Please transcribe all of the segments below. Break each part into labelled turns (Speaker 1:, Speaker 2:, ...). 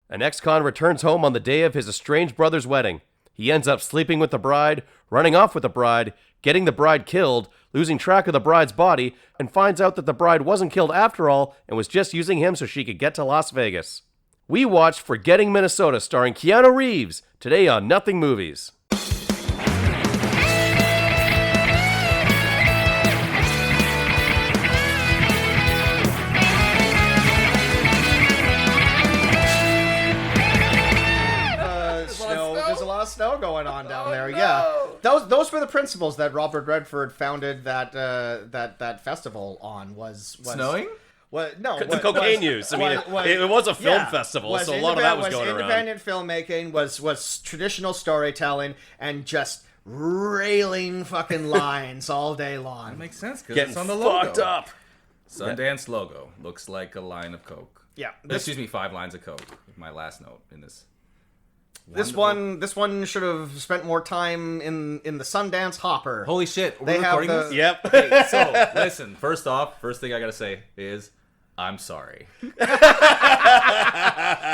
Speaker 1: An ex-con returns home on the day of his estranged brother's wedding. He ends up sleeping with the bride, running off with the bride, getting the bride killed, losing track of the bride's body, and finds out that the bride wasn't killed after all and was just using him so she could get to Las Vegas. We watched Forgetting Minnesota starring Keanu Reeves, today on Nothing Movies.
Speaker 2: Snow going on down there. No. Yeah, those were the principles that Robert Redford founded that festival on. Was
Speaker 3: snowing?
Speaker 2: What? No,
Speaker 1: the cocaine use. I mean, it was a film festival, so a lot of that was going around.
Speaker 2: Independent filmmaking was traditional storytelling and just railing fucking lines all day long.
Speaker 3: That makes sense because it's on the logo.
Speaker 1: Fucked up.
Speaker 3: Sundance logo looks like a line of coke.
Speaker 2: Yeah.
Speaker 3: Excuse me, 5 lines of coke. My last note in this.
Speaker 2: This one should have spent more time in the Sundance hopper.
Speaker 3: Holy shit! We're recording this?
Speaker 1: Yep.
Speaker 3: Okay, so listen. First thing I gotta say is, I'm sorry.
Speaker 2: God,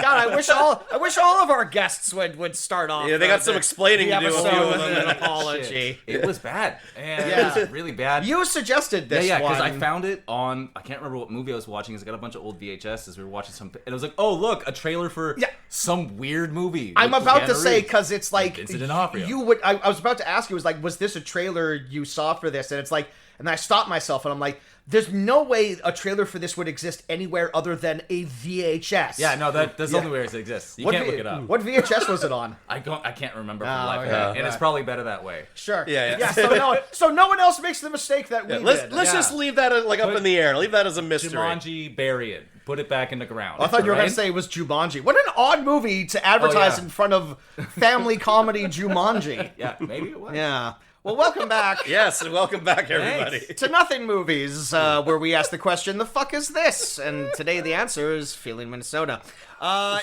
Speaker 2: I wish all of our guests would start off.
Speaker 1: Yeah, they got some explaining to do.
Speaker 2: With an apology.
Speaker 3: It was bad. And it was really bad.
Speaker 2: You suggested this.
Speaker 3: Yeah, because I found it on. I can't remember what movie I was watching. It's got a bunch of old VHSs. We were watching some, and I was like, "Oh, look, a trailer for some weird movie."
Speaker 2: I'm about to say because it's like
Speaker 3: Vincent D'onofrio.
Speaker 2: You would. I was about to ask you. Was this a trailer you saw for this? And it's like, and I stopped myself, and I'm like, there's no way a trailer for this would exist anywhere other than a VHS.
Speaker 3: Yeah, no, that's the only way it exists. You can't look it up.
Speaker 2: What VHS was it on?
Speaker 3: I can't remember for the life of me. And it's probably better that way.
Speaker 2: Sure.
Speaker 1: Yeah.
Speaker 2: So no one else makes the mistake that we did.
Speaker 1: Let's just leave that up in the air. Leave that as a mystery.
Speaker 3: Jumanji, bury it. Put it back in the ground.
Speaker 2: I thought you were going to say it was Jumanji. What an odd movie to advertise in front of family comedy Jumanji.
Speaker 3: Yeah, maybe it was.
Speaker 2: Yeah. Well, welcome back.
Speaker 1: Yes, and welcome back, everybody.
Speaker 2: To Nothing Movies, where we ask the question, the fuck is this? And today the answer is Feeling Minnesota.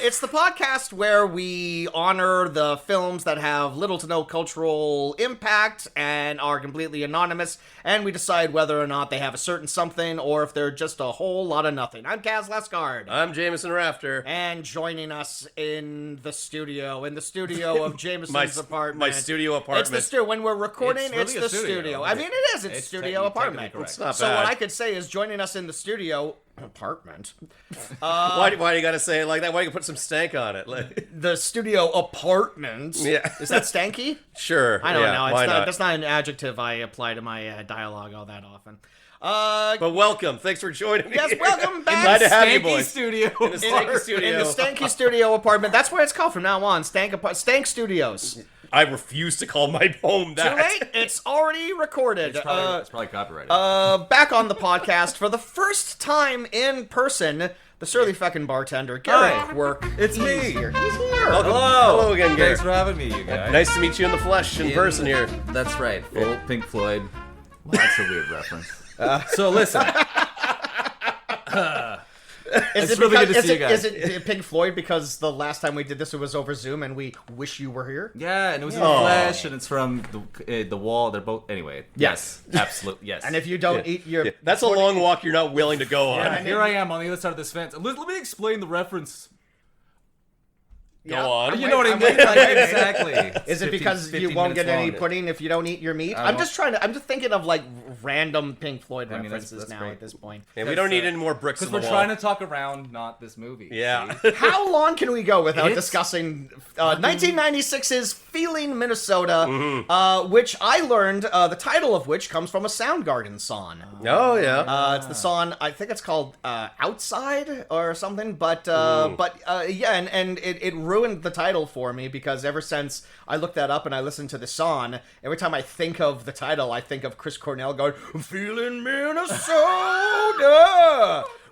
Speaker 2: It's the podcast where we honor the films that have little to no cultural impact and are completely anonymous, and we decide whether or not they have a certain something or if they're just a whole lot of nothing. I'm Kaz Lescard.
Speaker 1: I'm Jameson Rafter.
Speaker 2: And joining us in the studio of Jameson's apartment.
Speaker 1: My studio apartment.
Speaker 2: It's the studio. When we're recording,
Speaker 3: it's
Speaker 2: the studio. I mean, it is. It's studio apartment.
Speaker 1: It's not
Speaker 2: so
Speaker 1: bad.
Speaker 2: what I could say is joining us in the studio apartment.
Speaker 1: Why do you gotta say it like that? Why do you put some stank on it?
Speaker 2: The studio apartment.
Speaker 1: Yeah.
Speaker 2: Is that stanky?
Speaker 1: Sure.
Speaker 2: I don't know.
Speaker 1: Why not?
Speaker 2: That's not an adjective I apply to my dialogue all that often.
Speaker 1: But welcome. Thanks for joining me.
Speaker 2: Yes, welcome back.
Speaker 1: Glad to have you,
Speaker 3: Stanky
Speaker 1: boys.
Speaker 3: studio.
Speaker 1: In the stanky studio.
Speaker 2: In the stanky studio apartment. That's what it's called from now on. Stank Studios.
Speaker 1: I refuse to call my home that.
Speaker 2: Too late. It's already recorded.
Speaker 3: It's probably copyrighted.
Speaker 2: Back on the podcast for the first time in person, the surly fucking bartender, Garrett Quirk.
Speaker 3: It's me.
Speaker 2: He's here.
Speaker 1: Welcome. Hello again, Garrett.
Speaker 3: Thanks for having me, you guys.
Speaker 1: Nice to meet you in the flesh, in person here.
Speaker 3: That's right. Full Pink Floyd. Well, that's a weird reference. So listen. It's really good to see you guys.
Speaker 2: Is it Pink Floyd because the last time we did this it was over Zoom and we wish you were here?
Speaker 3: Yeah, and it was in the flesh, and it's from the wall. They're both anyway. Yes, absolutely. Yes.
Speaker 2: And if you don't eat your,
Speaker 1: that's a long walk you're not willing to go on.
Speaker 3: And here I am on the other side of this fence. Let me explain the reference.
Speaker 1: Go on.
Speaker 3: You know what I mean? Exactly.
Speaker 2: Is it because you won't get any pudding if you don't eat your meat? I'm just thinking of like random Pink Floyd references that's now at this point.
Speaker 1: Yeah, we don't need any more bricks in the wall.
Speaker 3: Because we're trying to talk around, not this movie.
Speaker 1: Yeah.
Speaker 2: How long can we go without discussing 1996's Feeling Minnesota, which I learned the title of which comes from a Soundgarden song.
Speaker 1: Oh yeah.
Speaker 2: It's the song, I think it's called Outside or something, but it ruined the title for me because ever since I looked that up and I listened to the song, every time I think of the title, I think of Chris Cornell going, "Feeling Minnesota,"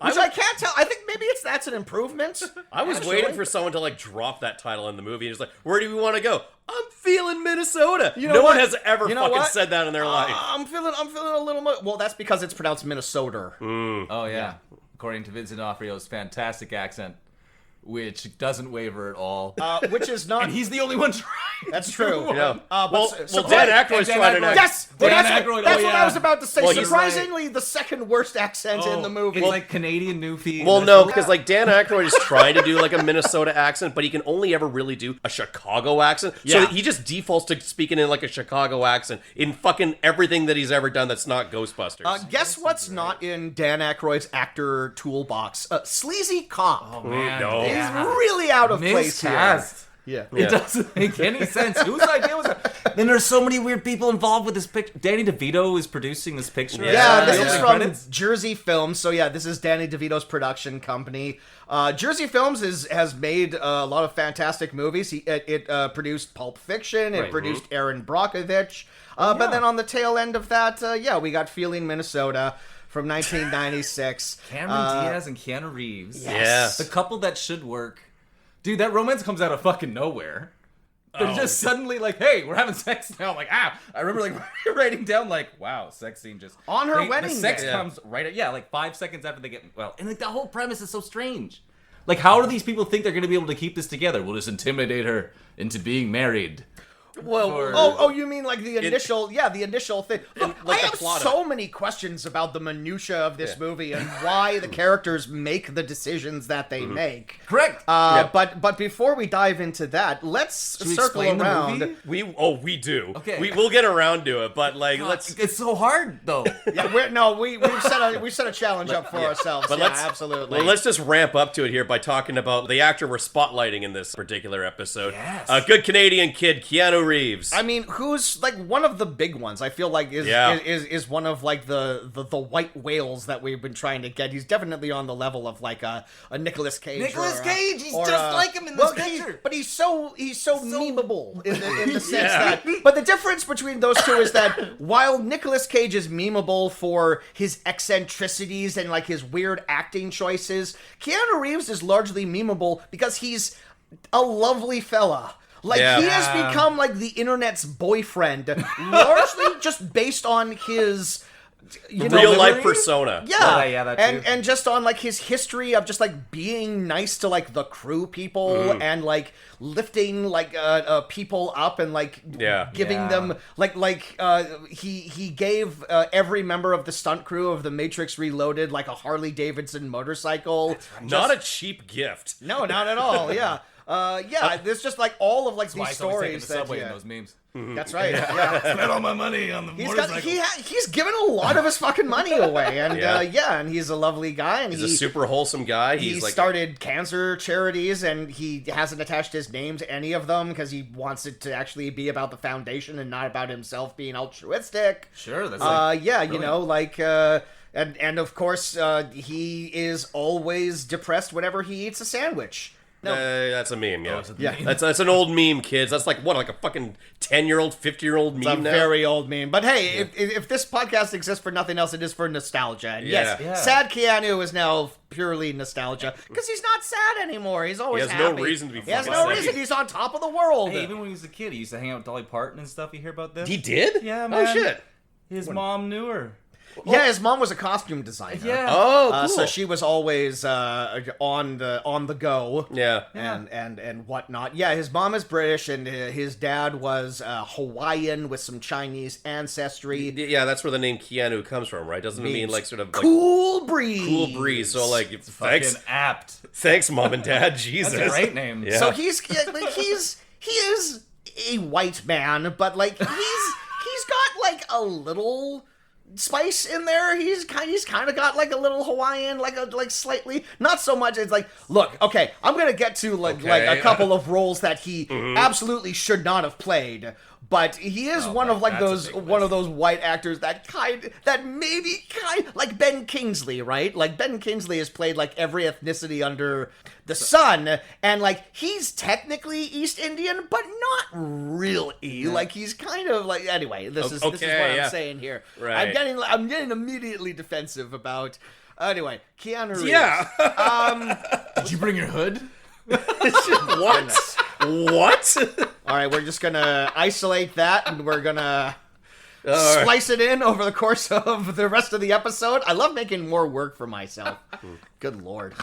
Speaker 2: which I can't tell. I think maybe that's an improvement.
Speaker 1: I was waiting for someone to like drop that title in the movie and just like, where do we want to go? I'm feeling Minnesota. No one has ever fucking said that in their life.
Speaker 2: I'm feeling a little more. Well, that's because it's pronounced Minnesota.
Speaker 3: Oh yeah. According to Vincent D'onofrio's fantastic accent. which doesn't waver at all.
Speaker 2: Which is not.
Speaker 3: And he's the only one trying.
Speaker 2: That's true.
Speaker 1: Yeah.
Speaker 2: Well,
Speaker 1: Dan Aykroyd's trying to.
Speaker 2: Yes,
Speaker 3: Dan
Speaker 2: that's
Speaker 3: Aykroyd,
Speaker 2: what I was about to say.
Speaker 1: Well, he's
Speaker 2: Surprisingly, the second worst accent in the movie.
Speaker 3: It's like Canadian Newfie.
Speaker 1: Well, no, because like Dan Aykroyd is trying to do like a Minnesota accent, but he can only ever really do a Chicago accent. So he just defaults to speaking in like a Chicago accent in fucking everything that he's ever done that's not Ghostbusters.
Speaker 2: Guess what's not in Dan Aykroyd's actor toolbox? Sleazy cop.
Speaker 3: Oh man,
Speaker 1: no.
Speaker 2: He's really out of place here.
Speaker 3: Miscast.
Speaker 2: Yeah.
Speaker 3: It doesn't make any sense. Whose idea was that? Then there's so many weird people involved with this picture. Danny DeVito is producing this picture.
Speaker 2: Yeah, this
Speaker 3: The
Speaker 2: is
Speaker 3: opening
Speaker 2: from Jersey Films. So yeah, this is Danny DeVito's production company. Jersey Films has made a lot of fantastic movies. It produced Pulp Fiction. It produced Aaron Brockovich. But then on the tail end of that, we got Feeling Minnesota from 1996.
Speaker 3: Cameron Diaz and Keanu Reeves.
Speaker 1: Yes.
Speaker 3: The couple that should work. Dude, that romance comes out of fucking nowhere. They're just suddenly like, hey, we're having sex now. I'm like, I remember like writing down like, wow, sex scene just
Speaker 2: On her wedding
Speaker 3: The sex
Speaker 2: day.
Speaker 3: comes right, like 5 seconds after they get and like the whole premise is so strange. Like, how do these people think they're gonna be able to keep this together? We'll just intimidate her into being married.
Speaker 2: Well, you mean like the initial, the initial thing. Look,
Speaker 1: like
Speaker 2: I
Speaker 1: the
Speaker 2: have
Speaker 1: plot
Speaker 2: so many questions about the minutia of this movie and why the characters make the decisions that they make.
Speaker 3: Correct.
Speaker 2: But before we dive into that, let's
Speaker 3: we
Speaker 2: circle
Speaker 3: explain the
Speaker 2: around.
Speaker 3: movie?
Speaker 1: We do.
Speaker 3: Okay.
Speaker 1: We'll get around to it, but like let's.
Speaker 3: It's so hard though.
Speaker 2: We've set a challenge up for ourselves.
Speaker 1: But
Speaker 2: Yeah,
Speaker 1: let's
Speaker 2: absolutely.
Speaker 1: Well, let's just ramp up to it here by talking about the actor we're spotlighting in this particular episode.
Speaker 3: Yes.
Speaker 1: A good Canadian kid, Keanu Reeves.
Speaker 2: I mean, who's like one of the big ones? I feel like is one of like the white whales that we've been trying to get. He's definitely on the level of like a Nicolas Cage.
Speaker 3: Nicolas Cage, he's
Speaker 2: or
Speaker 3: just like him in this picture.
Speaker 2: But he's so memeable in the sense that. But the difference between those two is that while Nicolas Cage is memeable for his eccentricities and like his weird acting choices, Keanu Reeves is largely memeable because he's a lovely fella. Like, he has become, like, the internet's boyfriend, largely just based on his,
Speaker 1: real-life persona.
Speaker 2: Yeah,
Speaker 3: that too.
Speaker 2: and just on, like, his history of just, like, being nice to, like, the crew people and, like, lifting, like, people up and, like, giving them, he gave every member of the stunt crew of The Matrix Reloaded, like, a Harley-Davidson motorcycle.
Speaker 1: Not a cheap gift.
Speaker 2: No, not at all, there's just like all of like these stories
Speaker 3: the subway in those memes.
Speaker 2: That's right. Yeah.
Speaker 3: Spent all my money on the motorcycle.
Speaker 2: He's given a lot of his fucking money away, and and he's a lovely guy, and
Speaker 1: He's a super wholesome guy.
Speaker 2: He
Speaker 1: like
Speaker 2: started cancer charities, and he hasn't attached his name to any of them because he wants it to actually be about the foundation and not about himself being altruistic.
Speaker 3: Sure, that's
Speaker 2: and of course he is always depressed whenever he eats a sandwich. No.
Speaker 1: That's a meme, yeah.
Speaker 2: Yeah.
Speaker 1: That's an old meme, kids. That's like, like a fucking 10-year-old, 50-year-old meme
Speaker 2: It's a
Speaker 1: now?
Speaker 2: very old meme. But hey, if this podcast exists for nothing else, it is for nostalgia. And yes, sad Keanu is now purely nostalgia. Because he's not sad anymore. He's always happy.
Speaker 1: He has no reason to be
Speaker 2: He has
Speaker 1: fucking
Speaker 2: no
Speaker 1: sad.
Speaker 2: reason. He's on top of the world.
Speaker 3: Hey, even when he was a kid, he used to hang out with Dolly Parton and stuff. You hear about this?
Speaker 1: He did?
Speaker 3: Yeah, man.
Speaker 1: Oh, shit.
Speaker 3: His mom knew her.
Speaker 2: Yeah, his mom was a costume designer.
Speaker 3: Yeah.
Speaker 1: Oh, cool.
Speaker 2: So she was always on the go.
Speaker 1: Yeah.
Speaker 2: And whatnot. Yeah, his mom is British, and his dad was Hawaiian with some Chinese ancestry.
Speaker 1: Yeah, that's where the name Keanu comes from, right? Doesn't it mean like sort of like
Speaker 2: cool breeze?
Speaker 1: Cool breeze. So like, thanks,
Speaker 3: Fucking apt.
Speaker 1: Thanks, mom and dad. Jesus,
Speaker 3: That's a great name.
Speaker 1: Yeah.
Speaker 2: So he is a white man, but like he's got like a little spice in there. He's kind of got like a little Hawaiian, like slightly, not so much. It's like, look, okay, I'm gonna get to like a couple of roles that he absolutely should not have played, but he is one of those white actors that maybe like Ben Kingsley, right? Like Ben Kingsley has played like every ethnicity under the sun, and like he's technically East Indian, but not really. Yeah. Like he's kind of like, anyway. This is what I'm saying here.
Speaker 1: Right.
Speaker 2: I'm getting immediately defensive about. Anyway, Keanu Reeves.
Speaker 1: Yeah.
Speaker 3: Did you bring your hood?
Speaker 1: What? What?
Speaker 2: All right, we're just gonna isolate that, and we're gonna splice it in over the course of the rest of the episode. I love making more work for myself. Good lord.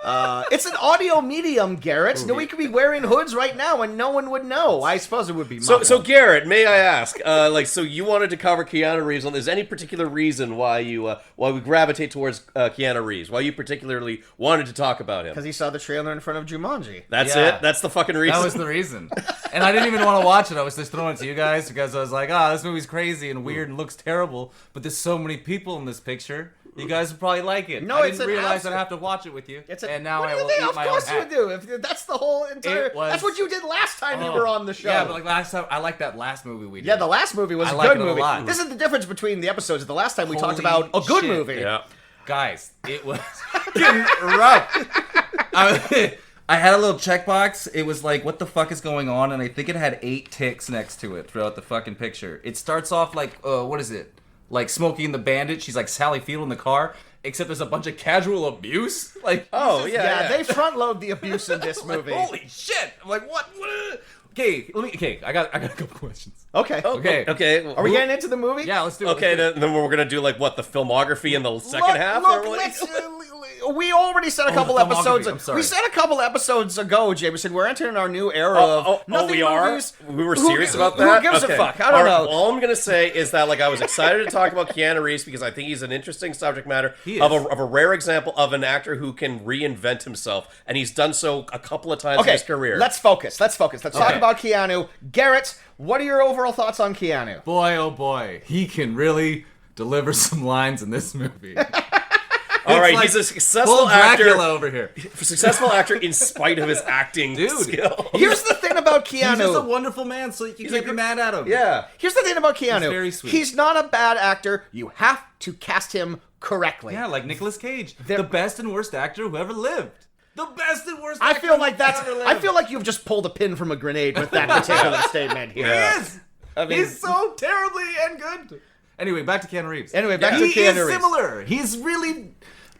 Speaker 2: It's an audio medium, Garrett. No, we could be wearing hoods right now and no one would know. I suppose it would be
Speaker 1: So Garrett, may I ask, so you wanted to cover Keanu Reeves. Is any particular reason why we gravitate towards Keanu Reeves? Why you particularly wanted to talk about him?
Speaker 2: Because he saw the trailer in front of Jumanji.
Speaker 1: That's
Speaker 3: Yeah.
Speaker 1: it? That's the fucking reason?
Speaker 3: That was the reason. And I didn't even want to watch it. I was just throwing it to you guys because I was like, this movie's crazy and weird and looks terrible, but there's so many people in this picture. You guys would probably like it.
Speaker 2: No,
Speaker 3: I
Speaker 2: it's
Speaker 3: didn't
Speaker 2: an
Speaker 3: realize
Speaker 2: absolute-
Speaker 3: I'd have to watch it with you.
Speaker 2: And
Speaker 3: now I will
Speaker 2: think?
Speaker 3: eat
Speaker 2: Of
Speaker 3: my own
Speaker 2: course you
Speaker 3: hat.
Speaker 2: would do. If that's the whole entire.
Speaker 3: It was-
Speaker 2: That's what you did last time you were on the show.
Speaker 3: Yeah, but like last time, I liked that last movie we did.
Speaker 2: Yeah, the last movie was
Speaker 3: I
Speaker 2: a
Speaker 3: like
Speaker 2: good
Speaker 3: it a
Speaker 2: movie.
Speaker 3: lot.
Speaker 2: This is the difference between the episodes. The last time we talked
Speaker 3: Holy
Speaker 2: about a good
Speaker 3: shit.
Speaker 2: movie.
Speaker 1: Yeah.
Speaker 3: Guys, it was fucking rough. I had a little checkbox. It was like, what the fuck is going on? And I think it had 8 ticks next to it throughout the fucking picture. It starts off like, what is it? Like Smokey and the Bandit. She's like Sally Field in the car. Except there's a bunch of casual abuse. Like,
Speaker 1: Oh,
Speaker 2: Yeah, they front load the abuse in this movie.
Speaker 3: holy shit! I'm like, what? Okay, I got a couple questions.
Speaker 2: Okay.
Speaker 1: Okay.
Speaker 2: Are we getting into the movie?
Speaker 3: Yeah, let's do it.
Speaker 1: Okay,
Speaker 3: Let's do it.
Speaker 1: then we're gonna do like what, the filmography in the second half?
Speaker 2: Look,
Speaker 1: or what?
Speaker 2: let's, we already said a couple
Speaker 3: the filmography,
Speaker 2: episodes.
Speaker 3: I'm sorry.
Speaker 2: We said a couple episodes ago, Jameson. We're entering our new era of nothing
Speaker 1: we are?
Speaker 2: movies.
Speaker 1: We were
Speaker 2: Who-
Speaker 1: serious about that?
Speaker 2: Who gives
Speaker 1: Okay.
Speaker 2: a fuck? I don't know.
Speaker 1: All I'm gonna say is that like I was excited to talk about Keanu Reeves because I think he's an interesting subject matter
Speaker 3: He
Speaker 1: of
Speaker 3: is.
Speaker 1: a rare example of an actor who can reinvent himself, and he's done so a couple of times in
Speaker 2: Okay,
Speaker 1: his career.
Speaker 2: let's focus. Let's talk about Keanu. Garrett, what are your overall thoughts on Keanu?
Speaker 3: Boy, oh boy, he can really deliver some lines in this movie.
Speaker 1: All right,
Speaker 3: like
Speaker 1: he's a successful
Speaker 3: full Dracula
Speaker 1: actor.
Speaker 3: over here.
Speaker 1: Successful actor in spite of his acting
Speaker 3: Dude.
Speaker 1: skill.
Speaker 2: Here's the thing about Keanu.
Speaker 3: He's just a wonderful man, so you can't be mad at him.
Speaker 1: Yeah.
Speaker 2: Here's the thing about Keanu.
Speaker 3: He's very sweet.
Speaker 2: He's not a bad actor. You have to cast him correctly.
Speaker 3: Yeah, like Nicolas Cage, the best and worst actor who ever lived. The best and worst
Speaker 2: I
Speaker 3: actor
Speaker 2: feel like
Speaker 3: who
Speaker 2: that's.
Speaker 3: ever lived.
Speaker 2: I feel like you've just pulled a pin from a grenade with that particular statement here.
Speaker 3: He is.
Speaker 2: I mean-
Speaker 3: He's so terribly and good. Anyway, back to Keanu Reeves.
Speaker 2: Anyway, back to
Speaker 3: he
Speaker 2: Keanu
Speaker 3: is
Speaker 2: Reeves.
Speaker 3: similar. He's really,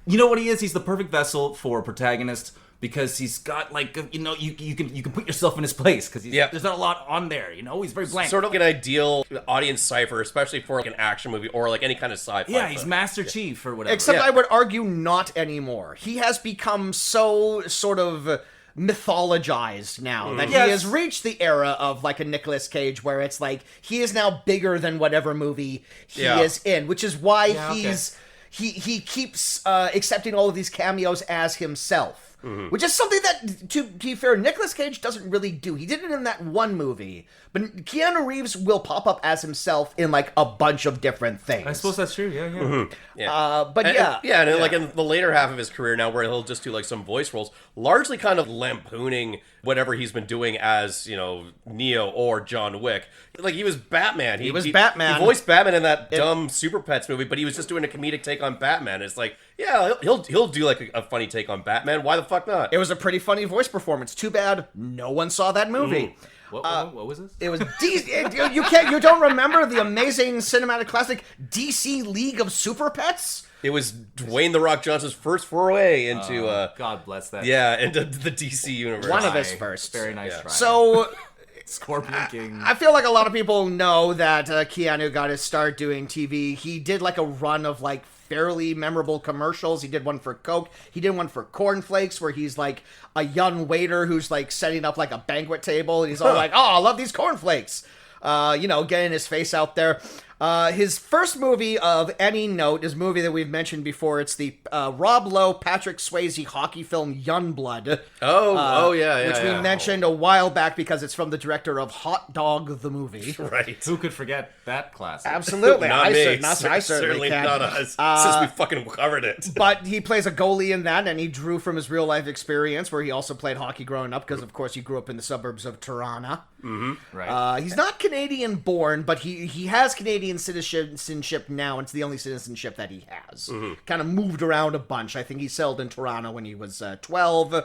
Speaker 3: you know what he is? He's the perfect vessel for a protagonist because he's got like, you can put yourself in his place because there's not a lot on there. He's very blank.
Speaker 1: Sort of an ideal audience cipher, especially for like an action movie or like any kind of sci-fi.
Speaker 3: Yeah, he's
Speaker 1: film.
Speaker 3: Master Chief or whatever.
Speaker 2: Except
Speaker 1: Yeah.
Speaker 2: I would argue not anymore. He has become so sort of mythologized now that
Speaker 3: Yes.
Speaker 2: he has reached the era of like a Nicolas Cage where it's like he is now bigger than whatever movie he
Speaker 1: Yeah.
Speaker 2: is in, which is why
Speaker 3: Yeah, okay.
Speaker 2: he keeps accepting all of these cameos as himself. Which is something that, to be fair, Nicolas Cage doesn't really do. He did it in that one movie, but Keanu Reeves will pop up as himself in like a bunch of different things.
Speaker 3: I suppose that's true. Yeah.
Speaker 1: Yeah.
Speaker 2: But
Speaker 1: And like in the later half of his career now, where he'll just do like some voice roles, largely kind of lampooning whatever he's been doing as Neo or John Wick. Like he was Batman.
Speaker 2: He was Batman.
Speaker 1: He voiced Batman in that dumb Super Pets movie, but he was just doing a comedic take on Batman. It's like, yeah, he'll do like a funny take on Batman. Why the fuck not?
Speaker 2: It was a pretty funny voice performance. Too bad no one saw that movie.
Speaker 3: What was this?
Speaker 2: It was you don't remember the amazing cinematic classic DC League of Super Pets?
Speaker 1: It was Dwayne the Rock Johnson's first foray into
Speaker 3: God bless that.
Speaker 1: into the DC universe.
Speaker 2: One of his
Speaker 3: Try.
Speaker 2: first.
Speaker 3: Very nice
Speaker 1: Yeah.
Speaker 3: try.
Speaker 2: So
Speaker 3: Scorpion King.
Speaker 2: I feel like a lot of people know that Keanu got his start doing TV. He did like a run of like fairly memorable commercials. He did one for Coke. He did one for Cornflakes where he's like a young waiter who's like setting up like a banquet table. And he's all like, oh, I love these cornflakes. Getting his face out there. His first movie of any note is a movie that we've mentioned before. It's the Rob Lowe, Patrick Swayze hockey film Youngblood. Which we mentioned a while back because it's from the director of Hot Dog the movie.
Speaker 1: Right.
Speaker 3: Who could forget that classic?
Speaker 2: Absolutely.
Speaker 1: Not me.
Speaker 2: I certainly can.
Speaker 1: not us. Since we fucking covered it.
Speaker 2: But he plays a goalie in that, and he drew from his real life experience where he also played hockey growing up because, of course, he grew up in the suburbs of Toronto.
Speaker 3: Right.
Speaker 2: He's not Canadian born, but he has Canadian citizenship now. And it's the only citizenship that he has. Kind of moved around a bunch. I think he settled in Toronto when he was 12.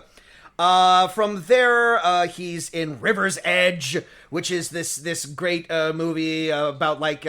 Speaker 2: From there, he's in River's Edge, which is this great movie about like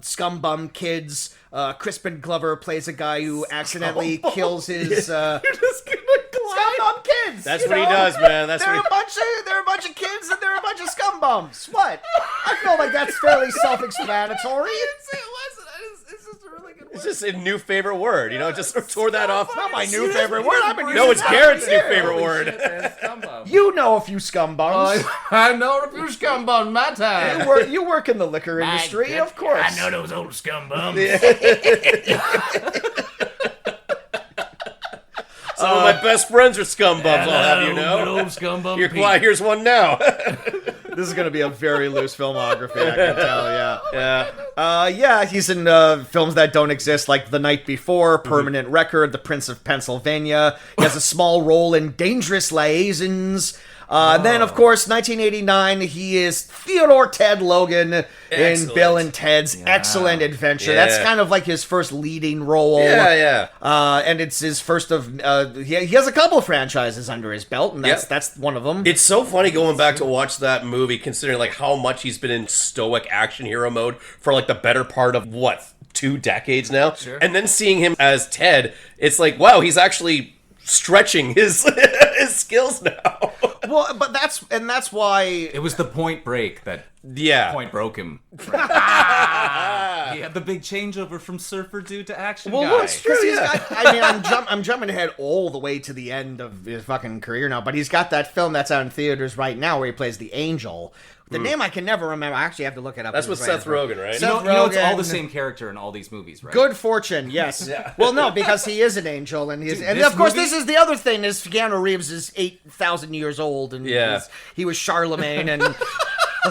Speaker 2: scumbum kids. Crispin Glover plays a guy who accidentally kills his
Speaker 3: You're just gonna glide.
Speaker 2: scumbum kids.
Speaker 1: That's
Speaker 2: you
Speaker 1: what he
Speaker 2: know?
Speaker 1: does, man. That's
Speaker 2: They're
Speaker 1: what
Speaker 2: a bunch of kids and they're a bunch of scumbums. What? I feel like that's fairly self-explanatory.
Speaker 3: I didn't say it wasn't. It's just a really good
Speaker 1: It's just a new favorite word, just tore that off.
Speaker 2: Not my new favorite word. I've been
Speaker 1: No,
Speaker 2: using
Speaker 1: it's
Speaker 2: that
Speaker 1: Garrett's
Speaker 2: for
Speaker 1: new
Speaker 2: years.
Speaker 1: favorite word.
Speaker 2: You know a few scumbums.
Speaker 3: I know a few scumbugs my time.
Speaker 2: You work in the liquor industry, of course.
Speaker 4: I know those old scumbums.
Speaker 1: Some of my best friends are scumbums, I'll have you know.
Speaker 4: Old scumbum.
Speaker 1: Here's one now.
Speaker 2: This is going to be a very loose filmography, I can tell, yeah.
Speaker 1: Yeah.
Speaker 2: He's in films that don't exist, like The Night Before, Permanent Record, The Prince of Pennsylvania. He has a small role in Dangerous Liaisons. Then, of course, 1989, he is Theodore Ted Logan in
Speaker 1: Excellent.
Speaker 2: Bill and Ted's Excellent Adventure.
Speaker 1: Yeah.
Speaker 2: That's kind of like his first leading role.
Speaker 1: Yeah.
Speaker 2: And it's his first of... he has a couple franchises under his belt, and that's one of them.
Speaker 1: It's so funny going back to watch that movie, considering like how much he's been in stoic action hero mode for like the better part of 2 decades now, and then seeing him as Ted, it's like, wow, he's actually stretching his his skills now.
Speaker 2: Well, but that's why...
Speaker 3: It was the Point Break that
Speaker 1: Yeah.
Speaker 3: Point broke him. He had the big changeover from surfer dude to action guy.
Speaker 2: Well, it's true.
Speaker 1: Yeah.
Speaker 2: I'm jumping ahead all the way to the end of his fucking career now, but he's got that film that's out in theaters right now where he plays the Angel. The name I can never remember. I actually have to look it up.
Speaker 1: That's with Seth Rogen, right?
Speaker 2: Seth
Speaker 3: You know, it's all
Speaker 2: Rogen.
Speaker 3: the same character in all these movies, right?
Speaker 2: Good Fortune, yes. Well, no, because he is an angel, and
Speaker 3: Dude,
Speaker 2: of course,
Speaker 3: movie-
Speaker 2: this is the other thing: is Keanu Reeves is 8,000 years old, and
Speaker 1: Yeah.
Speaker 2: he was Charlemagne and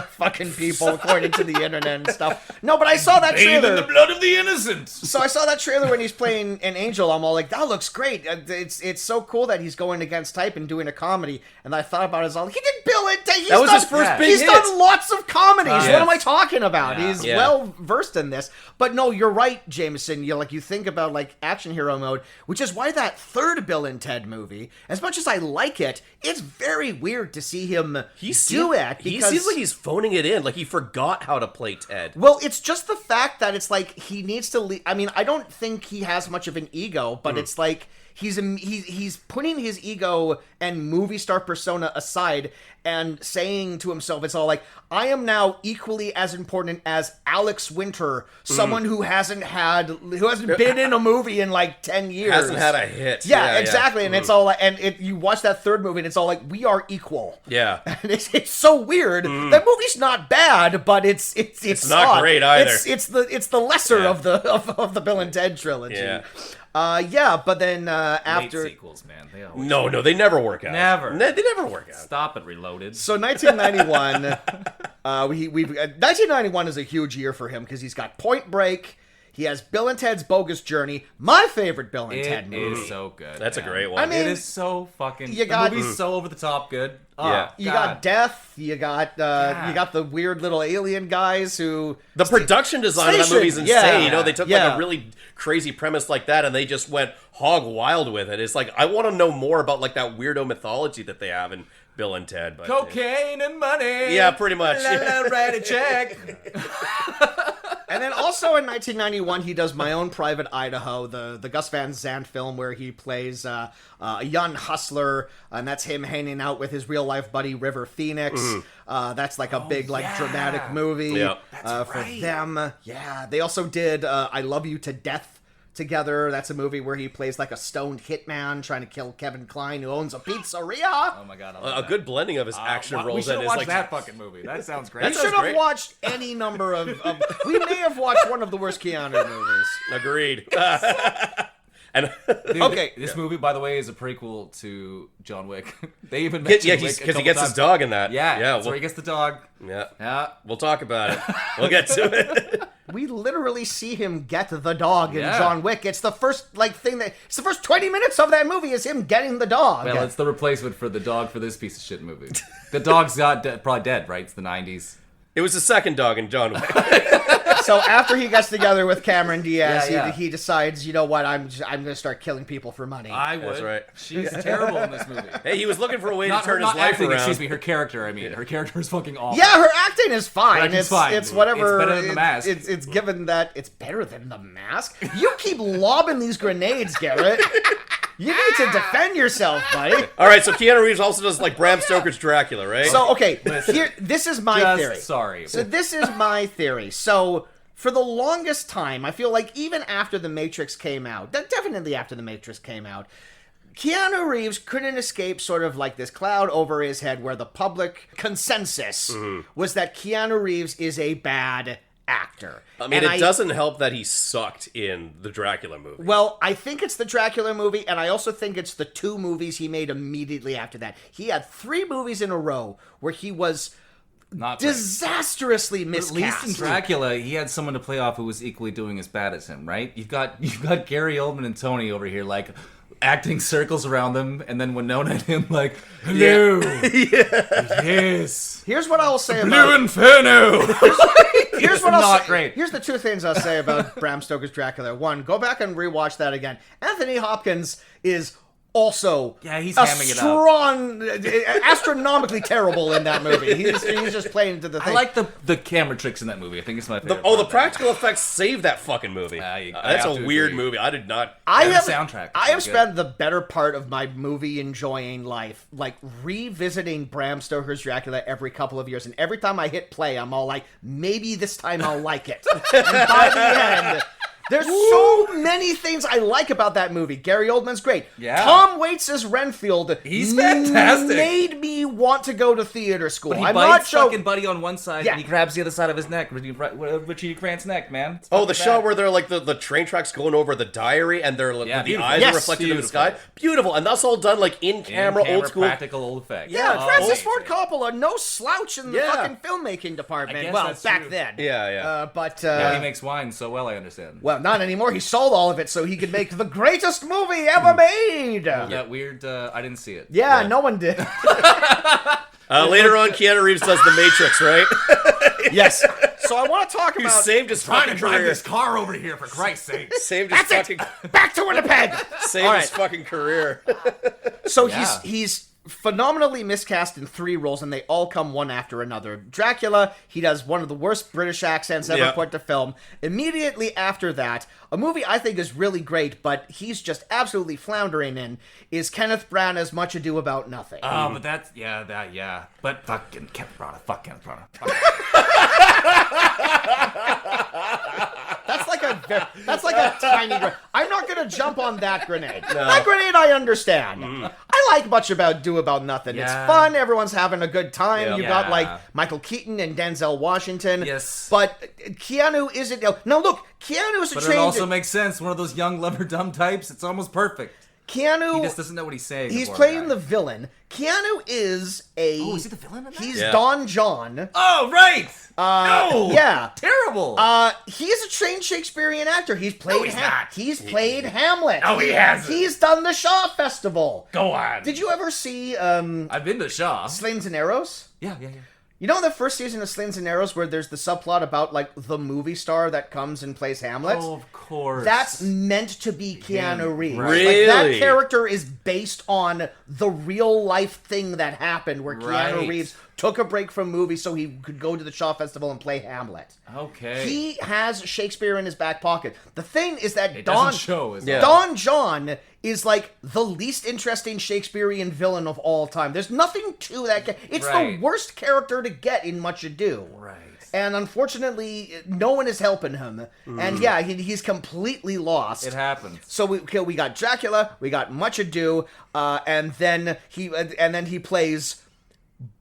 Speaker 2: fucking people, according to the internet and stuff. No, but I saw that
Speaker 3: Bathe in
Speaker 2: trailer.
Speaker 3: the blood of the innocent.
Speaker 2: So I saw that trailer when he's playing an angel. I'm all like, that looks great. It's so cool that he's going against type and doing a comedy. And I thought about it as all, he did Bill and Ted.
Speaker 1: That was his first big
Speaker 2: He's
Speaker 1: hit.
Speaker 2: done lots of comedies. What
Speaker 1: Yes.
Speaker 2: am I talking about?
Speaker 3: Yeah.
Speaker 2: He's
Speaker 1: Yeah.
Speaker 2: well versed in this. But no, you're right, Jameson. You think about like action hero mode, which is why that third Bill and Ted movie, as much as I like it, it's very weird to see him do it.
Speaker 1: He
Speaker 2: Because
Speaker 1: seems like he's phoning it in, like he forgot how to play Ted.
Speaker 2: well, it's just the fact that it's like he needs to. I mean, I don't think he has much of an ego, but it's like he's putting his ego and movie star persona aside and saying to himself, it's all like, I am now equally as important as Alex Winter, someone who hasn't been in a movie in like 10 years.
Speaker 1: Hasn't had a hit.
Speaker 2: Yeah, exactly. And it's all like, you watch that third movie and it's all like, we are equal.
Speaker 1: Yeah.
Speaker 2: And it's so weird. That movie's not bad, but it's
Speaker 1: not
Speaker 2: odd.
Speaker 1: great either.
Speaker 2: It's the lesser of the Bill and Ted trilogy.
Speaker 1: Yeah.
Speaker 2: But then after
Speaker 3: Late sequels, man. They always
Speaker 1: No, they never work out.
Speaker 3: Never.
Speaker 1: They never work out.
Speaker 3: Stop it, Reloaded.
Speaker 2: so 1991, 1991 is a huge year for him because he's got Point Break. He has Bill and Ted's Bogus Journey, my favorite Bill and Ted
Speaker 3: It
Speaker 2: movie.
Speaker 3: is so good.
Speaker 1: That's a
Speaker 3: man.
Speaker 1: great one.
Speaker 2: I mean,
Speaker 3: It is so fucking.
Speaker 2: you got-
Speaker 3: the movie's so over the top good.
Speaker 1: Yeah.
Speaker 2: You got Death. You got the weird little alien guys who.
Speaker 1: The production design of that
Speaker 2: Station,
Speaker 1: movie's
Speaker 2: yeah.
Speaker 1: insane. They took
Speaker 2: Yeah.
Speaker 1: like a really crazy premise like that and they just went hog wild with it. It's like, I want to know more about like that weirdo mythology that they have in Bill and Ted. But
Speaker 3: cocaine and money.
Speaker 1: Yeah, pretty much.
Speaker 3: Write a check.
Speaker 2: And then also in 1991, he does My Own Private Idaho, the Gus Van Sant film where he plays a young hustler, and that's him hanging out with his real life buddy River Phoenix. That's like a big dramatic movie
Speaker 1: Yeah.
Speaker 2: for them. Yeah, they also did I Love You to Death together. That's a movie where he plays like a stoned hitman trying to kill Kevin Kline, who owns a pizzeria.
Speaker 3: Oh my god. I love
Speaker 1: a
Speaker 3: that.
Speaker 1: good blending of his action
Speaker 3: We
Speaker 1: roles.
Speaker 3: should
Speaker 1: And
Speaker 3: have
Speaker 1: his,
Speaker 3: watched
Speaker 1: like,
Speaker 3: that fucking movie. That sounds great.
Speaker 2: We
Speaker 1: sounds
Speaker 2: should have
Speaker 1: great.
Speaker 2: watched any number of we may have watched one of the worst Keanu movies.
Speaker 1: Agreed. And
Speaker 3: Dude,
Speaker 2: Okay.
Speaker 3: This movie, by the way, is a prequel to John Wick. They even
Speaker 1: yeah,
Speaker 3: mentioned Wick
Speaker 1: because
Speaker 3: a
Speaker 1: he
Speaker 3: couple
Speaker 1: gets his
Speaker 3: times.
Speaker 1: dog in that.
Speaker 3: Yeah,
Speaker 1: yeah,
Speaker 3: that's where he gets the dog.
Speaker 1: yeah.
Speaker 3: Yeah.
Speaker 1: We'll talk about it. We'll get to it.
Speaker 2: We literally see him get the dog in
Speaker 3: Yeah.
Speaker 2: John Wick. It's the first it's the first 20 minutes of that movie is him getting the dog.
Speaker 3: Well, it's the replacement for the dog for this piece of shit movie. The dog's probably dead, right? It's the 90s.
Speaker 1: It was the second dog in John Wick.
Speaker 2: So after he gets together with Cameron Diaz,
Speaker 3: Yeah, yeah.
Speaker 2: he decides, you know what, I'm going to start killing people for money.
Speaker 3: I would.
Speaker 1: That's right.
Speaker 3: She's terrible in this movie.
Speaker 1: Hey, he was looking for a way
Speaker 3: Not
Speaker 1: to turn
Speaker 3: not
Speaker 1: his life
Speaker 3: acting,
Speaker 1: around.
Speaker 3: excuse me, her character, I mean. Her character is fucking awful.
Speaker 2: Yeah, her acting is fine.
Speaker 3: Her acting's
Speaker 2: It's
Speaker 3: fine.
Speaker 2: It's whatever.
Speaker 3: It's better than The Mask.
Speaker 2: It's given that it's better than The Mask. You keep lobbing these grenades, Garrett. You need to defend yourself, buddy.
Speaker 1: All right, so Keanu Reeves also does like Bram Stoker's Dracula, right?
Speaker 2: So, okay, this is my
Speaker 3: Just
Speaker 2: theory.
Speaker 3: sorry.
Speaker 2: So this is my theory. So for the longest time, I feel like even after The Matrix came out, definitely after The Matrix came out, Keanu Reeves couldn't escape sort of like this cloud over his head where the public consensus was that Keanu Reeves is a bad actor.
Speaker 1: I mean, it doesn't help that he sucked in the Dracula movie.
Speaker 2: Well, I think it's the Dracula movie, and I also think it's the 2 movies he made immediately after that. He had 3 movies in a row where he was
Speaker 3: Not
Speaker 2: disastrously miscast.
Speaker 3: At least in Dracula, he had someone to play off who was equally doing as bad as him, right? You've got Gary Oldman and Tony over here, like, acting circles around them, and then Winona and him, like, hello, yes.
Speaker 2: Here's what I'll say
Speaker 3: Blue
Speaker 2: about
Speaker 3: Inferno.
Speaker 2: Here's what
Speaker 3: Not
Speaker 2: I'll say.
Speaker 3: great.
Speaker 2: Here's the 2 things I'll say about Bram Stoker's Dracula. 1, go back and rewatch that again. Anthony Hopkins is also
Speaker 3: he's
Speaker 2: a
Speaker 3: hamming it up.
Speaker 2: strong, astronomically terrible in that movie. He's just playing into the thing.
Speaker 3: I like the camera tricks in that movie. I think it's my favorite.
Speaker 1: The practical effects save that fucking movie.
Speaker 3: I
Speaker 1: That's
Speaker 3: have
Speaker 1: a
Speaker 3: to
Speaker 1: weird
Speaker 3: agree.
Speaker 1: movie. I did not.
Speaker 2: I
Speaker 3: the
Speaker 2: have
Speaker 3: soundtrack is
Speaker 2: I have
Speaker 3: so
Speaker 2: spent the better part of my movie enjoying life like revisiting Bram Stoker's Dracula every couple of years, and every time I hit play, I'm all like, maybe this time I'll like it. And by the end, there's so many things I like about that movie. Gary Oldman's great.
Speaker 3: Yeah.
Speaker 2: Tom Waits as Renfield.
Speaker 3: He's fantastic.
Speaker 2: Made me want to go to theater school.
Speaker 3: But he
Speaker 2: I'm
Speaker 3: bites
Speaker 2: not joking.
Speaker 3: fucking Buddy on one side,
Speaker 2: Yeah.
Speaker 3: and he grabs the other side of his neck, Richie Grant's neck, man. It's
Speaker 1: Oh, the
Speaker 3: fucking
Speaker 1: shot
Speaker 3: bad.
Speaker 1: where they're like the train tracks going over the diary, and they're like,
Speaker 3: Yeah,
Speaker 1: the
Speaker 3: beautiful.
Speaker 1: eyes
Speaker 2: Yes.
Speaker 1: are reflected in the
Speaker 3: Beautiful.
Speaker 1: sky. Beautiful, and that's all done like in camera, old school.
Speaker 3: practical old effects.
Speaker 2: Yeah,
Speaker 3: Oh,
Speaker 2: Francis
Speaker 3: amazing.
Speaker 2: Ford Coppola, no slouch in the
Speaker 1: Yeah.
Speaker 2: fucking filmmaking department.
Speaker 3: I guess
Speaker 2: Well,
Speaker 3: that's
Speaker 2: back
Speaker 3: true.
Speaker 2: then.
Speaker 1: Yeah.
Speaker 2: But
Speaker 3: Now he makes wine so well, I understand.
Speaker 2: well, not anymore. He sold all of it so he could make the greatest movie ever made.
Speaker 3: That weird, I didn't see it.
Speaker 2: Yeah, no one did.
Speaker 1: Later on, Keanu Reeves does The Matrix, right?
Speaker 2: Yes. So I want to talk
Speaker 1: Who
Speaker 2: about
Speaker 1: saved his fucking career.
Speaker 3: car over here, for Christ's sake.
Speaker 1: Saved his fucking
Speaker 2: back to Winnipeg.
Speaker 1: saved
Speaker 2: All
Speaker 1: his
Speaker 2: right.
Speaker 1: fucking career.
Speaker 2: So
Speaker 3: Yeah.
Speaker 2: he's phenomenally miscast in 3 roles, and they all come one after another. Dracula, he does one of the worst British accents ever
Speaker 1: Yeah.
Speaker 2: put to film. Immediately after that, a movie I think is really great, but he's just absolutely floundering in, is Kenneth Branagh as Much Ado About Nothing.
Speaker 3: Oh, but that's, yeah. But fucking Kenneth Branagh, fuck Kenneth Branagh.
Speaker 2: That's like a tiny grenade. I'm not gonna jump on that grenade. That grenade I understand. I like Much Ado About Nothing. It's
Speaker 3: Yeah.
Speaker 2: fun. Everyone's having a good time.
Speaker 1: Yeah.
Speaker 2: You got
Speaker 3: Yeah.
Speaker 2: like Michael Keaton and Denzel Washington.
Speaker 3: Yes.
Speaker 2: But Keanu isn't. Now look, Keanu's a
Speaker 3: But it
Speaker 2: trained.
Speaker 3: also makes sense. One of those young lover dumb types. It's almost perfect.
Speaker 2: Keanu.
Speaker 3: He just doesn't know what he's saying.
Speaker 2: He's
Speaker 3: poor
Speaker 2: playing
Speaker 3: guy.
Speaker 2: the villain. Keanu is a.
Speaker 3: Oh, is he the villain in that?
Speaker 2: He's
Speaker 1: Yeah.
Speaker 2: Don John.
Speaker 3: Oh, right. No.
Speaker 2: Yeah.
Speaker 3: Terrible.
Speaker 2: He's a trained Shakespearean actor. He's played.
Speaker 3: he's not.
Speaker 2: He's played Hamlet.
Speaker 3: No, he hasn't.
Speaker 2: He's done the Shaw Festival.
Speaker 3: Go on.
Speaker 2: Did you ever see
Speaker 3: I've been to Shaw.
Speaker 2: Slings and Arrows?
Speaker 3: Yeah.
Speaker 2: You know the first season of Slings and Arrows where there's the subplot about like the movie star that comes and plays Hamlet?
Speaker 3: Oh, of course.
Speaker 2: That's meant to be Keanu Reeves.
Speaker 3: Right.
Speaker 2: Like, that
Speaker 1: Really?
Speaker 2: character is based on the real life thing that happened where Keanu
Speaker 3: Right.
Speaker 2: Reeves took a break from movies so he could go to the Shaw Festival and play Hamlet.
Speaker 3: okay.
Speaker 2: He has Shakespeare in his back pocket. The thing is that
Speaker 3: it
Speaker 2: Don
Speaker 3: doesn't show. Is
Speaker 1: Yeah.
Speaker 2: Don John is like the least interesting Shakespearean villain of all time. There's nothing to that. It's the
Speaker 3: Right.
Speaker 2: worst character to get in Much Ado.
Speaker 3: Right.
Speaker 2: And unfortunately, no one is helping him. And yeah, he's completely lost.
Speaker 3: It happens.
Speaker 2: So we got Dracula, we got Much Ado, and then he plays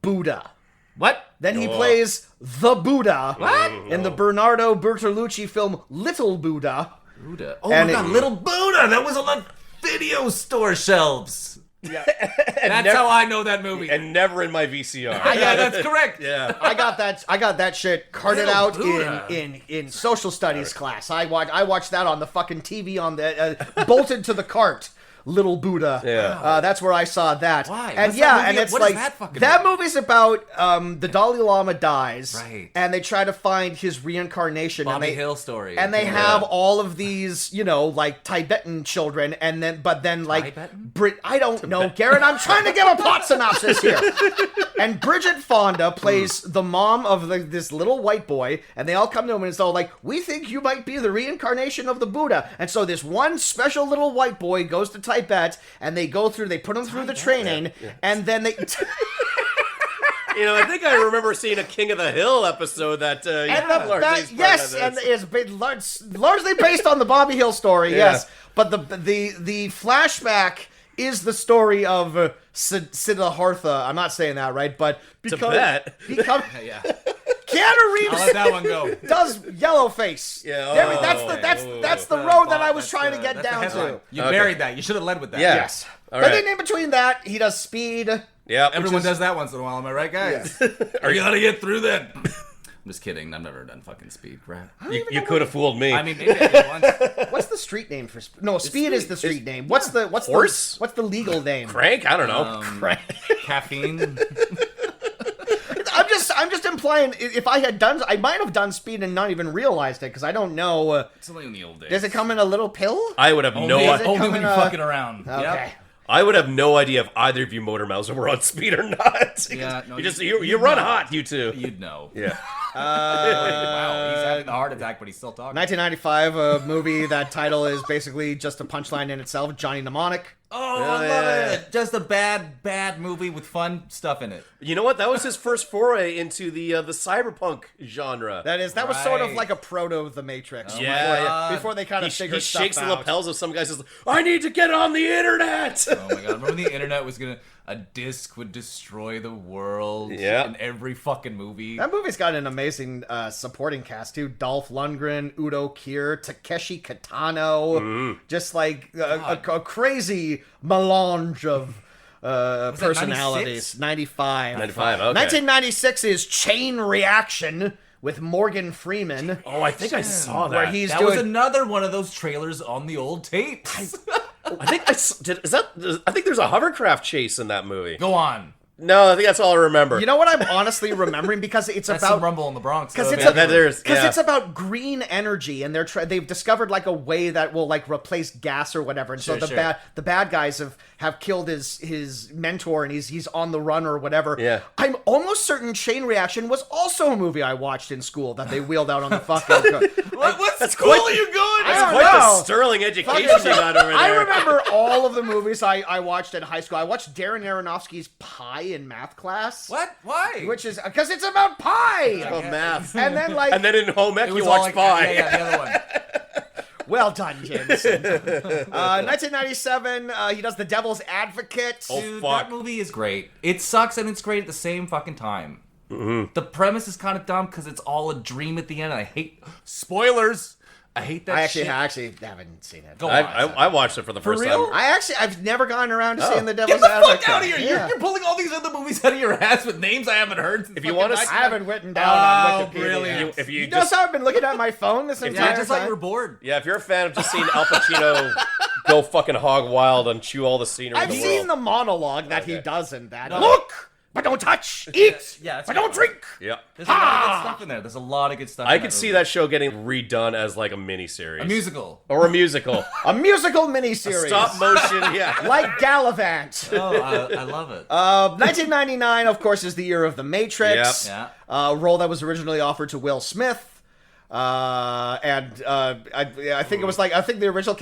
Speaker 2: Buddha.
Speaker 3: What?
Speaker 2: Then he plays the Buddha
Speaker 3: What?
Speaker 2: in the Bernardo Bertolucci film Little Buddha.
Speaker 3: Buddha. Oh
Speaker 2: And
Speaker 3: my god,
Speaker 2: it-
Speaker 3: Little Buddha! That was on the video store shelves.
Speaker 2: Yeah.
Speaker 3: That's how I know that movie.
Speaker 1: And never in my VCR.
Speaker 3: yeah, that's correct.
Speaker 1: Yeah.
Speaker 2: I got that shit carted
Speaker 3: Little
Speaker 2: out
Speaker 3: Buddha.
Speaker 2: in social studies class. I watched that on the fucking TV on the bolted to the cart. Little Buddha.
Speaker 1: Yeah.
Speaker 2: That's where I saw that.
Speaker 3: Why?
Speaker 2: And
Speaker 3: What's
Speaker 2: yeah,
Speaker 3: that movie-
Speaker 2: and it's
Speaker 3: what is
Speaker 2: like
Speaker 3: that fucking
Speaker 2: that
Speaker 3: movie?
Speaker 2: movie's about the Dalai Lama dies,
Speaker 3: Right.
Speaker 2: and they try to find his reincarnation.
Speaker 3: Bobby
Speaker 2: and they,
Speaker 3: Hill story.
Speaker 2: And they
Speaker 3: Yeah.
Speaker 2: have all of these, like Tibetan children, and then like
Speaker 3: Tibetan?
Speaker 2: I don't know, Garrett. I'm trying to give a plot synopsis here. And Bridget Fonda plays the mom of this little white boy, and they all come to him and it's all like, "We think you might be the reincarnation of the Buddha." And so this one special little white boy goes to Tibet, and they put him through the training, and then they.
Speaker 1: I think I remember seeing a King of the Hill episode that.
Speaker 2: And it's been largely based on the Bobby Hill story.
Speaker 1: Yeah.
Speaker 2: Yes, but the flashback is the story of Siddhartha. I'm not saying that right, but
Speaker 1: Tibet.
Speaker 3: Yeah.
Speaker 2: Keanu Reeves
Speaker 3: I'll let that one go.
Speaker 2: does Yellowface.
Speaker 1: Yeah,
Speaker 2: That's the road that I was trying to get down to.
Speaker 3: You buried that. You should have led with that.
Speaker 1: Yeah.
Speaker 2: Yes.
Speaker 1: All
Speaker 2: But
Speaker 1: right.
Speaker 2: then in between that, he does Speed.
Speaker 1: Yeah,
Speaker 3: Everyone does that once in a while, am I right, guys? Are you gonna get through that? I'm just kidding. I've never done fucking Speed, right?
Speaker 1: You could have fooled me.
Speaker 3: I mean, maybe I did once.
Speaker 2: What's the street name for Speed? No, Speed is the street name. What's
Speaker 1: Horse?
Speaker 2: what's the legal name?
Speaker 1: Crank? I don't know. Crank.
Speaker 3: Caffeine.
Speaker 2: I'm just implying if I might have done Speed and not even realized it because I don't know.
Speaker 3: It's only in the old days.
Speaker 2: Does it come in a little pill?
Speaker 1: I would have no
Speaker 2: Does
Speaker 1: idea.
Speaker 2: it
Speaker 3: Only
Speaker 2: come
Speaker 3: when
Speaker 2: in
Speaker 3: you're
Speaker 2: a-
Speaker 3: fucking around.
Speaker 2: Okay.
Speaker 3: Yep.
Speaker 1: I would have no idea if either of you motor mouths were on speed or not.
Speaker 3: Yeah, no,
Speaker 1: you run hot, you two.
Speaker 3: You'd know.
Speaker 1: Yeah.
Speaker 3: Wow, he's having a heart attack, but he's still talking.
Speaker 2: 1995, a movie that title is basically just a punchline in itself. Johnny Mnemonic.
Speaker 3: Oh, I love it. Just a bad movie with fun stuff in it.
Speaker 1: You know what? That was his first foray into the cyberpunk genre.
Speaker 2: That was sort of
Speaker 3: Right.
Speaker 2: like a proto The Matrix.
Speaker 1: Yeah.
Speaker 2: Before they kind of
Speaker 1: he
Speaker 2: figured stuff
Speaker 1: shakes the
Speaker 2: out.
Speaker 1: lapels of some guys. Says, "I need to get on the internet."
Speaker 3: Oh my god! Remember when the internet was a disc would destroy the world?
Speaker 1: Yeah.
Speaker 3: In every fucking movie.
Speaker 2: That movie's got an amazing supporting cast too. Dolph Lundgren, Udo Kier, Takeshi Kitano. Just like a crazy melange of personalities. 95.
Speaker 1: 95, okay.
Speaker 2: 1996 is Chain Reaction with Morgan Freeman.
Speaker 1: Oh, I think I saw that.
Speaker 2: Where he's
Speaker 3: that
Speaker 2: doing
Speaker 3: was another one of those trailers on the old tapes.
Speaker 1: I think I think there's a hovercraft chase in that movie.
Speaker 3: Go on.
Speaker 1: No, I think that's all I remember.
Speaker 2: You know what I'm honestly remembering because it's
Speaker 3: That's
Speaker 2: about
Speaker 3: some Rumble in the Bronx.
Speaker 2: because
Speaker 3: though,
Speaker 2: it's
Speaker 3: baby.
Speaker 2: it's about green energy and they've discovered like a way that will like replace gas or whatever, and so
Speaker 1: Sure.
Speaker 2: the bad guys have killed his mentor and he's on the run or whatever.
Speaker 1: Yeah.
Speaker 2: I'm almost certain Chain Reaction was also a movie I watched in school that they wheeled out on the fucking
Speaker 3: What
Speaker 1: That's
Speaker 3: school
Speaker 1: quite-
Speaker 3: are you going
Speaker 2: I
Speaker 3: to?
Speaker 2: don't
Speaker 1: Quite the
Speaker 2: know.
Speaker 1: sterling education you got over there.
Speaker 2: I remember all of the movies I watched in high school. I watched Darren Aronofsky's Pie in math class.
Speaker 3: What? Why?
Speaker 2: Which is because it's about pie.
Speaker 1: About math.
Speaker 2: And then like
Speaker 1: And then in home ec,
Speaker 3: It was
Speaker 1: you
Speaker 3: all
Speaker 1: watch
Speaker 3: like,
Speaker 1: Pie.
Speaker 3: Yeah, the other one.
Speaker 2: well done, James. 1997, he does The Devil's Advocate.
Speaker 1: Oh,
Speaker 3: Dude,
Speaker 1: fuck.
Speaker 3: that movie is great. It sucks and it's great at the same fucking time. Mm-hmm. The premise is kind of dumb because it's all a dream at the end. I hate spoilers. I hate that
Speaker 2: I
Speaker 3: shit.
Speaker 2: actually haven't seen it.
Speaker 3: Go
Speaker 1: I,
Speaker 3: on.
Speaker 1: I watched it for the first
Speaker 3: real?
Speaker 1: time.
Speaker 2: I've never gotten around to seeing The
Speaker 3: Get
Speaker 2: Devil's
Speaker 3: the
Speaker 2: Advocate.
Speaker 3: fuck out of here!
Speaker 2: Yeah.
Speaker 3: You're pulling all these other movies out of your ass with names I haven't heard. Since
Speaker 1: If you
Speaker 3: fucking
Speaker 1: wanna-
Speaker 3: 1990.
Speaker 2: I haven't written down on
Speaker 3: Oh,
Speaker 2: Wikipedia.
Speaker 3: brilliant.
Speaker 1: If you
Speaker 2: You notice how I've been looking at my phone this entire
Speaker 3: Yeah, just like
Speaker 2: time?
Speaker 3: you were bored.
Speaker 1: Yeah, if you're a fan of just seeing Al Pacino go fucking hog wild and chew all the scenery
Speaker 2: I've
Speaker 1: in the
Speaker 2: seen
Speaker 1: world.
Speaker 2: the monologue that he
Speaker 1: Okay.
Speaker 2: does in that.
Speaker 3: No.
Speaker 2: Look, but don't touch. Eat,
Speaker 3: Yeah, that's
Speaker 2: but don't
Speaker 3: right.
Speaker 2: drink.
Speaker 1: Yeah.
Speaker 3: There's a lot of good stuff in there. There's a lot of good stuff.
Speaker 1: I
Speaker 3: in
Speaker 1: could see
Speaker 3: movie.
Speaker 1: that show getting redone as like a miniseries.
Speaker 3: A musical.
Speaker 1: Or a musical.
Speaker 2: A musical miniseries.
Speaker 1: Stop motion, yeah.
Speaker 2: Like Gallivant.
Speaker 3: Oh, I love it.
Speaker 2: 1999, of course, is the year of The Matrix.
Speaker 3: Yep.
Speaker 2: A role that was originally offered to Will Smith. I think it was like the original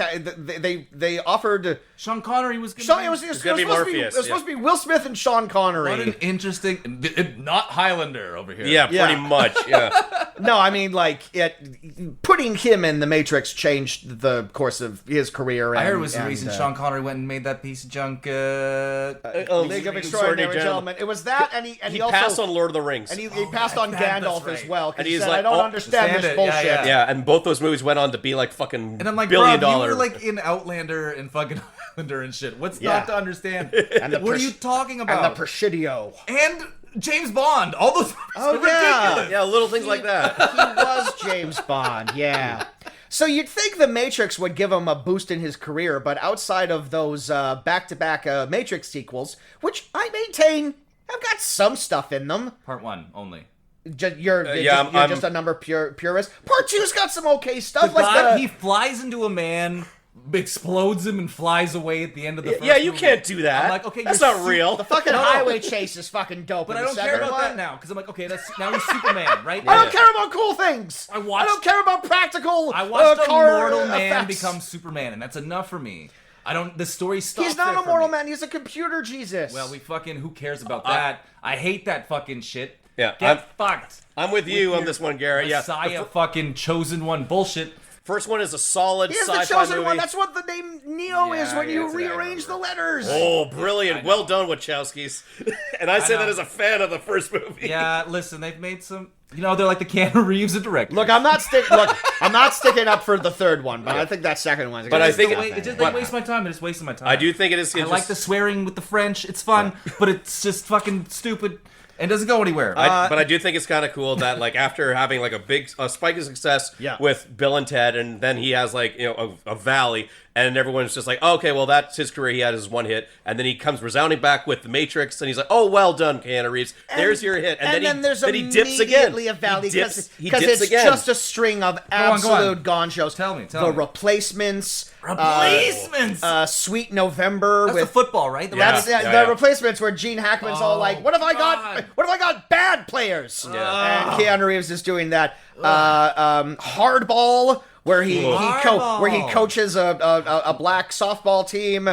Speaker 2: they offered
Speaker 3: Sean Connery was good.
Speaker 2: Sean. It was
Speaker 1: gonna be
Speaker 2: supposed to be
Speaker 1: Morpheus,
Speaker 2: supposed to be Will Smith and Sean Connery.
Speaker 3: What an interesting, not Highlander over here.
Speaker 1: Yeah,
Speaker 2: Yeah.
Speaker 1: pretty much. Yeah.
Speaker 2: No, I mean like putting him in The Matrix changed the course of his career.
Speaker 3: I heard it was the reason Sean Connery went and made that piece of junk.
Speaker 2: League of Extraordinary Gentlemen. It was that, and he also
Speaker 1: passed on Lord of the Rings.
Speaker 2: and he passed on
Speaker 3: that's
Speaker 2: Gandalf
Speaker 3: right.
Speaker 2: as well. 'Cause
Speaker 1: And
Speaker 2: he
Speaker 1: he's
Speaker 2: said,
Speaker 1: like,
Speaker 2: I don't
Speaker 1: oh,
Speaker 2: understand
Speaker 3: understand
Speaker 2: this
Speaker 3: it,
Speaker 2: bullshit.
Speaker 3: yeah.
Speaker 1: Yeah, and both those movies went on to be like fucking
Speaker 3: And I'm like,
Speaker 1: billion
Speaker 3: bro, you
Speaker 1: dollar.
Speaker 3: were like in Outlander and fucking Highlander and shit. What's
Speaker 2: Yeah.
Speaker 3: not to understand?
Speaker 2: And the
Speaker 3: What are you talking
Speaker 2: And
Speaker 3: about?
Speaker 2: the Presidio.
Speaker 3: And James Bond. All those.
Speaker 2: Oh,
Speaker 3: are
Speaker 2: yeah.
Speaker 3: ridiculous.
Speaker 1: yeah, little things like that.
Speaker 2: He was James Bond, yeah. So you'd think The Matrix would give him a boost in his career, but outside of those back-to-back Matrix sequels, which I maintain have got some stuff in them.
Speaker 3: Part 1 only.
Speaker 2: You're
Speaker 1: I'm-
Speaker 2: just a number purist. Part 2's got some okay stuff.
Speaker 3: The guy,
Speaker 2: like
Speaker 3: he flies into a man, explodes him, and flies away at the end of the first
Speaker 1: Yeah, you
Speaker 3: movie.
Speaker 1: can't do that.
Speaker 3: I'm like, okay,
Speaker 1: that's
Speaker 3: you're
Speaker 1: not real.
Speaker 2: the fucking highway chase is fucking dope.
Speaker 3: But
Speaker 2: in
Speaker 3: I
Speaker 2: the
Speaker 3: don't care
Speaker 2: second
Speaker 3: about
Speaker 2: one.
Speaker 3: that now, because I'm like, okay, that's now he's Superman, right?
Speaker 2: I don't care about cool things.
Speaker 3: I
Speaker 2: don't care about practical
Speaker 3: I watched a
Speaker 2: car
Speaker 3: mortal man
Speaker 2: effects.
Speaker 3: become Superman, and that's enough for me. The story stops.
Speaker 2: He's not
Speaker 3: there
Speaker 2: a
Speaker 3: for
Speaker 2: mortal
Speaker 3: me.
Speaker 2: man. He's a computer Jesus.
Speaker 3: Well, who cares about that? I hate that fucking shit.
Speaker 1: Yeah,
Speaker 3: Get fucked.
Speaker 1: I'm with you on this one, Garrett.
Speaker 3: Messiah fucking chosen one bullshit.
Speaker 1: First one is a solid
Speaker 2: he is
Speaker 1: sci-fi
Speaker 2: the chosen
Speaker 1: movie.
Speaker 2: one. That's what the name Neo is when you
Speaker 3: that's what I
Speaker 2: rearrange the
Speaker 3: remember.
Speaker 2: letters.
Speaker 1: Oh, brilliant. Well done, Wachowskis. And I say that as a fan of the first movie.
Speaker 3: Yeah, listen, they've made some. They're like the Keanu Reeves of directors.
Speaker 2: Look, I'm not sticking up for the third one, but I think that second one's.
Speaker 1: But I think
Speaker 3: it just wastes my time. It just wasted my time.
Speaker 1: I do think it is.
Speaker 3: I like the swearing with the French. It's fun, but it's just fucking stupid and doesn't go anywhere.
Speaker 1: But I do think it's kind of cool that like after having like a big spike of success with Bill and Ted, and then he has like a valley, and everyone's just like, oh, okay, well that's his career. He had his one hit, and then he comes resounding back with The Matrix, and he's like, oh, well done, Keanu Reeves. There's your hit, and then he dips again.
Speaker 2: Immediately a valley because
Speaker 1: he dips
Speaker 2: it's
Speaker 1: again.
Speaker 2: just a string of absolute gone shows.
Speaker 3: Tell me.
Speaker 2: The Replacements.
Speaker 3: Replacements.
Speaker 2: Sweet November
Speaker 3: That's
Speaker 2: with
Speaker 3: the football, right?
Speaker 2: That's the Replacements where Gene Hackman's all like, "What have I got?
Speaker 3: God.
Speaker 2: What have I got? Bad players."
Speaker 1: Yeah.
Speaker 2: And Keanu Reeves is doing that. Hardball, where he coaches a black softball team.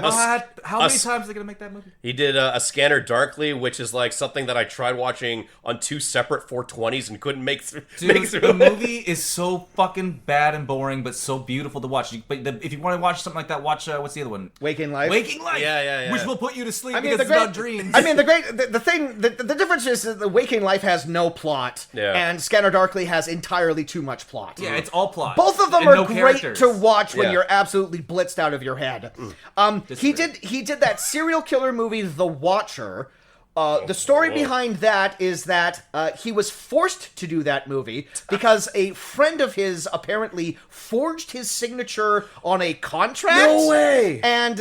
Speaker 3: How many times are they gonna make that movie?
Speaker 1: He did a Scanner Darkly, which is like something that I tried watching on 2 separate 420s and couldn't make through.
Speaker 3: The movie is so fucking bad and boring, but so beautiful to watch. If you want to watch something like that, watch what's the other one?
Speaker 2: Waking Life.
Speaker 3: Waking Life.
Speaker 1: Yeah.
Speaker 3: Which will put you to sleep because it's about dreams.
Speaker 2: I mean, the difference is that the Waking Life has no plot, and Scanner Darkly has entirely too much plot.
Speaker 3: Yeah, it's all plot.
Speaker 2: Both of them
Speaker 3: and
Speaker 2: are
Speaker 3: no
Speaker 2: great
Speaker 3: characters.
Speaker 2: to watch when you're absolutely blitzed out of your head. He did that serial killer movie, The Watcher. The story behind that is that he was forced to do that movie because a friend of his apparently forged his signature on a contract.
Speaker 1: No way!
Speaker 2: And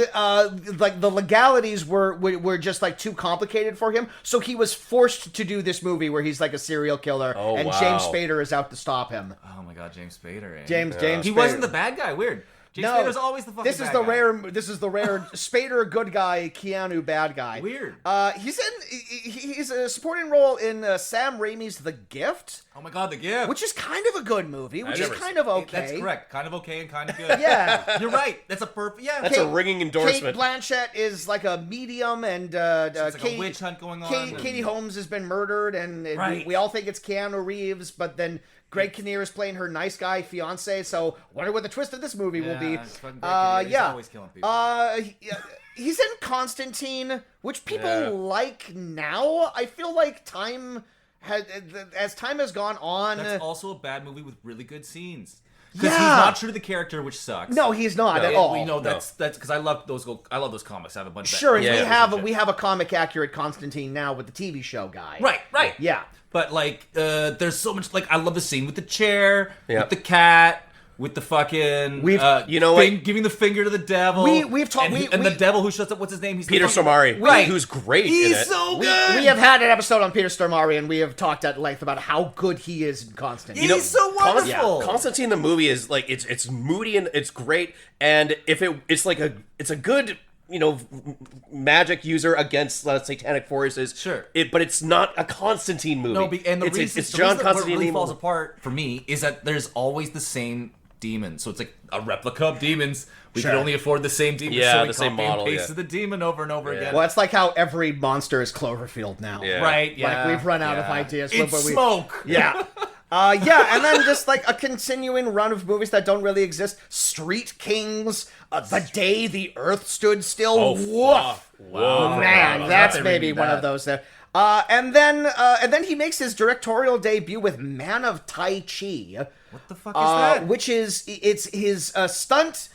Speaker 2: like the legalities were just like too complicated for him, so he was forced to do this movie where he's like a serial killer, and
Speaker 1: wow.
Speaker 2: James Spader is out to stop him.
Speaker 3: Oh my god, James Spader.
Speaker 2: James
Speaker 3: He
Speaker 2: Spader.
Speaker 3: wasn't the bad guy. Weird. James
Speaker 2: No,
Speaker 3: Spader's always the fucking
Speaker 2: this is
Speaker 3: bad
Speaker 2: the
Speaker 3: guy.
Speaker 2: This is the rare Spader good guy, Keanu bad guy.
Speaker 3: Weird.
Speaker 2: He's a supporting role in Sam Raimi's The Gift,
Speaker 3: Oh my god, The Gift.
Speaker 2: which is kind of a good movie, which is
Speaker 1: never
Speaker 2: kind of okay.
Speaker 3: That's correct. Kind of okay and kind of good.
Speaker 2: Yeah.
Speaker 3: You're right. That's a perfect. Yeah.
Speaker 1: That's a ringing endorsement.
Speaker 2: Kate Blanchett is like a medium, and
Speaker 3: it's like a witch hunt going on.
Speaker 2: Katie Holmes has been murdered, and
Speaker 3: Right.
Speaker 2: we all think it's Keanu Reeves, but then Greg Kinnear is playing her nice guy fiance. So wonder what the twist of this movie will be.
Speaker 3: it's fucking Greg Kinnear. He's always killing people.
Speaker 2: He's in Constantine, which people like now. I feel like as time has gone on.
Speaker 3: That's also a bad movie with really good scenes. Because he's
Speaker 2: Yeah.
Speaker 3: not true to the character, which sucks.
Speaker 2: No, he's not at all.
Speaker 3: We know that's because I love those. I love those comics. I have a bunch.
Speaker 2: Sure,
Speaker 3: of
Speaker 2: and we have a comic accurate Constantine now with the TV show guy.
Speaker 3: Right.
Speaker 2: Yeah.
Speaker 3: But like, there's so much. Like, I love the scene with the chair,
Speaker 1: Yeah.
Speaker 3: with the cat, with the fucking.
Speaker 1: You know what?
Speaker 3: Giving the finger to the devil.
Speaker 2: We've talked.
Speaker 3: And the devil who shuts up. What's his name? He's
Speaker 1: Peter
Speaker 3: the
Speaker 1: Stormare,
Speaker 3: Right.
Speaker 1: who's great in
Speaker 3: He's
Speaker 1: it.
Speaker 3: so good.
Speaker 2: We have had an episode on Peter Stormare, and we have talked at length about how good he is in Constantine.
Speaker 3: He's so wonderful.
Speaker 1: Constantine the movie is like it's moody and it's great, and it's a good magic user against satanic forces.
Speaker 3: Sure.
Speaker 1: But it's not a Constantine movie.
Speaker 3: No, and the
Speaker 1: it's
Speaker 3: reason,
Speaker 1: it's
Speaker 3: the
Speaker 1: John
Speaker 3: reason that
Speaker 1: Constantine.
Speaker 3: what really falls apart for me is that there's always the same demon. So it's like a replica of demons. We
Speaker 2: Sure.
Speaker 3: could only afford the same demon.
Speaker 1: Yeah,
Speaker 3: so we
Speaker 1: the same
Speaker 3: copy
Speaker 1: model,
Speaker 3: and pasted the demon over and over again.
Speaker 2: Well, it's like how every monster is Cloverfield now.
Speaker 1: Yeah.
Speaker 3: Right, yeah.
Speaker 2: Like we've run out of ideas.
Speaker 3: It's
Speaker 2: but we,
Speaker 3: smoke.
Speaker 2: Yeah. And then just like a continuing run of movies that don't really exist. Street Kings, The Day the Earth Stood Still.
Speaker 1: Oh,
Speaker 2: Woof.
Speaker 1: wow.
Speaker 2: Man, that's
Speaker 3: They
Speaker 2: maybe
Speaker 3: remade
Speaker 2: one
Speaker 3: that.
Speaker 2: of those there. And then he makes his directorial debut with Man of Tai Chi.
Speaker 3: What the fuck is that?
Speaker 2: Which is it's his stunt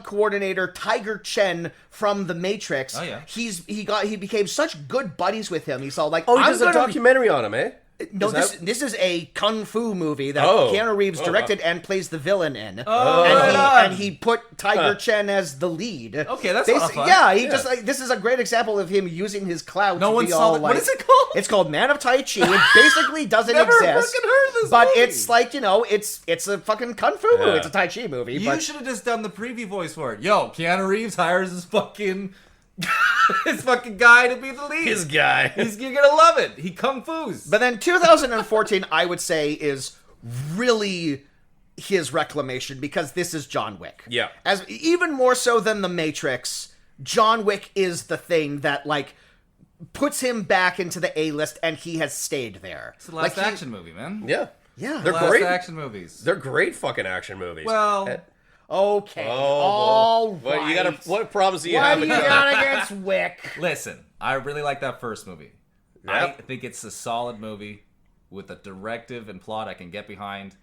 Speaker 2: coordinator Tiger Chen from The Matrix.
Speaker 3: Oh, yeah.
Speaker 2: He became such good buddies with him. He's all like,
Speaker 1: Oh, he
Speaker 2: I'm
Speaker 1: does a
Speaker 2: gonna
Speaker 1: documentary on him, eh?
Speaker 2: No,
Speaker 1: Is
Speaker 2: this is a kung fu movie that
Speaker 1: Oh.
Speaker 2: Keanu Reeves
Speaker 1: Oh,
Speaker 2: directed and plays the villain in.
Speaker 3: Oh,
Speaker 2: and,
Speaker 3: right
Speaker 2: he,
Speaker 3: on.
Speaker 2: and he put Tiger Chen as the lead.
Speaker 3: Okay, that's a lot of fun.
Speaker 2: Yeah,
Speaker 1: Yeah.
Speaker 2: just like this is a great example of him using his clout.
Speaker 3: No
Speaker 2: to
Speaker 3: one
Speaker 2: be
Speaker 3: saw
Speaker 2: all
Speaker 3: that.
Speaker 2: like,
Speaker 3: What is it called?
Speaker 2: It's called Man of Tai Chi. It basically doesn't
Speaker 3: Never
Speaker 2: exist.
Speaker 3: fucking heard of this
Speaker 2: but
Speaker 3: movie.
Speaker 2: it's like it's a fucking kung fu movie. It's a Tai Chi movie.
Speaker 3: You
Speaker 2: but
Speaker 3: should have just done the preview voice for it. Yo, Keanu Reeves hires his fucking his fucking guy to be the lead.
Speaker 1: His guy.
Speaker 3: You're gonna love it. He kung fu's.
Speaker 2: But then 2014, I would say, is really his reclamation because this is John Wick.
Speaker 1: Yeah.
Speaker 2: As even more so than The Matrix, John Wick is the thing that like puts him back into the A-list, and he has stayed there.
Speaker 3: It's the last action movie, man.
Speaker 1: Yeah.
Speaker 2: Yeah.
Speaker 1: They're
Speaker 3: Last
Speaker 1: great.
Speaker 3: action movies.
Speaker 1: They're great fucking action movies.
Speaker 3: Well,
Speaker 2: Okay.
Speaker 1: Oh,
Speaker 2: all
Speaker 1: well,
Speaker 2: right.
Speaker 1: you gotta. What problems do you
Speaker 2: What
Speaker 1: have
Speaker 2: do
Speaker 1: with
Speaker 2: you
Speaker 1: that?
Speaker 2: got against Wick?
Speaker 3: listen, I really like that first movie.
Speaker 1: Yep.
Speaker 3: I think it's a solid movie with a directive and plot I can get behind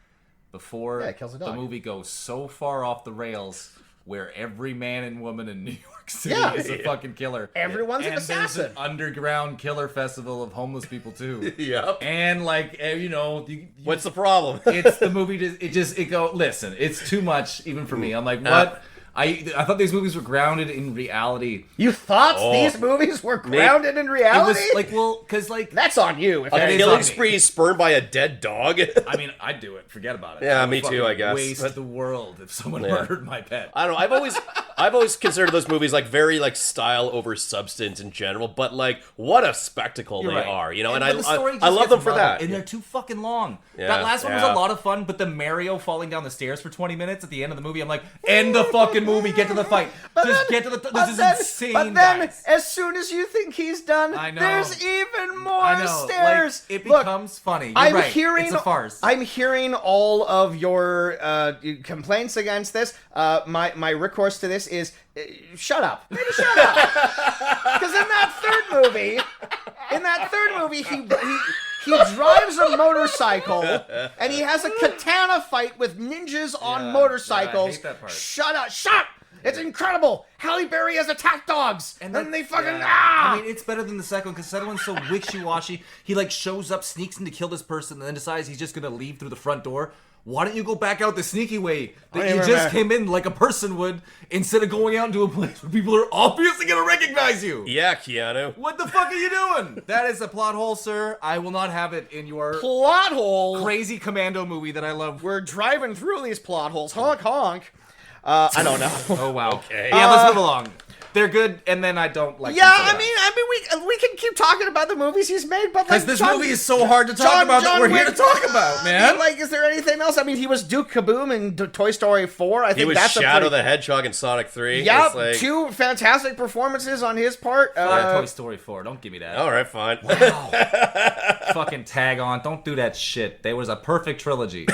Speaker 3: before
Speaker 2: Yeah, it kills a
Speaker 3: the
Speaker 2: dog.
Speaker 3: movie goes so far off the rails where every man and woman in New York City
Speaker 2: Yeah.
Speaker 3: is a fucking killer.
Speaker 2: Everyone's an
Speaker 3: and there's
Speaker 2: assassin.
Speaker 3: an underground killer festival of homeless people too.
Speaker 1: Yep.
Speaker 3: And like
Speaker 1: What's the problem?
Speaker 3: it's the movie. Listen, it's too much even for me. I'm like, what? I thought these movies were grounded in reality.
Speaker 2: You thought
Speaker 1: Oh.
Speaker 2: these movies were grounded in reality?
Speaker 3: It was like, well, because like
Speaker 2: That's on you. If
Speaker 1: A
Speaker 2: anything.
Speaker 1: killing
Speaker 3: on me.
Speaker 1: spree spurned by a dead dog.
Speaker 3: I mean, I'd do it. Forget about it.
Speaker 1: Yeah,
Speaker 3: I would
Speaker 1: me too,
Speaker 3: fucking
Speaker 1: I guess.
Speaker 3: Waste
Speaker 1: But-
Speaker 3: the world if someone
Speaker 1: Yeah.
Speaker 3: murdered my pet.
Speaker 1: I don't know. I've always considered those movies like very like style over substance in general, but like what a spectacle
Speaker 3: You're
Speaker 1: they
Speaker 3: right.
Speaker 1: are, you know. And
Speaker 3: But the story
Speaker 1: I
Speaker 3: just
Speaker 1: love
Speaker 3: gets
Speaker 1: them for
Speaker 3: muddled,
Speaker 1: that.
Speaker 3: and they're too fucking long.
Speaker 1: Yeah,
Speaker 3: That last one was
Speaker 1: yeah.
Speaker 3: a lot of fun, but the Mario falling down the stairs for 20 minutes at the end of the movie, I'm like, end the fucking movie, get to the fight. Just get to the. This is insane.
Speaker 2: But then,
Speaker 3: guys.
Speaker 2: as soon as you think he's done,
Speaker 3: I know.
Speaker 2: there's even more
Speaker 3: I know.
Speaker 2: stairs.
Speaker 3: Like, it
Speaker 2: Look,
Speaker 3: becomes funny. You're
Speaker 2: I'm
Speaker 3: right.
Speaker 2: hearing.
Speaker 3: It's a farce.
Speaker 2: I'm hearing all of your complaints against this. My recourse to this is, shut up. Maybe shut up. Because in that third movie, he drives a motorcycle and he has a katana fight with ninjas on
Speaker 3: Yeah,
Speaker 2: motorcycles.
Speaker 3: yeah, I hate that part.
Speaker 2: Shut up! Shut! It's incredible. Halle Berry has attack dogs, and then they fucking
Speaker 3: I mean, it's better than the second one because the second one's so wishy-washy. He like shows up, sneaks in to kill this person, and then decides he's just gonna leave through the front door. Why don't you go back out the sneaky way that you just came in like a person would, instead of going out into a place where people are obviously gonna recognize you?
Speaker 1: Yeah, Keanu.
Speaker 3: What the fuck are you doing? That is a plot hole, sir. I will not have it in your
Speaker 2: plot hole.
Speaker 3: crazy commando movie that I love.
Speaker 2: We're driving through these plot holes. Honk honk. I don't know.
Speaker 3: Oh wow.
Speaker 1: Okay.
Speaker 3: Yeah, let's move along. They're good, and then I don't like.
Speaker 2: Yeah,
Speaker 3: them so
Speaker 2: I mean, we can keep talking about the movies he's made, but like
Speaker 3: because this movie is so hard to talk about that we're here to talk about, man.
Speaker 2: Like, is there anything else? I mean, he was Duke Kaboom in Toy Story 4. I think
Speaker 1: He was
Speaker 2: that's
Speaker 1: Shadow
Speaker 2: a
Speaker 1: the Hedgehog in Sonic 3.
Speaker 2: yeah,
Speaker 1: It's like,
Speaker 2: two fantastic performances on his part.
Speaker 3: Toy Story 4. Don't give me that.
Speaker 1: all right, fine.
Speaker 3: Fucking tag on. Don't do that shit. There was a perfect trilogy.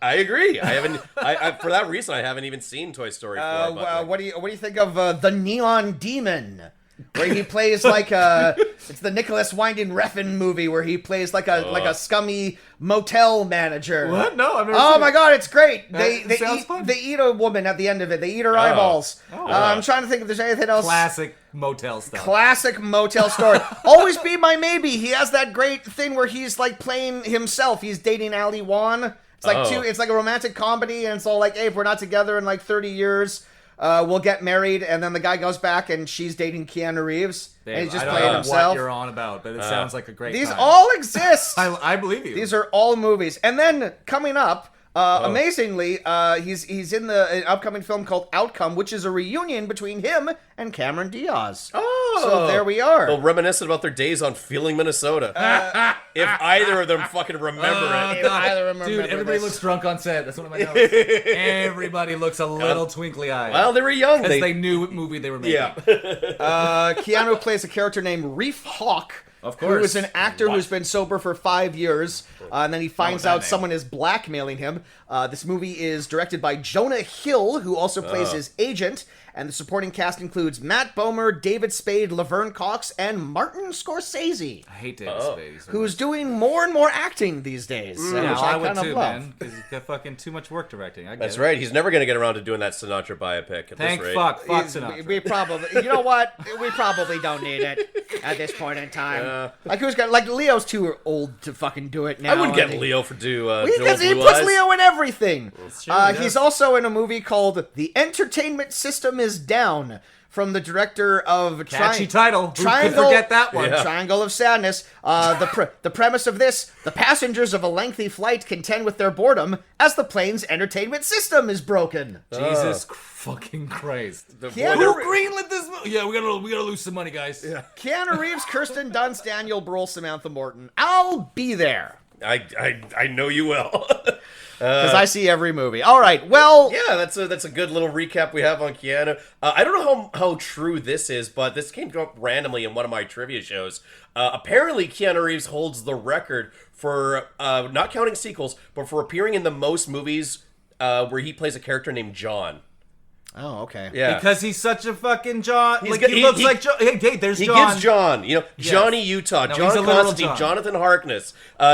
Speaker 1: I agree. I haven't. I for that reason, I haven't even seen Toy Story 4. but, like,
Speaker 2: what do you think of the Neon Demon? Where he plays like it's the Nicholas Winding Refn movie where he plays like a scummy motel manager.
Speaker 3: What? No, I've never
Speaker 2: Oh
Speaker 3: seen
Speaker 2: my
Speaker 3: it.
Speaker 2: god, it's great.
Speaker 3: That sounds fun.
Speaker 2: They eat a woman at the end of it. They eat her eyeballs. I'm trying to think if there's anything else.
Speaker 3: Classic motel stuff.
Speaker 2: Classic motel story. Always Be My Maybe. He has that great thing where he's like playing himself. He's dating Ali Wan. It's like it's like a romantic comedy, and it's all like, hey, if we're not together in like 30 years, we'll get married. And then the guy goes back, and she's dating Keanu Reeves, and he's just
Speaker 3: I don't
Speaker 2: playing
Speaker 3: know
Speaker 2: himself.
Speaker 3: what you're on about, but it sounds like a great
Speaker 2: These
Speaker 3: time.
Speaker 2: all exist.
Speaker 3: I believe you.
Speaker 2: These are all movies. And then coming up, amazingly, he's in an upcoming film called Outcome, which is a reunion between him and Cameron Diaz.
Speaker 1: Oh,
Speaker 2: So there we are.
Speaker 1: They'll reminiscent about their days on Feeling Minnesota. If either of them fucking remember it.
Speaker 2: If either remember
Speaker 3: Dude, everybody
Speaker 2: this.
Speaker 3: looks drunk on set. That's one of my notes. Everybody looks a little twinkly eyed.
Speaker 1: Well, they were young.
Speaker 3: because they knew what movie they were making.
Speaker 1: yeah.
Speaker 2: Keanu plays a character named Reef Hawk.
Speaker 3: Of
Speaker 2: Who
Speaker 3: course.
Speaker 2: is an actor who's been sober for 5 years, and then he finds
Speaker 3: that
Speaker 2: out
Speaker 3: name.
Speaker 2: someone is blackmailing him. This movie is directed by Jonah Hill, who also plays his agent, and the supporting cast includes Matt Bomer, David Spade, Laverne Cox, and Martin Scorsese,
Speaker 3: I hate David Spade.
Speaker 2: who's doing more and more acting these days,
Speaker 3: yeah,
Speaker 2: which
Speaker 3: I
Speaker 2: I
Speaker 3: would
Speaker 2: kind of
Speaker 3: too,
Speaker 2: love.
Speaker 3: man. Because he's got fucking too much work directing. I get
Speaker 1: That's
Speaker 3: it.
Speaker 1: right. He's never going to get around to doing that Sinatra biopic at
Speaker 3: Thank
Speaker 1: this rate.
Speaker 3: fuck. Fuck
Speaker 2: He's-
Speaker 3: Sinatra.
Speaker 2: we probably, you know what? We probably don't need it at this point in time. Like who's got? Like Leo's too old to fucking do it now.
Speaker 1: I wouldn't get
Speaker 2: and-
Speaker 1: Leo for do
Speaker 2: He,
Speaker 1: Joel
Speaker 2: he
Speaker 1: Blue
Speaker 2: puts
Speaker 1: Eyes.
Speaker 2: Leo in everything.
Speaker 3: true, he does.
Speaker 2: He's also in a movie called The Entertainment System is Down, from the director of
Speaker 3: Catchy title. Who could
Speaker 2: Triangle.
Speaker 3: forget that one?
Speaker 1: Yeah.
Speaker 2: Triangle of Sadness. The premise of this: the passengers of a lengthy flight contend with their boredom as the plane's entertainment system is broken.
Speaker 3: Jesus fucking Christ.
Speaker 2: Keanu,
Speaker 3: Who greenlit this movie? Yeah, we gotta lose some money, guys. Yeah.
Speaker 2: Keanu Reeves, Kirsten Dunst, Daniel Bruhl, Samantha Morton. I'll be there.
Speaker 1: I know you will.
Speaker 2: Because I see every movie. All right, well...
Speaker 1: Yeah, that's a good little recap we have on Keanu. I don't know how true this is, but this came up randomly in one of my trivia shows. Apparently, Keanu Reeves holds the record for, not counting sequels, but for appearing in the most movies where he plays a character named John.
Speaker 2: Oh, okay.
Speaker 1: Yeah.
Speaker 3: Because he's such a fucking John.
Speaker 1: He's
Speaker 3: He looks like John. Hey, there's
Speaker 1: He
Speaker 3: John.
Speaker 1: gives John,
Speaker 3: Yes.
Speaker 1: Johnny Utah,
Speaker 3: No,
Speaker 1: John
Speaker 3: he's a literal
Speaker 1: Constantine,
Speaker 3: John.
Speaker 1: Jonathan Harkness,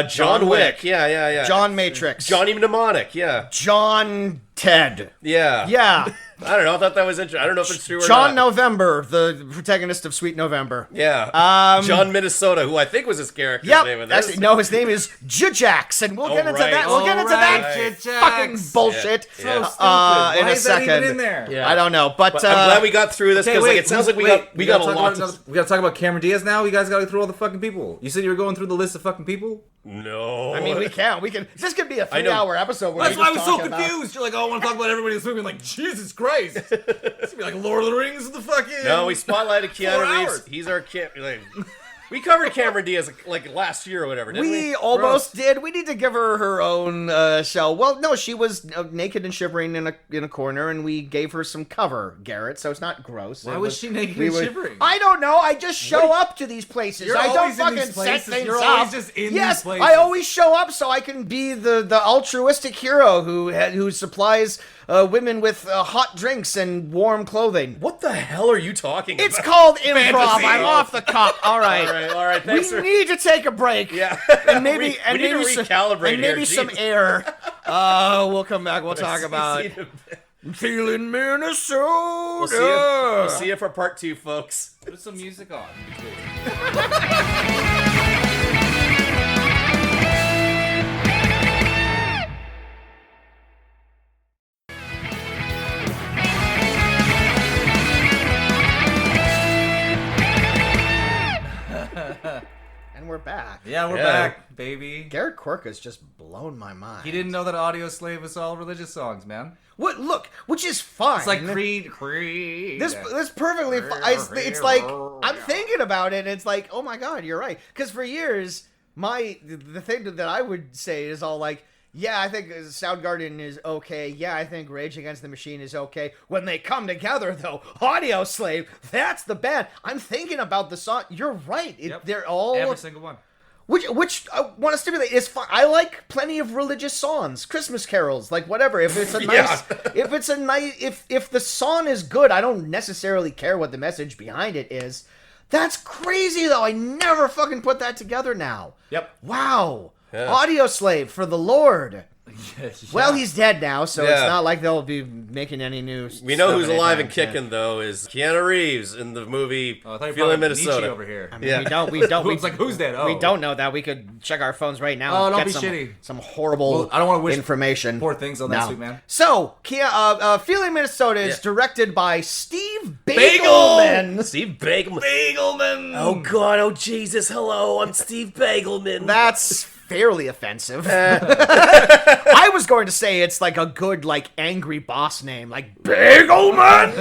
Speaker 1: John Wick. Yeah.
Speaker 2: John Matrix.
Speaker 1: Johnny Mnemonic, yeah.
Speaker 2: John Ted.
Speaker 1: Yeah.
Speaker 2: Yeah.
Speaker 1: I don't know. I thought that was interesting. I don't know if it's true or
Speaker 2: John
Speaker 1: not.
Speaker 2: November, the protagonist of Sweet November.
Speaker 1: Yeah. John Minnesota, who I think was his character's
Speaker 2: Yep.
Speaker 1: name in this.
Speaker 2: No, his name is Jujax, and we'll get into
Speaker 1: right.
Speaker 2: that. We'll get into that
Speaker 3: Jujax.
Speaker 2: fucking bullshit
Speaker 3: So stupid.
Speaker 2: in
Speaker 3: Why
Speaker 2: a
Speaker 3: is that
Speaker 2: second.
Speaker 3: even in there?
Speaker 1: Yeah.
Speaker 2: I don't know, but
Speaker 1: I'm glad we got through this because it sounds like we got a lot.
Speaker 3: We gotta talk about Cameron Diaz now. You guys gotta go through all the fucking people. You said you were going through the list of fucking people.
Speaker 1: No.
Speaker 2: I mean, we can. This could be a
Speaker 1: I know.
Speaker 2: 3-hour episode. Where
Speaker 3: That's
Speaker 2: we
Speaker 3: why I
Speaker 2: just
Speaker 3: was so
Speaker 2: talk about-
Speaker 3: confused. You're like, oh, I want to talk about everybody in this movie. I'm like, Jesus Christ. It's gonna be like Lord of the Rings of the fucking.
Speaker 1: No, we spotlighted Keanu
Speaker 3: 4
Speaker 1: Reeves.
Speaker 3: hours.
Speaker 1: He's our we covered Cameron Diaz like last year or whatever, didn't we?
Speaker 2: We almost did. We need to give her her own show. Well, no, she was naked and shivering in a corner, and we gave her some cover, Garrett. So it's not gross.
Speaker 3: Why was she naked and shivering?
Speaker 2: I don't know. I just show up to these places.
Speaker 3: You're
Speaker 2: I don't
Speaker 3: always in
Speaker 2: fucking
Speaker 3: these
Speaker 2: set
Speaker 3: places.
Speaker 2: things
Speaker 3: You're
Speaker 2: up.
Speaker 3: always just in
Speaker 2: yes,
Speaker 3: these places.
Speaker 2: I always show up so I can be the altruistic hero who supplies women with hot drinks and warm clothing.
Speaker 1: What the hell are you talking
Speaker 2: It's
Speaker 1: about?
Speaker 2: called improv.
Speaker 3: Fantasy.
Speaker 2: I'm off the cup. All right.
Speaker 1: All right. Thanks
Speaker 2: We
Speaker 1: for...
Speaker 2: need to take a break.
Speaker 1: Yeah.
Speaker 2: And maybe
Speaker 1: we
Speaker 2: and
Speaker 1: need to
Speaker 2: maybe
Speaker 1: recalibrate
Speaker 2: and maybe
Speaker 1: here.
Speaker 2: some
Speaker 1: Jesus.
Speaker 2: air. We'll come back. We'll talk about feeling Minnesota.
Speaker 1: We'll see you for part 2, folks.
Speaker 3: Put some music on.
Speaker 2: And we're back.
Speaker 3: Yeah, we're back, baby.
Speaker 2: Garrett Quirk has just blown my mind.
Speaker 3: He didn't know that Audio Slave was all religious songs, man.
Speaker 2: What? Look, which is fine.
Speaker 3: It's like Creed.
Speaker 2: This perfectly fine. It's like I'm thinking about it. It's like, oh my god, you're right. Because for years, the thing that I would say is all like, yeah, I think Soundgarden is okay. Yeah, I think Rage Against the Machine is okay. When they come together, though, Audio Slave, that's the band. I'm thinking about the song. You're right. They're all
Speaker 3: Every single one.
Speaker 2: Which I want to stimulate is fun. I like plenty of religious songs, Christmas carols, like whatever. If it's a nice, if the song is good, I don't necessarily care what the message behind it is. That's crazy though. I never fucking put that together now.
Speaker 3: Yep.
Speaker 2: Wow.
Speaker 1: Yeah.
Speaker 2: Audio Slave for the Lord.
Speaker 3: Yeah.
Speaker 2: Well, he's dead now, so
Speaker 1: Yeah.
Speaker 2: it's not like they'll be making any new.
Speaker 1: We know
Speaker 2: stuff
Speaker 1: who's alive and
Speaker 2: anytime soon.
Speaker 1: kicking though is Keanu Reeves in the movie
Speaker 3: Oh, I thought you were
Speaker 1: Feeling
Speaker 3: talking Nietzsche
Speaker 1: Minnesota.
Speaker 3: over here.
Speaker 2: I mean,
Speaker 1: Yeah.
Speaker 2: we don't.
Speaker 3: It's like, who's dead? Oh.
Speaker 2: We don't know that. We could check our phones right now.
Speaker 3: Oh,
Speaker 2: and
Speaker 3: don't
Speaker 2: get
Speaker 3: be
Speaker 2: some,
Speaker 3: shitty.
Speaker 2: Some horrible
Speaker 3: Well, I don't wanna wish
Speaker 2: information.
Speaker 3: poor things on that
Speaker 2: No.
Speaker 3: sweet man.
Speaker 2: So, Feeling Minnesota is
Speaker 1: Yeah.
Speaker 2: directed by Steve
Speaker 1: Bagel!
Speaker 2: Bagelman.
Speaker 1: Steve Bagelman.
Speaker 3: Bagelman!
Speaker 1: Oh God! Oh Jesus! Hello, I'm Steve Bagelman.
Speaker 2: That's fairly offensive. I was going to say it's like a good, like, angry boss name, like Bagelman.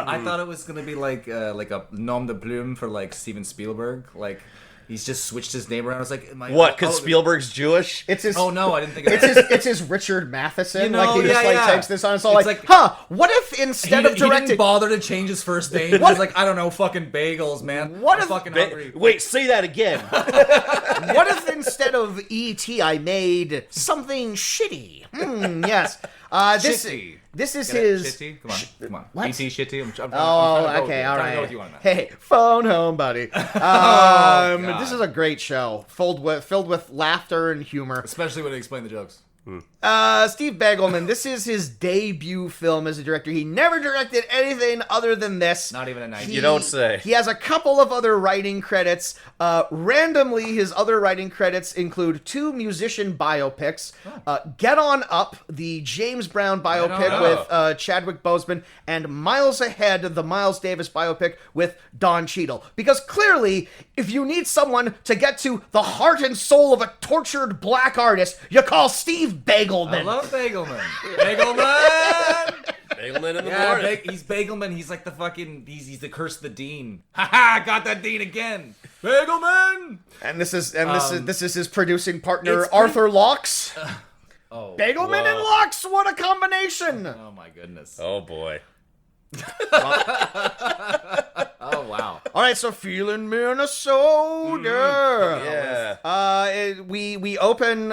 Speaker 3: I thought it was gonna be like a nom de plume for like Steven Spielberg. Like he's just switched his name around. I was like,
Speaker 1: What? Because Spielberg's Jewish?
Speaker 2: It's his.
Speaker 3: Oh no, I didn't think of
Speaker 2: It's
Speaker 3: that.
Speaker 2: it's his Richard Matheson.
Speaker 3: You know,
Speaker 2: like he just
Speaker 3: yeah,
Speaker 2: like
Speaker 3: yeah.
Speaker 2: takes this on. It's all
Speaker 3: It's
Speaker 2: like,
Speaker 3: like-
Speaker 2: huh? What if instead of
Speaker 3: He didn't
Speaker 2: directing?
Speaker 3: bother to change his first name. He was like, I don't know, fucking bagels, man.
Speaker 2: What
Speaker 3: I'm
Speaker 2: if-
Speaker 3: fucking hungry.
Speaker 1: Wait, say that again.
Speaker 2: What if instead of E.T. I made something shitty? Yes.
Speaker 3: Shitty.
Speaker 2: This is
Speaker 3: Get it?
Speaker 2: his.
Speaker 3: Shitty? Come on.
Speaker 2: What?
Speaker 3: E.T. Shitty? I'm
Speaker 2: Oh,
Speaker 3: trying to go-
Speaker 2: okay,
Speaker 3: I'm
Speaker 2: all
Speaker 3: trying to go
Speaker 2: right.
Speaker 3: with you on that.
Speaker 2: Hey, phone home, buddy.
Speaker 3: God.
Speaker 2: This is a great show, filled with laughter and humor.
Speaker 3: Especially when they explain the jokes.
Speaker 2: Steve Bagelman, this is his debut film as a director. He never directed anything other than this.
Speaker 3: Not even a 90s.
Speaker 1: You don't say.
Speaker 2: He has a couple of other writing credits. Randomly, his other writing credits include 2 musician biopics. Get On Up, the James Brown biopic
Speaker 3: On
Speaker 2: with Chadwick Boseman, and Miles Ahead, the Miles Davis biopic with Don Cheadle. Because clearly, if you need someone to get to the heart and soul of a tortured black artist, you call Steve Bagelman.
Speaker 3: I love Bagelman. Bagelman!
Speaker 1: Bagelman in the morning.
Speaker 3: He's Bagelman. He's like the fucking. He's the curse of the dean. Ha! Got that dean again. Bagelman.
Speaker 2: And this is his producing partner Arthur Laux. Bagelman and Lux, what a combination!
Speaker 3: Oh my goodness.
Speaker 1: Oh boy.
Speaker 3: Oh wow.
Speaker 2: All right, so feeling Minnesota.
Speaker 1: Yeah.
Speaker 2: We open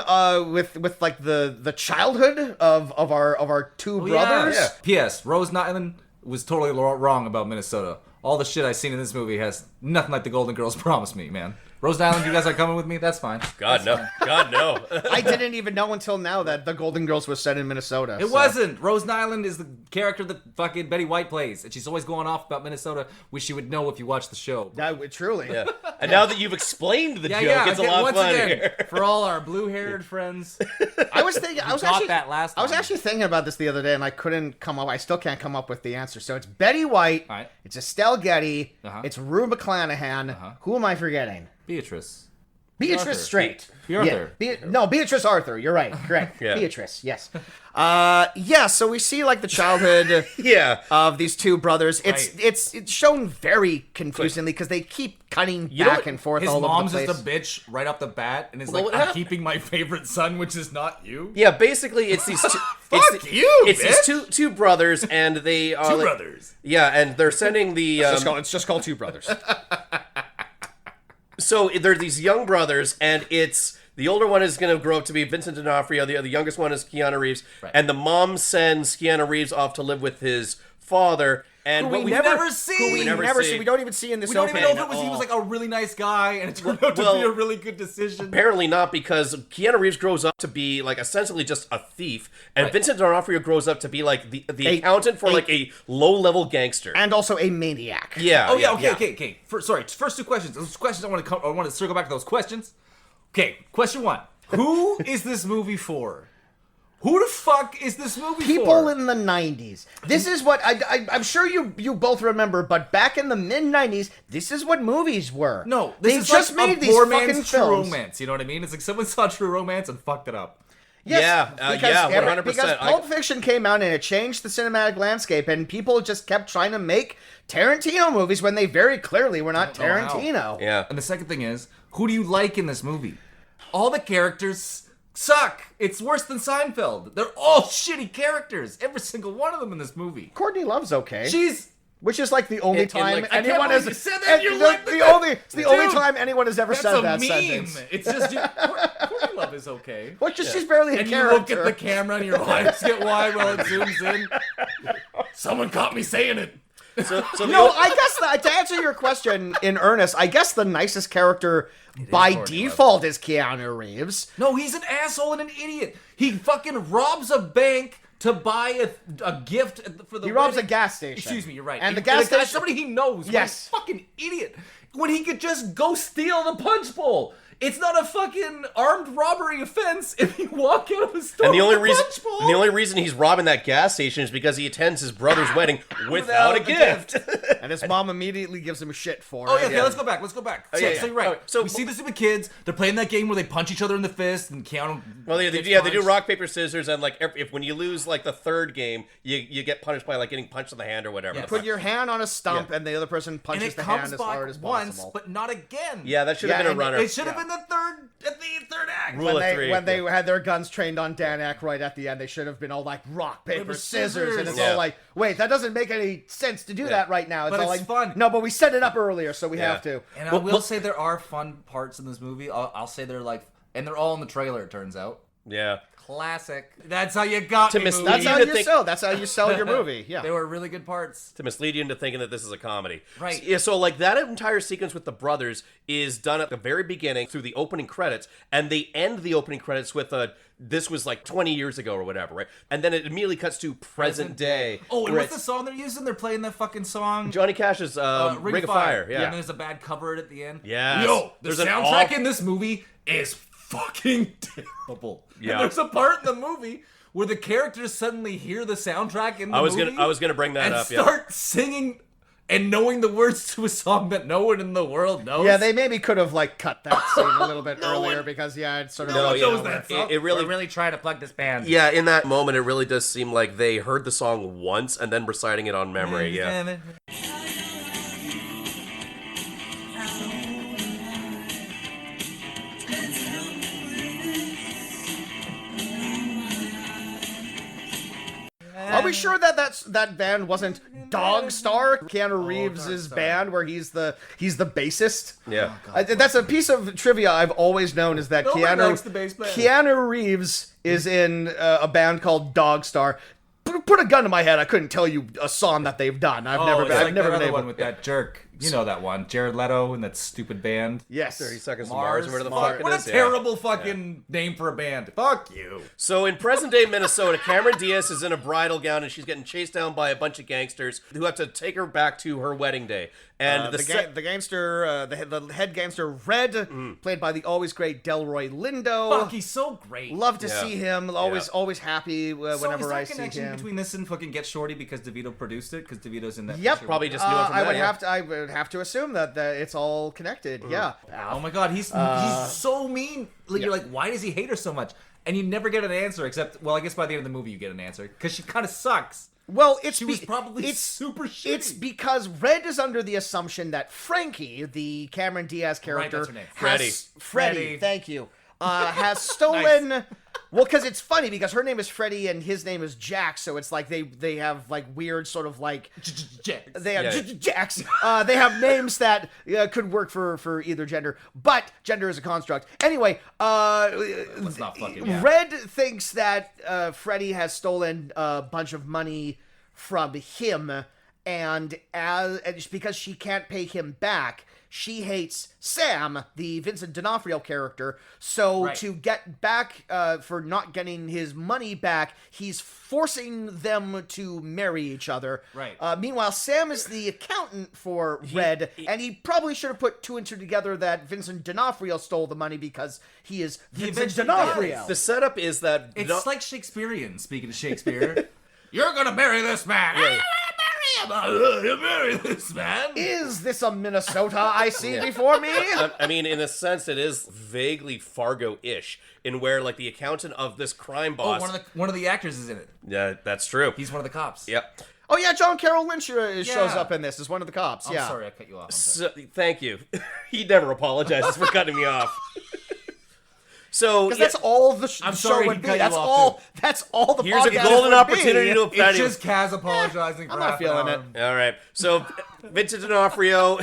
Speaker 2: with like the childhood of our two brothers.
Speaker 3: Yeah. P.S. Rose Nyland was totally wrong about Minnesota. All the shit I've seen in this movie has nothing like the Golden Girls promised me, man. Rose Island, you guys are coming with me? That's fine.
Speaker 1: God, no. God, no.
Speaker 2: I didn't even know until now that the Golden Girls was set in Minnesota.
Speaker 3: It wasn't. Rose Nyland is the character that fucking Betty White plays, and she's always going off about Minnesota, which you would know if you watched the show.
Speaker 2: Truly.
Speaker 1: Yeah. And now that you've explained the joke, it's a
Speaker 3: okay,
Speaker 1: lot
Speaker 3: once
Speaker 1: funnier.
Speaker 3: again, for all our blue-haired friends.
Speaker 2: I was thinking. I was
Speaker 3: actually
Speaker 2: thinking about this the other day, and I couldn't come up. I still can't come up with the answer. So it's Betty White.
Speaker 3: All right.
Speaker 2: It's Estelle Getty.
Speaker 3: Uh-huh.
Speaker 2: It's Rue McClanahan. Who am I forgetting?
Speaker 3: Beatrice.
Speaker 2: Beatrice Straight.
Speaker 3: Arthur.
Speaker 2: Beatrice Arthur. You're right. Correct.
Speaker 1: Yeah.
Speaker 2: Beatrice. Yes. So we see like the childhood of these two brothers. It's shown very confusingly because they keep cutting back and forth
Speaker 3: His
Speaker 2: all over the
Speaker 3: mom's
Speaker 2: place.
Speaker 3: just a bitch right off the bat, and is
Speaker 1: Well,
Speaker 3: like,
Speaker 1: what
Speaker 3: I'm
Speaker 1: hap-
Speaker 3: keeping my favorite son, which is not you.
Speaker 1: Yeah, basically, it's these two...
Speaker 3: It's
Speaker 1: these two brothers, and they are...
Speaker 3: Two brothers.
Speaker 1: Yeah, and they're sending the...
Speaker 2: It's just called Two Brothers.
Speaker 1: So they're these young brothers, and it's the older one is going to grow up to be Vincent D'onofrio. The youngest one is Keanu Reeves, and the mom sends Keanu Reeves off to live with his father. And
Speaker 3: Who we've never seen.
Speaker 2: We never see. We don't even see in this
Speaker 3: We don't even know
Speaker 2: opening.
Speaker 3: if he was like a really nice guy, and it turned out to be a really good decision.
Speaker 1: Apparently not, because Keanu Reeves grows up to be like essentially just a thief, and Vincent D'onofrio grows up to be like the accountant for like a low-level gangster,
Speaker 2: and also a maniac.
Speaker 1: Yeah.
Speaker 3: Oh yeah. Okay. First two questions. Those questions I want to circle back to those questions. Okay, question one: who is this movie for? Who the fuck is this movie for?
Speaker 2: People in the 90s. This is what I'm sure you both remember, but back in the mid-90s, this is what movies were.
Speaker 3: No,
Speaker 2: they
Speaker 3: this is
Speaker 2: just
Speaker 3: like
Speaker 2: made
Speaker 3: a
Speaker 2: these
Speaker 3: poor
Speaker 2: fucking
Speaker 3: man's True
Speaker 2: films.
Speaker 3: Romance. You know what I mean? It's like someone saw True Romance and fucked it up.
Speaker 2: Yes,
Speaker 1: 100%.
Speaker 2: Because Pulp Fiction came out and it changed the cinematic landscape, and people just kept trying to make Tarantino movies when they very clearly were not Tarantino.
Speaker 1: Yeah.
Speaker 3: And the second thing is, who do you like in this movie? All the characters suck. It's worse than Seinfeld. They're all shitty characters. Every single one of them in this movie.
Speaker 2: Courtney Love's okay.
Speaker 3: She's...
Speaker 2: Which is like the only time
Speaker 1: like,
Speaker 2: anyone has
Speaker 3: said that.
Speaker 2: the only time anyone has ever said that
Speaker 3: meme.
Speaker 2: sentence.
Speaker 3: It's just Courtney Love is okay.
Speaker 2: Well, she's barely a
Speaker 3: And
Speaker 2: character.
Speaker 3: you look at the camera and your eyes get wide while it zooms in. Someone caught me saying it.
Speaker 1: So
Speaker 2: No, I guess to answer your question in earnest, I guess the nicest character by default is Keanu Reeves.
Speaker 3: No, he's an asshole and an idiot. He fucking robs a bank to buy a gift for the
Speaker 2: He robs a
Speaker 3: wedding.
Speaker 2: gas station.
Speaker 3: Excuse me, you're right.
Speaker 2: And the gas station...
Speaker 3: somebody he knows.
Speaker 2: Yes.
Speaker 3: What a fucking idiot. When he could just go steal the punch bowl. It's not a fucking armed robbery offense if you walk out of a store
Speaker 1: And the only
Speaker 3: with a
Speaker 1: reason
Speaker 3: punch bowl.
Speaker 1: the only reason he's robbing that gas station is because he attends his brother's wedding without a gift.
Speaker 2: And his mom immediately gives him shit for it.
Speaker 3: Oh, yeah, okay, let's go back. So you're right.
Speaker 1: Oh, so
Speaker 3: we see this with the kids. They're playing that game where they punch each other in the fist, and Keanu.
Speaker 1: Well, they
Speaker 3: gets
Speaker 1: do
Speaker 3: punched.
Speaker 1: rock paper scissors, and like if when you lose like the third game, you get punished by like getting punched in the hand or whatever.
Speaker 3: Yeah.
Speaker 2: Put your hand on a stump, and the other person
Speaker 3: And
Speaker 2: punches
Speaker 3: it
Speaker 2: the
Speaker 3: comes
Speaker 2: hand as
Speaker 3: back
Speaker 2: hard as
Speaker 3: once,
Speaker 2: possible.
Speaker 3: but not again.
Speaker 1: Yeah, that should have been a
Speaker 2: and
Speaker 1: runner.
Speaker 3: It should have been the third act.
Speaker 1: Rule of three.
Speaker 2: When they had their guns trained on Dan Aykroyd at the end, they should have been all like rock, paper, scissors. And it's
Speaker 1: Yeah.
Speaker 2: all like, wait, that doesn't make any sense to do that right now. It's
Speaker 3: But
Speaker 2: all
Speaker 3: it's
Speaker 2: like,
Speaker 3: fun.
Speaker 2: No, but we set it up earlier, so we have to.
Speaker 3: And I will say there are fun parts in this movie. I'll say they're like, and they're all in the trailer. It turns out.
Speaker 1: Yeah.
Speaker 3: Classic. That's how you got me.
Speaker 1: mislead
Speaker 3: movie.
Speaker 2: That's how
Speaker 1: to
Speaker 2: you
Speaker 1: think-
Speaker 2: sell. That's how you sell your movie. Yeah.
Speaker 3: They were really good parts.
Speaker 1: To mislead you into thinking that this is a comedy.
Speaker 3: Right.
Speaker 1: Yeah, so like that entire sequence with the brothers is done at the very beginning through the opening credits, and they end the opening credits with this was like 20 years ago or whatever, right? And then it immediately cuts to present day.
Speaker 3: Oh, and
Speaker 1: where
Speaker 3: what's the song they're using? They're playing that fucking song.
Speaker 1: Johnny Cash's Ring of Fire. Yeah.
Speaker 3: And there's a bad cover at the end.
Speaker 1: Yes.
Speaker 3: Yo, the
Speaker 1: There's an
Speaker 3: soundtrack in this movie is fucking terrible.
Speaker 1: Yeah.
Speaker 3: And there's a part in the movie where the characters suddenly hear the soundtrack in the movie.
Speaker 1: I was gonna bring that
Speaker 3: and
Speaker 1: up.
Speaker 3: start singing and knowing the words to a song that no one in the world knows.
Speaker 2: Yeah, they maybe could have like cut that scene a little bit earlier because it's sort of
Speaker 1: No,
Speaker 2: like,
Speaker 1: yeah.
Speaker 3: knows that song.
Speaker 1: It really-
Speaker 3: We're really trying to plug this band.
Speaker 1: Yeah, in that moment, it really does seem like they heard the song once and then reciting it on memory. Yeah.
Speaker 2: Are we sure that that band wasn't Dog Star, Keanu Reeves' band, where he's the bassist?
Speaker 1: Yeah.
Speaker 2: That's a piece of trivia I've always known is that
Speaker 3: Nobody likes the bass player.
Speaker 2: Keanu Reeves is in a band called Dog Star. Put a gun to my head, I couldn't tell you a song that they've done. I've never been able.
Speaker 3: One with that jerk. You know that one, Jared Leto and that stupid band.
Speaker 2: Yes.
Speaker 1: 30 Seconds to Mars, where the fuck it
Speaker 3: What a
Speaker 1: is. Yeah.
Speaker 3: terrible fucking name for a band. Fuck you.
Speaker 1: So in present-day Minnesota, Cameron Diaz is in a bridal gown and she's getting chased down by a bunch of gangsters who have to take her back to her wedding day. And
Speaker 2: the gangster, the head gangster, Red, played by the always great Delroy Lindo.
Speaker 3: Fuck, he's so great.
Speaker 2: Love to see him. Always happy whenever I see
Speaker 3: connection
Speaker 2: him.
Speaker 3: between this and fucking Get Shorty because DeVito produced it? Because DeVito's in that.
Speaker 2: Yep,
Speaker 3: picture.
Speaker 1: probably just knew it from
Speaker 2: I
Speaker 1: that,
Speaker 2: would
Speaker 1: yeah.
Speaker 2: I would have to assume that it's all connected. Yeah.
Speaker 3: Oh my god, he's so mean. Like, you're like, why does he hate her so much? And you never get an answer except, well, I guess by the end of the movie you get an answer because she kind of sucks.
Speaker 2: Well,
Speaker 3: She was probably super shitty.
Speaker 2: It's because Red is under the assumption that Frankie, the Cameron Diaz character,
Speaker 3: that's her name.
Speaker 2: Freddie,
Speaker 3: Freddie.
Speaker 2: thank you, has stolen. Well, because it's funny because her name is Freddie and his name is Jack, so it's like they have like weird sort of like they have
Speaker 1: Yeah.
Speaker 2: Jacks. They have names that could work for either gender, but gender is a construct. Anyway,
Speaker 3: Let's not fucking.
Speaker 2: Red thinks that Freddie has stolen a bunch of money from him, and because she can't pay him back, she hates Sam, the Vincent D'Onofrio character. So to get back for not getting his money back, he's forcing them to marry each other.
Speaker 3: Right.
Speaker 2: Meanwhile, Sam is the accountant for Red, and he probably should have put two and two together that Vincent D'Onofrio stole the money because he is Vincent
Speaker 3: eventually
Speaker 2: D'Onofrio.
Speaker 3: does.
Speaker 1: The setup is that
Speaker 3: It's like Shakespearean, speaking of Shakespeare. You're gonna marry this man. I'm gonna marry this man.
Speaker 2: Is this a Minnesota I see before me?
Speaker 1: I mean, in a sense, it is vaguely Fargo-ish, in where like the accountant of this crime boss.
Speaker 3: One of the actors is in it.
Speaker 1: Yeah, that's true.
Speaker 3: He's one of the cops.
Speaker 1: Yep.
Speaker 2: Oh yeah, John Carroll Lynch shows up in this as one of the cops.
Speaker 3: I'm
Speaker 2: yeah.
Speaker 3: sorry I cut you off.
Speaker 1: So, thank you. He never apologizes for cutting me off. So
Speaker 2: Because that's all the
Speaker 3: I'm
Speaker 2: show
Speaker 3: sorry
Speaker 2: would
Speaker 3: he
Speaker 2: be.
Speaker 3: cut you
Speaker 2: That's
Speaker 3: off,
Speaker 2: all.
Speaker 3: too.
Speaker 2: That's all the
Speaker 1: here's a
Speaker 2: podcast
Speaker 1: golden
Speaker 2: would
Speaker 1: opportunity
Speaker 2: be.
Speaker 1: to
Speaker 3: It's
Speaker 1: offend you.
Speaker 3: just Kaz apologizing for
Speaker 2: I'm not
Speaker 3: half an
Speaker 2: feeling
Speaker 3: hour.
Speaker 2: it.
Speaker 1: All right. So Vincent D'Onofrio,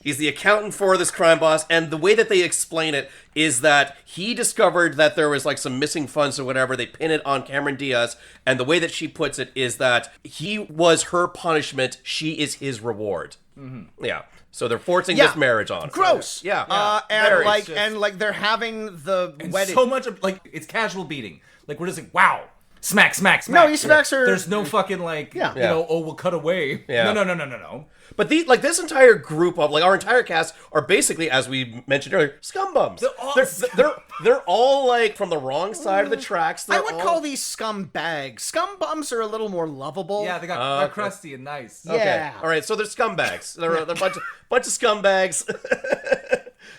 Speaker 1: he's the accountant for this crime boss, and the way that they explain it is that he discovered that there was like some missing funds or whatever. They pin it on Cameron Diaz, and the way that she puts it is that he was her punishment, she is his reward. Mm-hmm. Yeah. So they're forcing this marriage on her.
Speaker 2: Gross.
Speaker 1: Yeah.
Speaker 2: And
Speaker 1: Very.
Speaker 2: like they're having the
Speaker 3: And
Speaker 2: wedding.
Speaker 3: so much of, like, it's casual beating. Like, we're just like, wow. Smack, smack, smack.
Speaker 2: No, he smacks her.
Speaker 3: There's no fucking, like,
Speaker 2: Yeah.
Speaker 3: you know, oh, we'll cut away.
Speaker 1: Yeah.
Speaker 3: No.
Speaker 1: But this entire group of like our entire cast are basically, as we mentioned earlier, scumbums.
Speaker 3: They're all
Speaker 1: they're all like from the wrong side of the tracks.
Speaker 2: I would call these scum bags. Scum bums are a little more lovable.
Speaker 3: Yeah, they're crusty and nice.
Speaker 2: Yeah.
Speaker 1: Okay. All right. So they're scumbags. They're a bunch of scumbags.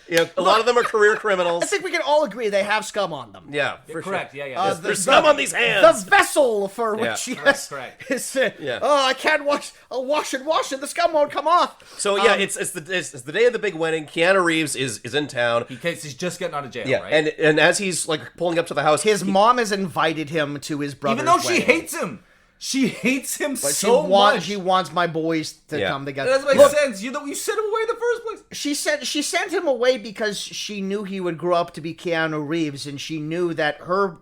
Speaker 1: You know, a lot of them are career criminals.
Speaker 2: I think we can all agree they have scum on them.
Speaker 1: Yeah, for
Speaker 3: Correct,
Speaker 1: sure.
Speaker 3: yeah.
Speaker 1: There's scum on these hands.
Speaker 2: The vessel for which
Speaker 1: Yeah.
Speaker 2: she has
Speaker 3: Correct.
Speaker 2: is.
Speaker 1: Yeah.
Speaker 2: Oh, I can't wash. I'll wash and the scum won't come off.
Speaker 1: So yeah, it's the day of the big wedding. Keanu Reeves is in town.
Speaker 3: He's just getting out of jail,
Speaker 1: Yeah,
Speaker 3: right?
Speaker 1: and as he's like pulling up to the house,
Speaker 2: His mom has invited him to his brother's
Speaker 3: Even though she
Speaker 2: wedding.
Speaker 3: hates him. She hates him
Speaker 2: But
Speaker 3: so much.
Speaker 2: She wants my boys to
Speaker 1: Yeah.
Speaker 2: come together.
Speaker 3: That doesn't make
Speaker 2: Look,
Speaker 3: sense. You sent him away in the first place.
Speaker 2: She sent him away because she knew he would grow up to be Keanu Reeves, and she knew that her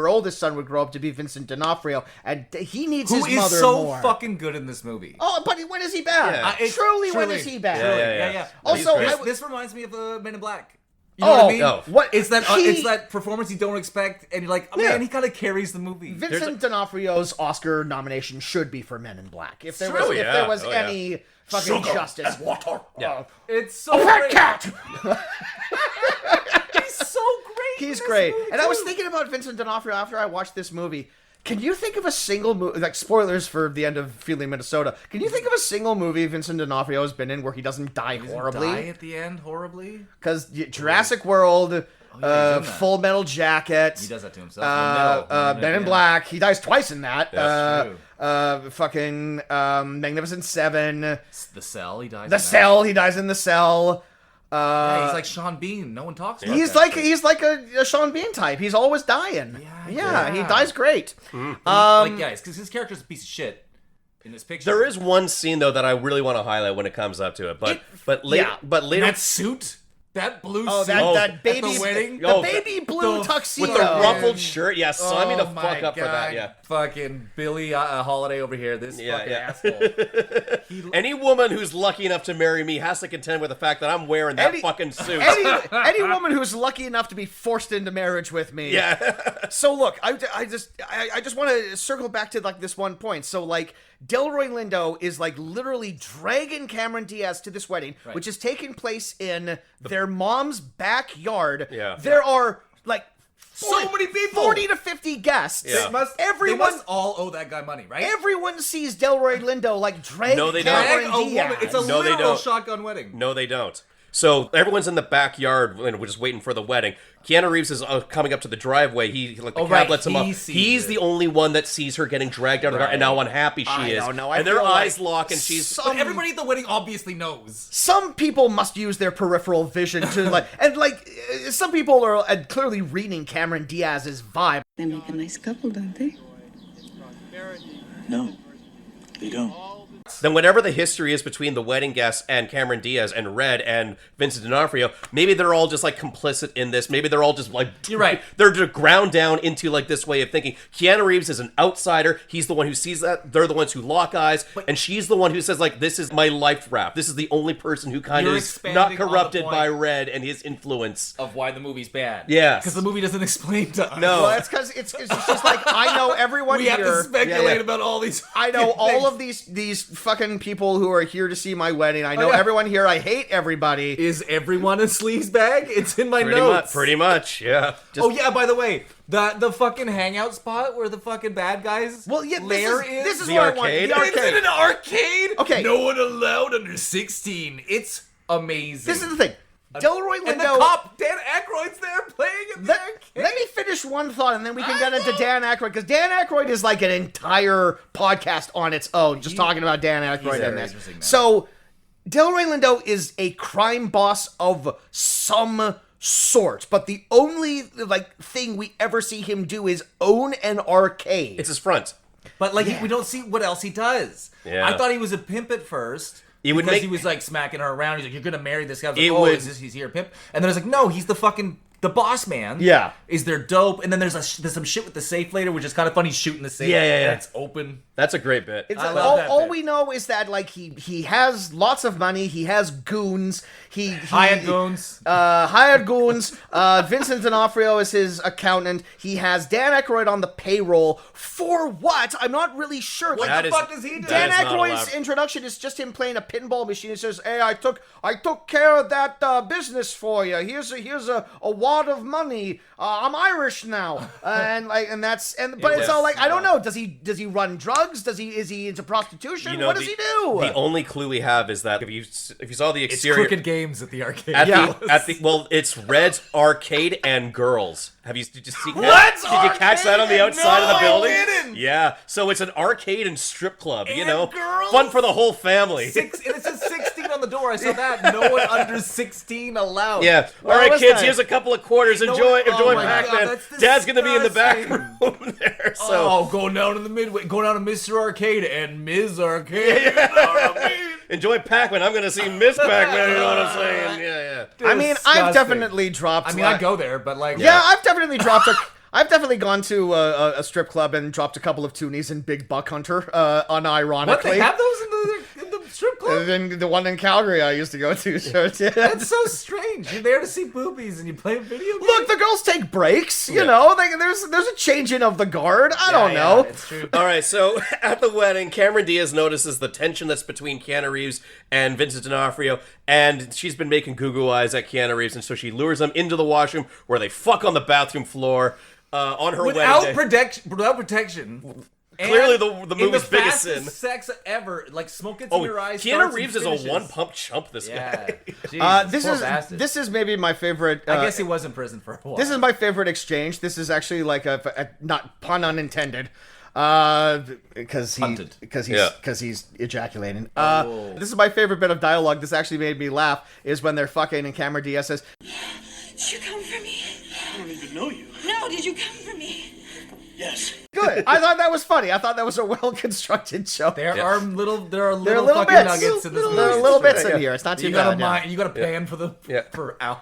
Speaker 2: oldest son, would grow up to be Vincent D'Onofrio, and he needs
Speaker 3: Who
Speaker 2: his
Speaker 3: is
Speaker 2: mother
Speaker 3: so
Speaker 2: more.
Speaker 3: fucking good in this movie.
Speaker 2: Oh, but when is he bad?
Speaker 1: Yeah.
Speaker 2: Truly, when is he bad?
Speaker 1: Yeah.
Speaker 2: Also,
Speaker 1: He's
Speaker 2: I
Speaker 1: great.
Speaker 3: This reminds me of Men in Black. You know what I mean?
Speaker 1: oh.
Speaker 2: What
Speaker 3: It's that
Speaker 2: he-
Speaker 3: it's that performance you don't expect, and you're like, oh,
Speaker 2: Yeah.
Speaker 3: man, he kind of carries the movie.
Speaker 2: Vincent D'Onofrio's Oscar nomination should be for Men in Black. If there
Speaker 1: True,
Speaker 2: was, if
Speaker 1: yeah.
Speaker 2: there was
Speaker 1: Oh, yeah.
Speaker 2: any fucking justice.
Speaker 3: water.
Speaker 1: Yeah.
Speaker 3: It's so
Speaker 2: Fat
Speaker 3: great.
Speaker 2: cat.
Speaker 3: He's so great.
Speaker 2: He's
Speaker 3: in this
Speaker 2: great.
Speaker 3: movie,
Speaker 2: And I was
Speaker 3: too.
Speaker 2: thinking about Vincent D'Onofrio after I watched this movie. Can you think of a single movie, like spoilers for the end of Feeling Minnesota, can you think of a single movie Vincent D'onofrio has been in where he doesn't die horribly?
Speaker 3: Die at the end horribly?
Speaker 2: Because Jurassic World, Full Metal Jacket.
Speaker 3: He does that to himself.
Speaker 2: Men in Black. He dies twice in that.
Speaker 3: That's
Speaker 2: Fucking Magnificent Seven.
Speaker 3: The Cell, he dies
Speaker 2: The Cell, he dies in The Cell.
Speaker 3: Yeah, he's like Sean Bean. No one talks about
Speaker 2: He's
Speaker 3: that.
Speaker 2: he's like a Sean Bean type. He's always dying. Yeah, he dies great.
Speaker 3: Guys, because his character's a piece of shit in this picture.
Speaker 1: There is one scene though that I really want to highlight when it comes up to it, but later,
Speaker 3: that suit, that blue suit,
Speaker 2: that baby,
Speaker 3: at the wedding,
Speaker 2: the baby blue tuxedo
Speaker 1: with the ruffled shirt. Yeah, sign me the fuck up for that. Yeah,
Speaker 3: fucking Billie Holiday over here. This fucking asshole.
Speaker 1: Any woman who's lucky enough to marry me has to contend with the fact that I'm wearing that fucking suit.
Speaker 2: Any woman who's lucky enough to be forced into marriage with me.
Speaker 1: Yeah.
Speaker 2: So look, I just want to circle back to like this one point. So like Delroy Lindo is like literally dragging Cameron Diaz to this wedding, which is taking place in their mom's backyard.
Speaker 1: Yeah.
Speaker 2: There are like
Speaker 3: so many people,
Speaker 2: 40 to 50 guests.
Speaker 1: Yeah.
Speaker 3: They must all owe that guy money, right?
Speaker 2: Everyone sees Delroy Lindo like drag Cameron Diaz.
Speaker 3: It's a literal shotgun wedding.
Speaker 1: No, they don't. So everyone's in the backyard and we're just waiting for the wedding. Keanu Reeves is coming up to the driveway. The cab lets him up. He's the only one that sees her getting dragged out of the car and how unhappy she is. And their eyes lock and she's...
Speaker 3: But everybody at the wedding obviously knows.
Speaker 2: Some people must use their peripheral vision to some people are clearly reading Cameron Diaz's vibe.
Speaker 4: They make a nice couple, don't they? No, they don't.
Speaker 1: Then whatever the history is between the wedding guests and Cameron Diaz and Red and Vincent D'onofrio, maybe they're all just like complicit in this. Maybe they're all just like...
Speaker 3: You're right.
Speaker 1: They're just ground down into like this way of thinking. Keanu Reeves is an outsider. He's the one who sees that. They're the ones who lock eyes. And she's the one who says like, this is my life raft. This is the only person who kind of is not corrupted by Red and his influence.
Speaker 3: Of why the movie's bad.
Speaker 1: Yes.
Speaker 3: Because the movie doesn't explain to us.
Speaker 1: No.
Speaker 2: Well, it's because it's just like, I know everyone
Speaker 3: we
Speaker 2: here.
Speaker 3: have to speculate about all these...
Speaker 2: I know all of these fucking people who are here to see my wedding. I know everyone here. I hate everybody.
Speaker 3: Is everyone a sleazebag? It's in my notes.
Speaker 1: Pretty much, yeah.
Speaker 3: By the way, the fucking hangout spot where the fucking bad guys lair is.
Speaker 2: This is
Speaker 1: the
Speaker 2: what
Speaker 1: arcade.
Speaker 2: I want. The arcade.
Speaker 3: It's in an arcade?
Speaker 2: Okay.
Speaker 3: No one allowed under 16. It's amazing.
Speaker 2: This is the thing. Delroy Lindo...
Speaker 3: And the cop, Dan Aykroyd's there playing in the arcade.
Speaker 2: Let me finish one thought, and then we can get into Dan Aykroyd, because Dan Aykroyd is like an entire podcast on its own, just talking about Dan Aykroyd in this. So, Delroy Lindo is a crime boss of some sort, but the only thing we ever see him do is own an arcade.
Speaker 1: It's his front.
Speaker 3: But we don't see what else he does.
Speaker 1: Yeah.
Speaker 3: I thought he was a pimp at first. He was like smacking her around. He's like, "You're gonna marry this guy." I was like, he's here, pimp. And then I was like, "No, he's the boss man."
Speaker 2: Yeah,
Speaker 3: is there dope? And then there's some shit with the safe later, which is kind of funny. Shooting the safe.
Speaker 1: Yeah.
Speaker 3: It's open.
Speaker 1: That's a great bit.
Speaker 2: All we know is that he has lots of money. He has goons. He
Speaker 3: hired goons.
Speaker 2: Vincent D'onofrio is his accountant. He has Dan Aykroyd on the payroll. For what? I'm not really sure.
Speaker 3: What the fuck does he do?
Speaker 2: Dan Aykroyd's introduction is just him playing a pinball machine. He says, "Hey, I took care of that business for you. Here's a wad of money. I'm Irish now." But it's all like, I don't know. Does he run drugs? Is he into prostitution? What does he do?
Speaker 1: The only clue we have is that if you saw the exterior,
Speaker 3: it's crooked games at the arcade.
Speaker 1: It's Red's Arcade and Girls. Did you see
Speaker 2: that?
Speaker 1: Did you catch that on the outside of the building?
Speaker 3: I didn't.
Speaker 1: Yeah. So it's an arcade and strip club.
Speaker 3: Girls?
Speaker 1: Fun for the whole family.
Speaker 3: And it says 16 on the door. I saw that. No one under 16 allowed.
Speaker 1: Yeah. All right, kids. Here's a couple of quarters. Enjoy Pac-Man. Dad's gonna be in the back room there. So
Speaker 3: going down to the midway, going down to Mr. Arcade and Ms. Arcade. You know what I mean?
Speaker 1: Enjoy Pac-Man. I'm gonna see Miss Pac-Man. You know what I'm saying? Yeah.
Speaker 2: I mean, I've definitely dropped.
Speaker 3: I'd go there, but
Speaker 2: I've definitely dropped. I've definitely gone to a strip club and dropped a couple of toonies in Big Buck Hunter, unironically.
Speaker 3: What, they have those in the strip club?
Speaker 2: The one in Calgary I used to go to. So,
Speaker 3: That's so strange. You're there to see boobies and you play video games?
Speaker 2: Look, the girls take breaks, you know. There's a changing of the guard. I don't know.
Speaker 3: It's true.
Speaker 1: All right, so at the wedding, Cameron Diaz notices the tension that's between Keanu Reeves and Vincent D'onofrio, and she's been making goo-goo eyes at Keanu Reeves, and so she lures him into the washroom where they fuck on the bathroom floor. on her
Speaker 3: without
Speaker 1: wedding day.
Speaker 3: protection.
Speaker 1: Clearly,
Speaker 3: And
Speaker 1: the movie's
Speaker 3: the
Speaker 1: biggest
Speaker 3: fastest
Speaker 1: sin.
Speaker 3: sex ever. Like smoke gets
Speaker 1: Oh,
Speaker 3: in your eyes.
Speaker 1: Keanu Reeves is a one-pump chump. This guy.
Speaker 3: Yeah.
Speaker 2: This is maybe my favorite.
Speaker 3: I guess he was in prison for a while.
Speaker 2: This is my favorite exchange. This is actually like a not pun unintended. Because he's ejaculating. This is my favorite bit of dialogue. This actually made me laugh. Is when they're fucking and Cameron Diaz says,
Speaker 5: Did you come for me?
Speaker 4: I don't even know you.
Speaker 5: No, did you come for me?
Speaker 4: Yes.
Speaker 2: "Good." I thought that was funny. I thought that was a well constructed joke.
Speaker 3: There are little fucking
Speaker 2: bits.
Speaker 3: nuggets in this movie.
Speaker 2: There are little bits in here. It's not too
Speaker 3: You
Speaker 2: bad.
Speaker 3: gotta you gotta pan for them for hours.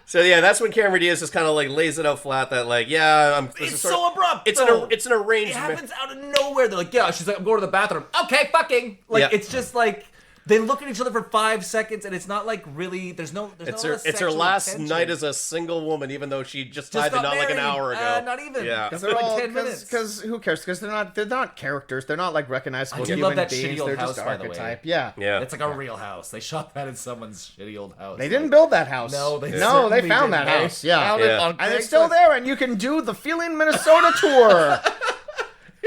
Speaker 1: So that's when Cameron Diaz just kind of like lays it out flat that like,
Speaker 3: It's so abrupt.
Speaker 1: It's an
Speaker 3: It
Speaker 1: arranged.
Speaker 3: happens out of nowhere. They're like, yeah. She's like, I'm going to the bathroom. Okay, fucking. Like it's just like they look at each other for 5 seconds, and it's not like really. There's no.
Speaker 1: It's her last night as a single woman, even though she just tied the knot like an hour ago.
Speaker 3: Not even.
Speaker 1: Yeah.
Speaker 3: Because they're like 10 minutes.
Speaker 2: Because who cares? Because they're not characters. They're not like recognizable
Speaker 3: I do
Speaker 2: human
Speaker 3: love that
Speaker 2: beings.
Speaker 3: shitty old
Speaker 2: They're
Speaker 3: house,
Speaker 2: just
Speaker 3: by the way.
Speaker 2: archetype. Yeah.
Speaker 3: It's like a real house. They shot that in someone's shitty old house.
Speaker 2: They didn't build that house.
Speaker 3: No, they
Speaker 2: they
Speaker 3: certainly
Speaker 2: found
Speaker 3: didn't.
Speaker 2: that house. Yeah.
Speaker 3: Found it on
Speaker 2: And it's
Speaker 3: Craigslist.
Speaker 2: still there, and you can do the Feeling Minnesota tour.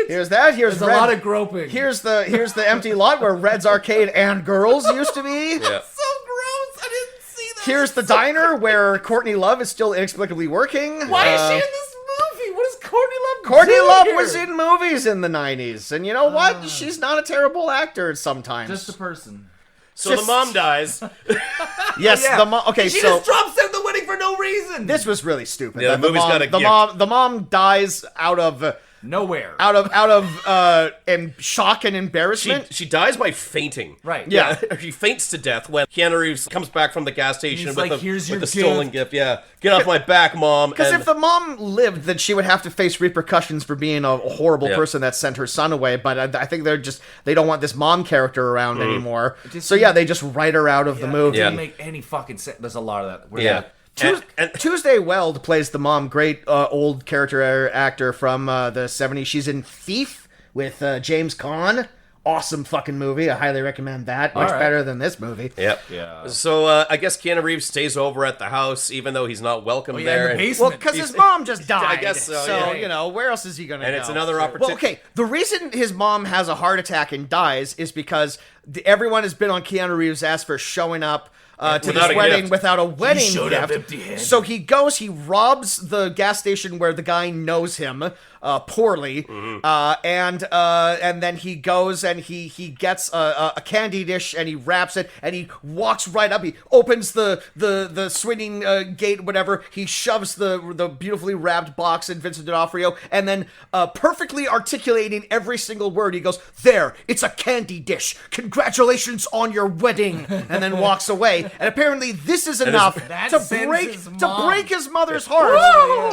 Speaker 2: Here's that. Here's
Speaker 3: There's a lot of groping.
Speaker 2: Here's the empty lot where Red's Arcade and Girls used to be.
Speaker 1: Yeah.
Speaker 3: so gross. I didn't see that.
Speaker 2: Here's the diner where Courtney Love is still inexplicably working.
Speaker 3: Why is she in this movie? What is Courtney Love
Speaker 2: Courtney
Speaker 3: doing
Speaker 2: Love
Speaker 3: here?
Speaker 2: was in movies in the 90s, and you know what? She's not a terrible actor sometimes.
Speaker 3: Just a person.
Speaker 1: So the mom dies.
Speaker 2: Yes,
Speaker 3: Yeah.
Speaker 2: the mom. Okay,
Speaker 3: She
Speaker 2: so
Speaker 3: just drops out the wedding for no reason.
Speaker 2: this was really stupid.
Speaker 1: Yeah, the movie's got a gift.
Speaker 2: The mom dies out of
Speaker 3: nowhere.
Speaker 2: shock and embarrassment.
Speaker 1: She dies by fainting.
Speaker 3: Right.
Speaker 2: Yeah.
Speaker 1: She faints to death when Keanu Reeves comes back from the gas station
Speaker 3: He's
Speaker 1: with
Speaker 3: like, "Here's your
Speaker 1: the stolen
Speaker 3: gift."
Speaker 1: gift. Yeah. Get off my back, Mom.
Speaker 2: Because
Speaker 1: And-
Speaker 2: if the mom lived, then she would have to face repercussions for being a horrible
Speaker 1: Yeah.
Speaker 2: person that sent her son away. But I think they don't want this mom character around anymore.
Speaker 3: just-
Speaker 2: So yeah, they just write her out of the movie.
Speaker 3: It didn't make any fucking sense. There's a lot of that. We're
Speaker 1: Yeah. And-
Speaker 2: Tuesday Weld plays the mom, great old character actor from the 70s. She's in Thief with James Caan. Awesome fucking movie. I highly recommend that. Much
Speaker 3: right.
Speaker 2: better than this movie.
Speaker 1: Yep.
Speaker 3: Yeah.
Speaker 1: So I guess Keanu Reeves stays over at the house, even though he's not welcome there.
Speaker 3: in the
Speaker 1: And-
Speaker 3: basement.
Speaker 2: Well, because his mom just died.
Speaker 1: I guess so, yeah.
Speaker 2: you know, where else is he going to go?
Speaker 1: And it's another
Speaker 2: Well,
Speaker 1: opportunity.
Speaker 2: okay, the reason his mom has a heart attack and dies is because everyone has been on Keanu Reeves' ass for showing up to
Speaker 1: Without
Speaker 2: this
Speaker 1: a
Speaker 2: wedding
Speaker 1: gift.
Speaker 2: without a wedding
Speaker 3: showed up
Speaker 2: gift.
Speaker 3: empty-handed.
Speaker 2: So he goes, he robs the gas station where the guy knows him poorly, and then he goes and he gets a candy dish and he wraps it and he walks right up. He opens the swinging gate, whatever. He shoves the beautifully wrapped box in Vincent D'onofrio, and then perfectly articulating every single word, he goes, "There, it's a candy dish. Congratulations on your wedding," and then walks away. And apparently, this is enough
Speaker 3: That
Speaker 2: to
Speaker 3: sends
Speaker 2: break
Speaker 3: his mom.
Speaker 2: his mother's heart,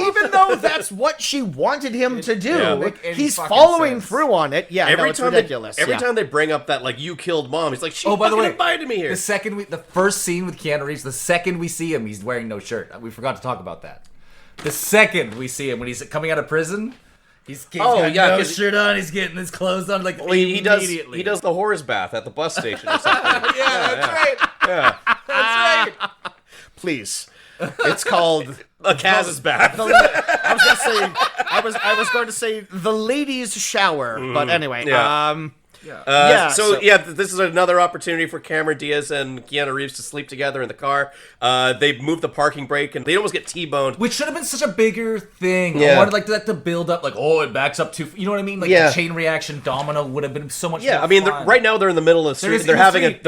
Speaker 2: even though that's what she wanted him to do.
Speaker 1: Yeah.
Speaker 3: Make any
Speaker 2: He's
Speaker 3: fucking
Speaker 2: following
Speaker 3: sense.
Speaker 2: through on it. Yeah, no, it's ridiculous.
Speaker 1: Every
Speaker 2: yeah.
Speaker 1: time they bring up that like you killed Mom, he's like, she
Speaker 3: Oh, by the
Speaker 1: fucking
Speaker 3: way,
Speaker 1: invited me here.
Speaker 3: the first scene with Keanu Reeves, the second we see him, he's wearing no shirt. We forgot to talk about that. The second we see him when he's coming out of prison, he's got no
Speaker 1: 'cause-
Speaker 3: shirt on. He's getting his clothes on like
Speaker 1: Well, he does.
Speaker 3: immediately.
Speaker 1: He does the horse bath at the bus station or something.
Speaker 3: Yeah, that's right.
Speaker 1: Yeah.
Speaker 3: That's right.
Speaker 2: Please, it's called.
Speaker 1: A Kaz's bath.
Speaker 2: I was going to say the ladies' shower, but anyway.
Speaker 1: Yeah.
Speaker 2: Yeah,
Speaker 1: So this is another opportunity for Cameron Diaz and Keanu Reeves to sleep together in the car. They move the parking brake and they almost get T-boned.
Speaker 3: Which should have been such a bigger thing.
Speaker 1: Yeah.
Speaker 3: I wanted like that to build up, like, oh, it backs up too. You know what I mean? Like
Speaker 1: Yeah.
Speaker 3: the chain reaction domino would have been so much.
Speaker 1: Yeah,
Speaker 3: more
Speaker 1: I mean,
Speaker 3: fun.
Speaker 1: right now they're in the middle of the
Speaker 3: They're
Speaker 1: street. They're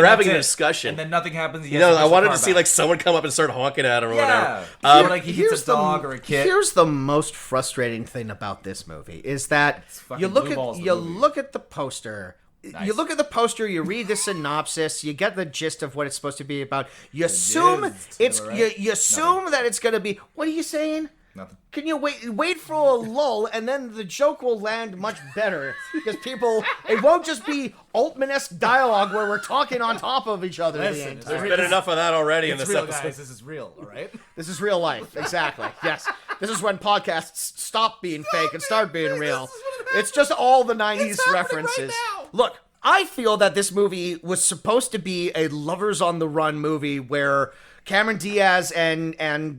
Speaker 1: having a discussion.
Speaker 3: and then nothing happens.
Speaker 1: You know, I wanted to see like someone come up and start honking at him or
Speaker 3: yeah,
Speaker 1: whatever.
Speaker 3: or like he hits a dog or a kid.
Speaker 2: Here's the most frustrating thing about this movie is that
Speaker 3: fucking
Speaker 2: you look
Speaker 3: blue balls,
Speaker 2: at
Speaker 3: the movie.
Speaker 2: look at the poster. You look at the poster, you read the synopsis, you get the gist of what it's supposed to be about. You assume it's
Speaker 3: Am I right?
Speaker 2: you assume that it's going to be. What are you saying?
Speaker 3: Nothing.
Speaker 2: Can you wait for a lull, and then the joke will land much better because it won't just be Altman-esque dialogue where we're talking on top of each other. the
Speaker 3: Listen,
Speaker 2: entire
Speaker 1: There's been enough of that already in
Speaker 3: It's
Speaker 1: this
Speaker 3: real,
Speaker 1: episode.
Speaker 3: guys. This is real, all right?
Speaker 2: This is real life, exactly. Yes, this is when podcasts stop being fake and start being real. It's just all the '90s references. Look, I feel that this movie was supposed to be a lovers on the run movie where Cameron Diaz and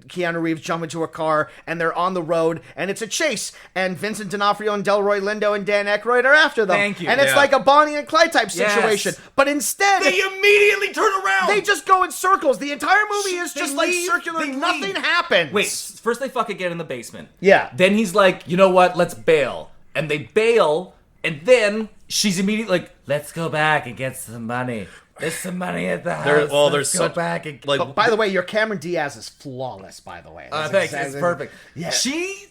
Speaker 2: Keanu Reeves jump into a car, and they're on the road, and it's a chase, and Vincent D'Onofrio and Delroy Lindo and Dan Aykroyd are after them.
Speaker 3: Thank you.
Speaker 2: And it's like a Bonnie and Clyde type situation.
Speaker 3: Yes.
Speaker 2: But instead,
Speaker 3: They immediately turn around.
Speaker 2: they just go in circles. The entire movie is
Speaker 3: They
Speaker 2: just
Speaker 3: leave,
Speaker 2: like circular.
Speaker 3: they
Speaker 2: Nothing
Speaker 3: leave.
Speaker 2: happens.
Speaker 3: Wait, first they fucking get in the basement.
Speaker 2: Yeah.
Speaker 3: Then he's like, you know what? Let's bail. And they bail, and then she's immediately like, let's go back and get some money. There's some money at the house.
Speaker 1: there's
Speaker 3: Let's go
Speaker 1: such
Speaker 3: back and
Speaker 1: like.
Speaker 2: But by the way, your Cameron Diaz is flawless, by the way.
Speaker 3: thanks. It's perfect.
Speaker 2: Yeah.
Speaker 3: She,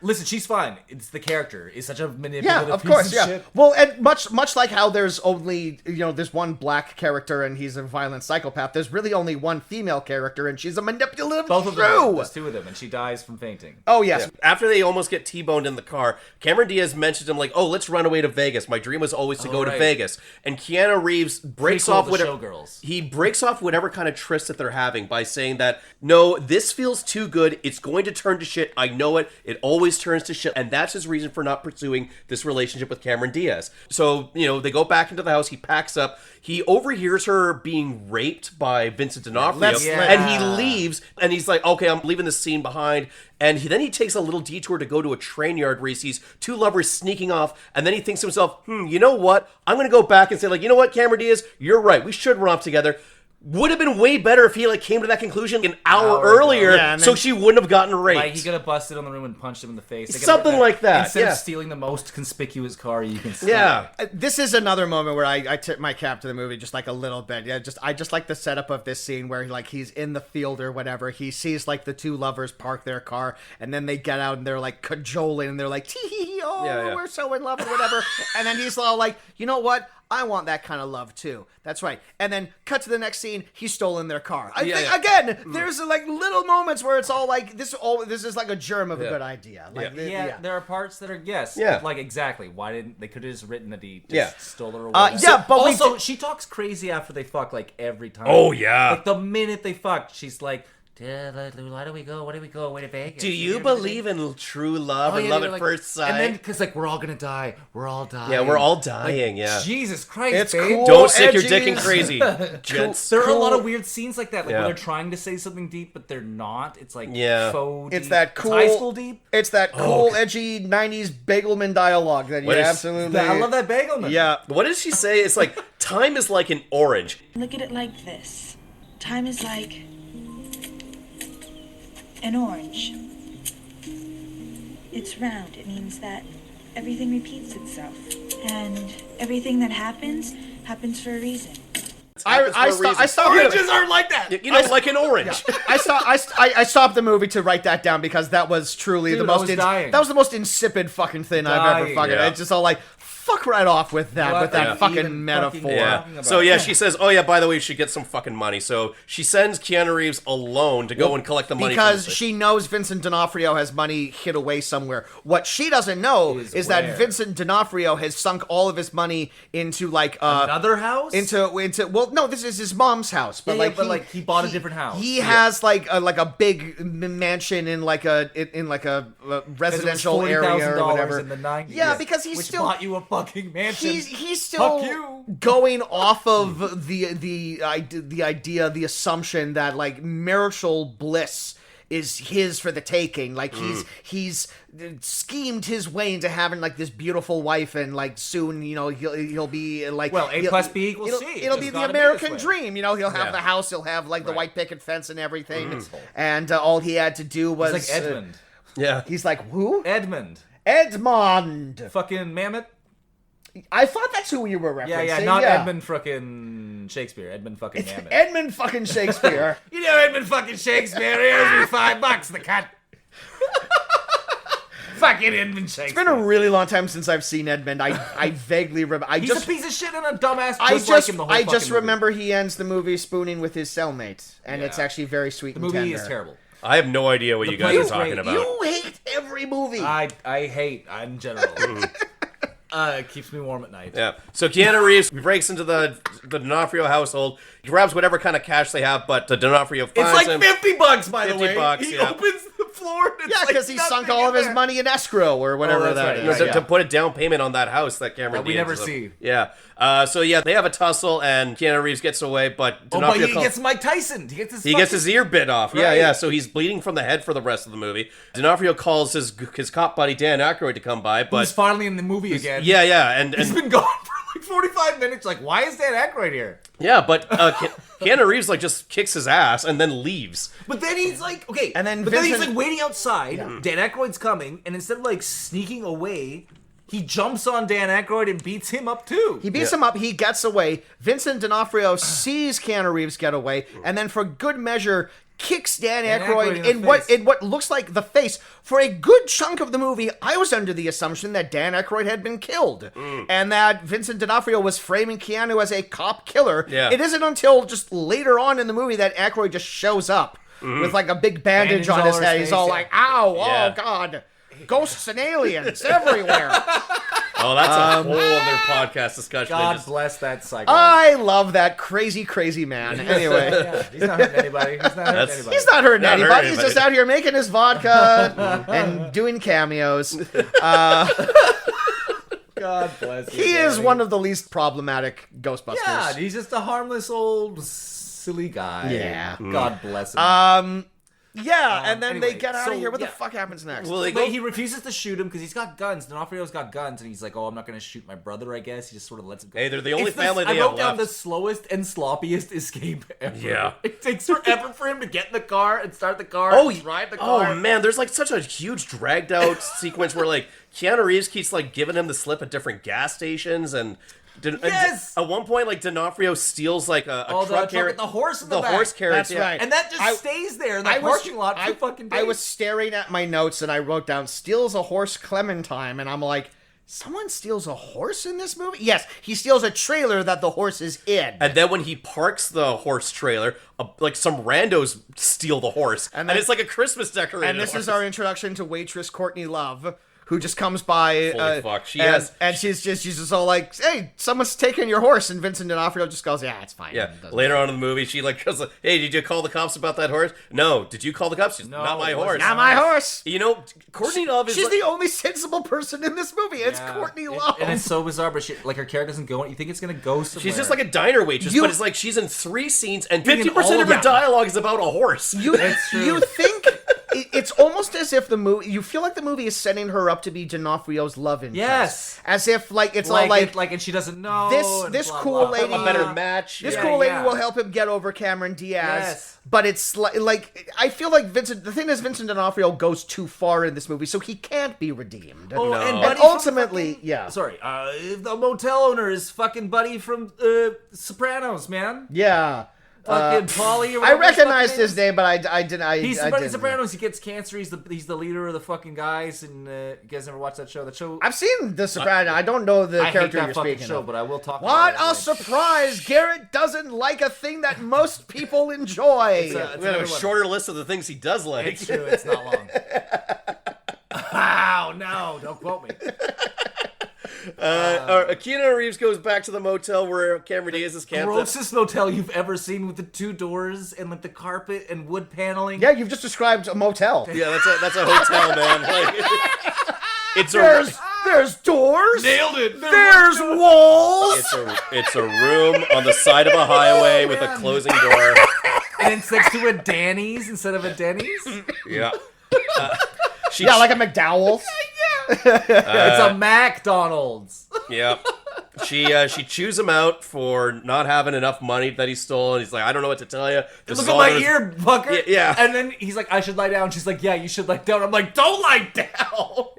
Speaker 3: listen, she's fine. It's the character. Is such a manipulative
Speaker 2: Yeah, of
Speaker 3: piece
Speaker 2: course,
Speaker 3: of
Speaker 2: yeah.
Speaker 3: shit.
Speaker 2: Well, and much like how there's only, there's one black character and he's a violent psychopath, there's really only one female character and she's a manipulative
Speaker 3: Both of them.
Speaker 2: shrew.
Speaker 3: There's two of them, and she dies from fainting.
Speaker 2: Oh, yes.
Speaker 1: After they almost get T-boned in the car, Cameron Diaz mentions him like, "Oh, let's run away to Vegas. My dream was always to go to
Speaker 3: right.
Speaker 1: Vegas." And Keanu Reeves breaks
Speaker 3: Prequel
Speaker 1: off
Speaker 3: to
Speaker 1: whatever
Speaker 3: Showgirls.
Speaker 1: he breaks off whatever kind of tryst that they're having by saying that, "No, this feels too good. It's going to turn to shit. I know it. It always turns to shit." And that's his reason for not pursuing this relationship with Cameron Diaz. So, they go back into the house. He packs up. He overhears her being raped by Vincent D'Onofrio, and he leaves. And he's like, "Okay, I'm leaving this scene behind." And then he takes a little detour to go to a train yard where he sees two lovers sneaking off. And then he thinks to himself, you know what? I'm going to go back and say, like, you know what, Cameron Diaz, you're right. We should run off together. Would have been way better if he came to that conclusion an hour earlier,
Speaker 2: Yeah, and
Speaker 1: so
Speaker 2: then-
Speaker 1: she wouldn't have gotten raped.
Speaker 3: Like, he could have busted on the room and punched him in the face. They could have
Speaker 1: Something
Speaker 3: done
Speaker 1: like that,
Speaker 3: Instead
Speaker 1: yeah.
Speaker 3: of stealing the most conspicuous car you can steal.
Speaker 1: Yeah.
Speaker 2: This is another moment where I tip my cap to the movie just like a little bit. Yeah, I just like the setup of this scene where he's in the field or whatever. He sees like the two lovers park their car, and then they get out and they're like cajoling and they're like, tee oh,
Speaker 1: Yeah.
Speaker 2: we're so in love or whatever. And then he's all like, you know what? I want that kind of love too. That's right. And then cut to the next scene. He's stolen their car. I think again, there's like little moments where it's all like this. This is like a germ of a good idea. Like,
Speaker 3: Yeah, there are parts that are
Speaker 1: Yeah.
Speaker 3: like exactly. Why didn't they could have just written that he just
Speaker 1: Yeah.
Speaker 3: stole her away?
Speaker 2: yeah, but
Speaker 3: also she talks crazy after they fuck like every time.
Speaker 1: Oh, yeah.
Speaker 3: like the minute they fuck, she's like, why do we go? Why do we go away to Vegas?
Speaker 1: Do you believe in true love and love at first sight?
Speaker 3: And then because like we're all gonna die, we're all dying.
Speaker 1: Yeah, we're all dying, yeah.
Speaker 3: Jesus Christ,
Speaker 2: It's
Speaker 3: babe.
Speaker 2: cool.
Speaker 1: Don't stick your
Speaker 2: edgies.
Speaker 1: dick in crazy, gents.
Speaker 3: There are a lot of weird scenes like that, like
Speaker 1: Yeah.
Speaker 3: where they're trying to say something deep, but they're not. It's like
Speaker 1: Yeah.
Speaker 3: faux
Speaker 2: It's
Speaker 3: deep.
Speaker 2: that cool
Speaker 3: high school deep.
Speaker 2: It's that cool, edgy '90s Bagelman dialogue that you
Speaker 1: What is-
Speaker 2: absolutely.
Speaker 3: I love that bagel man.
Speaker 2: Yeah.
Speaker 1: What does she say? It's like, time is like an orange.
Speaker 5: Look at it like this. Time is like an orange. It's round. It means that everything repeats itself. And everything that happens for a reason.
Speaker 2: I stopped.
Speaker 3: Oranges aren't like that.
Speaker 1: You know, like an orange.
Speaker 2: I stopped the movie to write that down because that was truly
Speaker 3: Dude,
Speaker 2: the
Speaker 3: I
Speaker 2: most.
Speaker 3: was dying.
Speaker 2: That was the most insipid fucking thing I've ever
Speaker 3: Dying.
Speaker 2: fucking.
Speaker 1: Yeah.
Speaker 2: It's just all like fuck right off with that
Speaker 3: What are you
Speaker 2: fucking
Speaker 3: even
Speaker 2: metaphor.
Speaker 3: fucking
Speaker 1: Yeah. So yeah, she says, "Oh yeah, by the way, you should get some fucking money." So she sends Keanu Reeves alone to go and collect the money
Speaker 2: Because
Speaker 1: from the
Speaker 2: she knows Vincent D'Onofrio has money hid away somewhere. What she doesn't know is
Speaker 3: where?
Speaker 2: that Vincent D'Onofrio has sunk all of his money into like
Speaker 3: Another house?
Speaker 2: into well, no, this is his mom's house, but
Speaker 3: Yeah, but he bought a different house.
Speaker 2: He has like a big mansion in like a residential area or whatever.
Speaker 3: in the 90s.
Speaker 2: Yeah, because he's
Speaker 3: which
Speaker 2: still
Speaker 3: bought you a fucking mansion.
Speaker 2: he's still
Speaker 3: Fuck you.
Speaker 2: going off of the idea, the assumption that like marital bliss is his for the taking. Like he's schemed his way into having like this beautiful wife, and like soon he'll be like,
Speaker 3: Well, A plus B equals C.
Speaker 2: It'll
Speaker 3: It's
Speaker 2: be the
Speaker 3: gotta be
Speaker 2: American
Speaker 3: this way.
Speaker 2: dream. He'll have
Speaker 1: Yeah.
Speaker 2: the house, he'll have like the
Speaker 3: Right.
Speaker 2: white picket fence and everything, and all he had to do was
Speaker 3: He's like Edmund.
Speaker 1: Yeah.
Speaker 2: he's like who?
Speaker 3: Edmund.
Speaker 2: Edmond.
Speaker 3: Fucking Mammoth.
Speaker 2: I thought that's who you were referencing.
Speaker 3: Yeah, not Edmund fucking Shakespeare. Edmund fucking Mammoth.
Speaker 2: Edmund fucking Shakespeare.
Speaker 3: You know Edmund fucking Shakespeare. Here's me $5, the cut. Fucking Edmund Shakespeare.
Speaker 2: It's been a really long time since I've seen Edmund. I vaguely remember.
Speaker 3: He's a piece of shit and a dumbass. Like him the whole
Speaker 2: I just
Speaker 3: fucking
Speaker 2: remember he ends the movie spooning with his cellmate, and it's actually very sweet.
Speaker 3: movie. The movie is terrible.
Speaker 1: I have no idea what you guys
Speaker 3: play
Speaker 1: are
Speaker 3: is
Speaker 1: talking
Speaker 3: great.
Speaker 1: about.
Speaker 2: You hate every movie.
Speaker 3: I hate in general. It keeps me warm at night.
Speaker 1: Yeah. So Keanu Reeves breaks into the D'Onofrio household. He grabs whatever kind of cash they have, but D'Onofrio finds
Speaker 3: It's like
Speaker 1: him.
Speaker 3: $50, by the way.
Speaker 1: $50,
Speaker 3: He
Speaker 1: yeah.
Speaker 3: opens the floor. And it's
Speaker 2: Yeah,
Speaker 3: like
Speaker 2: because he sunk
Speaker 3: nothing
Speaker 2: all
Speaker 3: in
Speaker 2: of his
Speaker 3: there.
Speaker 2: money in escrow or whatever
Speaker 3: that's
Speaker 2: that
Speaker 3: right,
Speaker 2: is.
Speaker 1: You know, to,
Speaker 3: yeah.
Speaker 1: to put a down payment on that house that Cameron
Speaker 3: That we
Speaker 1: Diaz
Speaker 3: never
Speaker 1: is-
Speaker 3: see.
Speaker 1: Yeah. So yeah, they have a tussle and Keanu Reeves gets away, but
Speaker 3: Oh, but
Speaker 1: D'Onofrio
Speaker 3: he
Speaker 1: calls-
Speaker 3: gets Mike Tyson. He gets his.
Speaker 1: He gets his ear bit off. Yeah,
Speaker 3: Right.
Speaker 1: yeah. So he's bleeding from the head for the rest of the movie. D'Onofrio calls his cop buddy Dan Aykroyd to come by, but
Speaker 3: Who's finally in the movie again.
Speaker 1: yeah, and
Speaker 3: He's been gone for like 45 minutes. Like, why is Dan Aykroyd here?
Speaker 1: yeah, but Keanu Reeves like just kicks his ass and then leaves.
Speaker 3: But then he's like, okay.
Speaker 2: And then
Speaker 3: but then he's
Speaker 2: Vincent-
Speaker 3: like waiting outside. Dan Aykroyd's coming, and instead of like sneaking away, he jumps on Dan Aykroyd and beats him up too.
Speaker 2: He beats him up, he gets away. Vincent D'Onofrio sees Keanu Reeves get away, and then for good measure kicks Dan Aykroyd
Speaker 3: Aykroyd
Speaker 2: in
Speaker 3: in the
Speaker 2: what looks like the face. For a good chunk of the movie, I was under the assumption that Dan Aykroyd had been killed, and that Vincent D'Onofrio was framing Keanu as a cop killer.
Speaker 1: Yeah.
Speaker 2: It isn't until just later on in the movie that Aykroyd just shows up with like a big bandage
Speaker 3: Bandage
Speaker 2: on
Speaker 3: all
Speaker 2: his
Speaker 3: over
Speaker 2: head.
Speaker 3: his
Speaker 2: He's all
Speaker 3: face,
Speaker 2: like, "Ow!
Speaker 1: Yeah.
Speaker 2: Oh God! Ghosts and aliens everywhere."
Speaker 1: Oh, that's a whole other podcast discussion.
Speaker 3: God
Speaker 1: Just-
Speaker 3: bless that psycho.
Speaker 2: I love that crazy, crazy man. Anyway.
Speaker 3: Yeah, he's not hurting anybody. He's not hurting
Speaker 1: That's-
Speaker 3: anybody.
Speaker 2: He's not hurting
Speaker 1: Not hurting
Speaker 2: anybody. He's
Speaker 1: anybody.
Speaker 2: just out here making his vodka and doing cameos.
Speaker 3: God bless you.
Speaker 2: He is
Speaker 3: Danny.
Speaker 2: one of the least problematic Ghostbusters.
Speaker 3: Yeah, he's just a harmless old silly guy.
Speaker 2: Yeah.
Speaker 3: God bless him.
Speaker 2: And then they
Speaker 3: anyway,
Speaker 2: get out of
Speaker 3: so,
Speaker 2: here. What the
Speaker 3: yeah.
Speaker 2: fuck happens next?
Speaker 1: Well, they
Speaker 3: But
Speaker 1: go.
Speaker 3: he refuses to shoot him because he's got guns. D'Onofrio's got guns, and he's like, "Oh, I'm not going to shoot my brother." I guess he just sort of lets him go.
Speaker 1: Hey, they're the only
Speaker 3: It's
Speaker 1: family
Speaker 3: I
Speaker 1: they
Speaker 3: wrote
Speaker 1: have
Speaker 3: down
Speaker 1: left.
Speaker 3: the slowest and sloppiest escape ever.
Speaker 1: Yeah.
Speaker 3: It takes forever for him to get in the car and start the car.
Speaker 1: Oh,
Speaker 3: and drive the car.
Speaker 1: oh man, there's like such a huge dragged out sequence where like Keanu Reeves keeps like giving him the slip at different gas stations and.
Speaker 3: Yes!
Speaker 1: At one point, like D'Onofrio steals like a
Speaker 3: Oh, the
Speaker 1: truck
Speaker 3: truck
Speaker 1: carriage,
Speaker 3: with the horse in the back.
Speaker 1: horse carriage.
Speaker 2: That's
Speaker 1: yeah.
Speaker 2: right.
Speaker 3: And that just
Speaker 2: I-
Speaker 3: stays there in the
Speaker 2: I was-
Speaker 3: parking lot for fucking days.
Speaker 2: I was staring at my notes and I wrote down steals a horse Clementine, and I'm like, someone steals a horse in this movie? Yes, he steals a trailer that the horse is in.
Speaker 1: And then when he parks the horse trailer, like some randos steal the horse, and
Speaker 2: then-
Speaker 1: it's like a Christmas decoration.
Speaker 2: And this is our introduction to waitress Courtney Love, who just comes by.
Speaker 1: Holy fuck, she
Speaker 2: and,
Speaker 1: has-
Speaker 2: and she's just all like, "Hey, someone's taking your horse," and Vincent D'Onofrio just goes, "Yeah, it's fine."
Speaker 1: Yeah.
Speaker 2: It doesn't
Speaker 1: Later on in the movie, she like goes, "Hey, did you call the cops about that horse?" No. Did you call the cops? She's,
Speaker 3: No,
Speaker 1: not my
Speaker 3: it
Speaker 1: horse.
Speaker 3: wasn't.
Speaker 2: Not my horse.
Speaker 1: You know, Courtney Love is
Speaker 2: She's
Speaker 1: like,
Speaker 2: the only sensible person in this movie. It's
Speaker 3: Yeah.
Speaker 2: Courtney
Speaker 3: It-
Speaker 2: Love.
Speaker 3: and it's so bizarre, but she, like her character doesn't go. You think it's gonna go somewhere?
Speaker 1: she's just like a diner waitress,
Speaker 2: You-
Speaker 1: but it's like she's in 3 scenes and
Speaker 3: Being in
Speaker 1: 50% of
Speaker 3: all
Speaker 1: her
Speaker 3: of them.
Speaker 1: dialogue is about a horse.
Speaker 3: That's true.
Speaker 2: You think it's almost as if the movie. You feel like the movie is setting her up to be D'Onofrio's love interest.
Speaker 3: Yes.
Speaker 2: As if like it's
Speaker 3: like,
Speaker 2: all like.
Speaker 3: and she doesn't know. and
Speaker 2: this
Speaker 3: blah,
Speaker 2: cool
Speaker 3: blah,
Speaker 2: lady-
Speaker 3: blah,
Speaker 1: a better
Speaker 3: blah.
Speaker 1: match.
Speaker 2: This
Speaker 1: yeah.
Speaker 2: cool lady
Speaker 3: yeah.
Speaker 2: will help him get over Cameron Diaz.
Speaker 3: Yes.
Speaker 2: But it's like I feel like Vincent. The thing is, Vincent D'Onofrio goes too far in this movie, so he can't be redeemed.
Speaker 3: Oh,
Speaker 1: No.
Speaker 3: and,
Speaker 1: And
Speaker 3: Buddy from
Speaker 2: ultimately,
Speaker 3: fucking-
Speaker 2: yeah.
Speaker 3: Sorry, the motel owner is fucking Buddy from Sopranos, man.
Speaker 2: Yeah.
Speaker 3: Fucking Paulie. Or
Speaker 2: I
Speaker 3: whatever his
Speaker 2: recognized
Speaker 3: fucking
Speaker 2: his name, but I didn't.
Speaker 3: He's
Speaker 2: I
Speaker 3: Buddy
Speaker 2: didn't.
Speaker 3: Sopranos. He gets cancer. He's the leader of the fucking guys. And you guys never watched that show? That show.
Speaker 2: I've seen The Sopranos. I don't know the
Speaker 3: I hate
Speaker 2: character
Speaker 3: that
Speaker 2: you're
Speaker 3: fucking
Speaker 2: speaking
Speaker 3: show,
Speaker 2: of.
Speaker 3: but I will talk.
Speaker 2: What
Speaker 3: about
Speaker 2: a
Speaker 3: it.
Speaker 2: surprise! Garrett doesn't like a thing that most people enjoy.
Speaker 3: It's
Speaker 1: We have a
Speaker 3: another one.
Speaker 1: shorter list of the things he does like.
Speaker 3: It's true. It's not long. Wow, no, don't quote me.
Speaker 1: Keanu Reeves goes back to the motel where Cameron Diaz is camped.
Speaker 3: Grossest motel you've ever seen with the 2 doors and like the carpet and wood paneling.
Speaker 2: Yeah, you've just described a motel.
Speaker 1: Yeah, that's a hotel, man. Like, it's
Speaker 2: There's doors.
Speaker 3: Nailed it.
Speaker 2: There's walls.
Speaker 1: it's a room on the side of a highway with a closing door.
Speaker 3: And it's next to a Danny's instead of a Denny's.
Speaker 1: Yeah. She,
Speaker 2: Yeah, like a McDowell's.
Speaker 3: It's a McDonald's.
Speaker 1: yeah. She chews him out for not having enough money that he stole, and he's like, I don't know what to tell you. This
Speaker 3: Look
Speaker 1: is
Speaker 3: at
Speaker 1: all
Speaker 3: my
Speaker 1: there is-
Speaker 3: ear, fucker.
Speaker 1: Yeah.
Speaker 3: And then he's like, I should lie down. She's like, yeah, you should lie down. I'm like, don't lie down.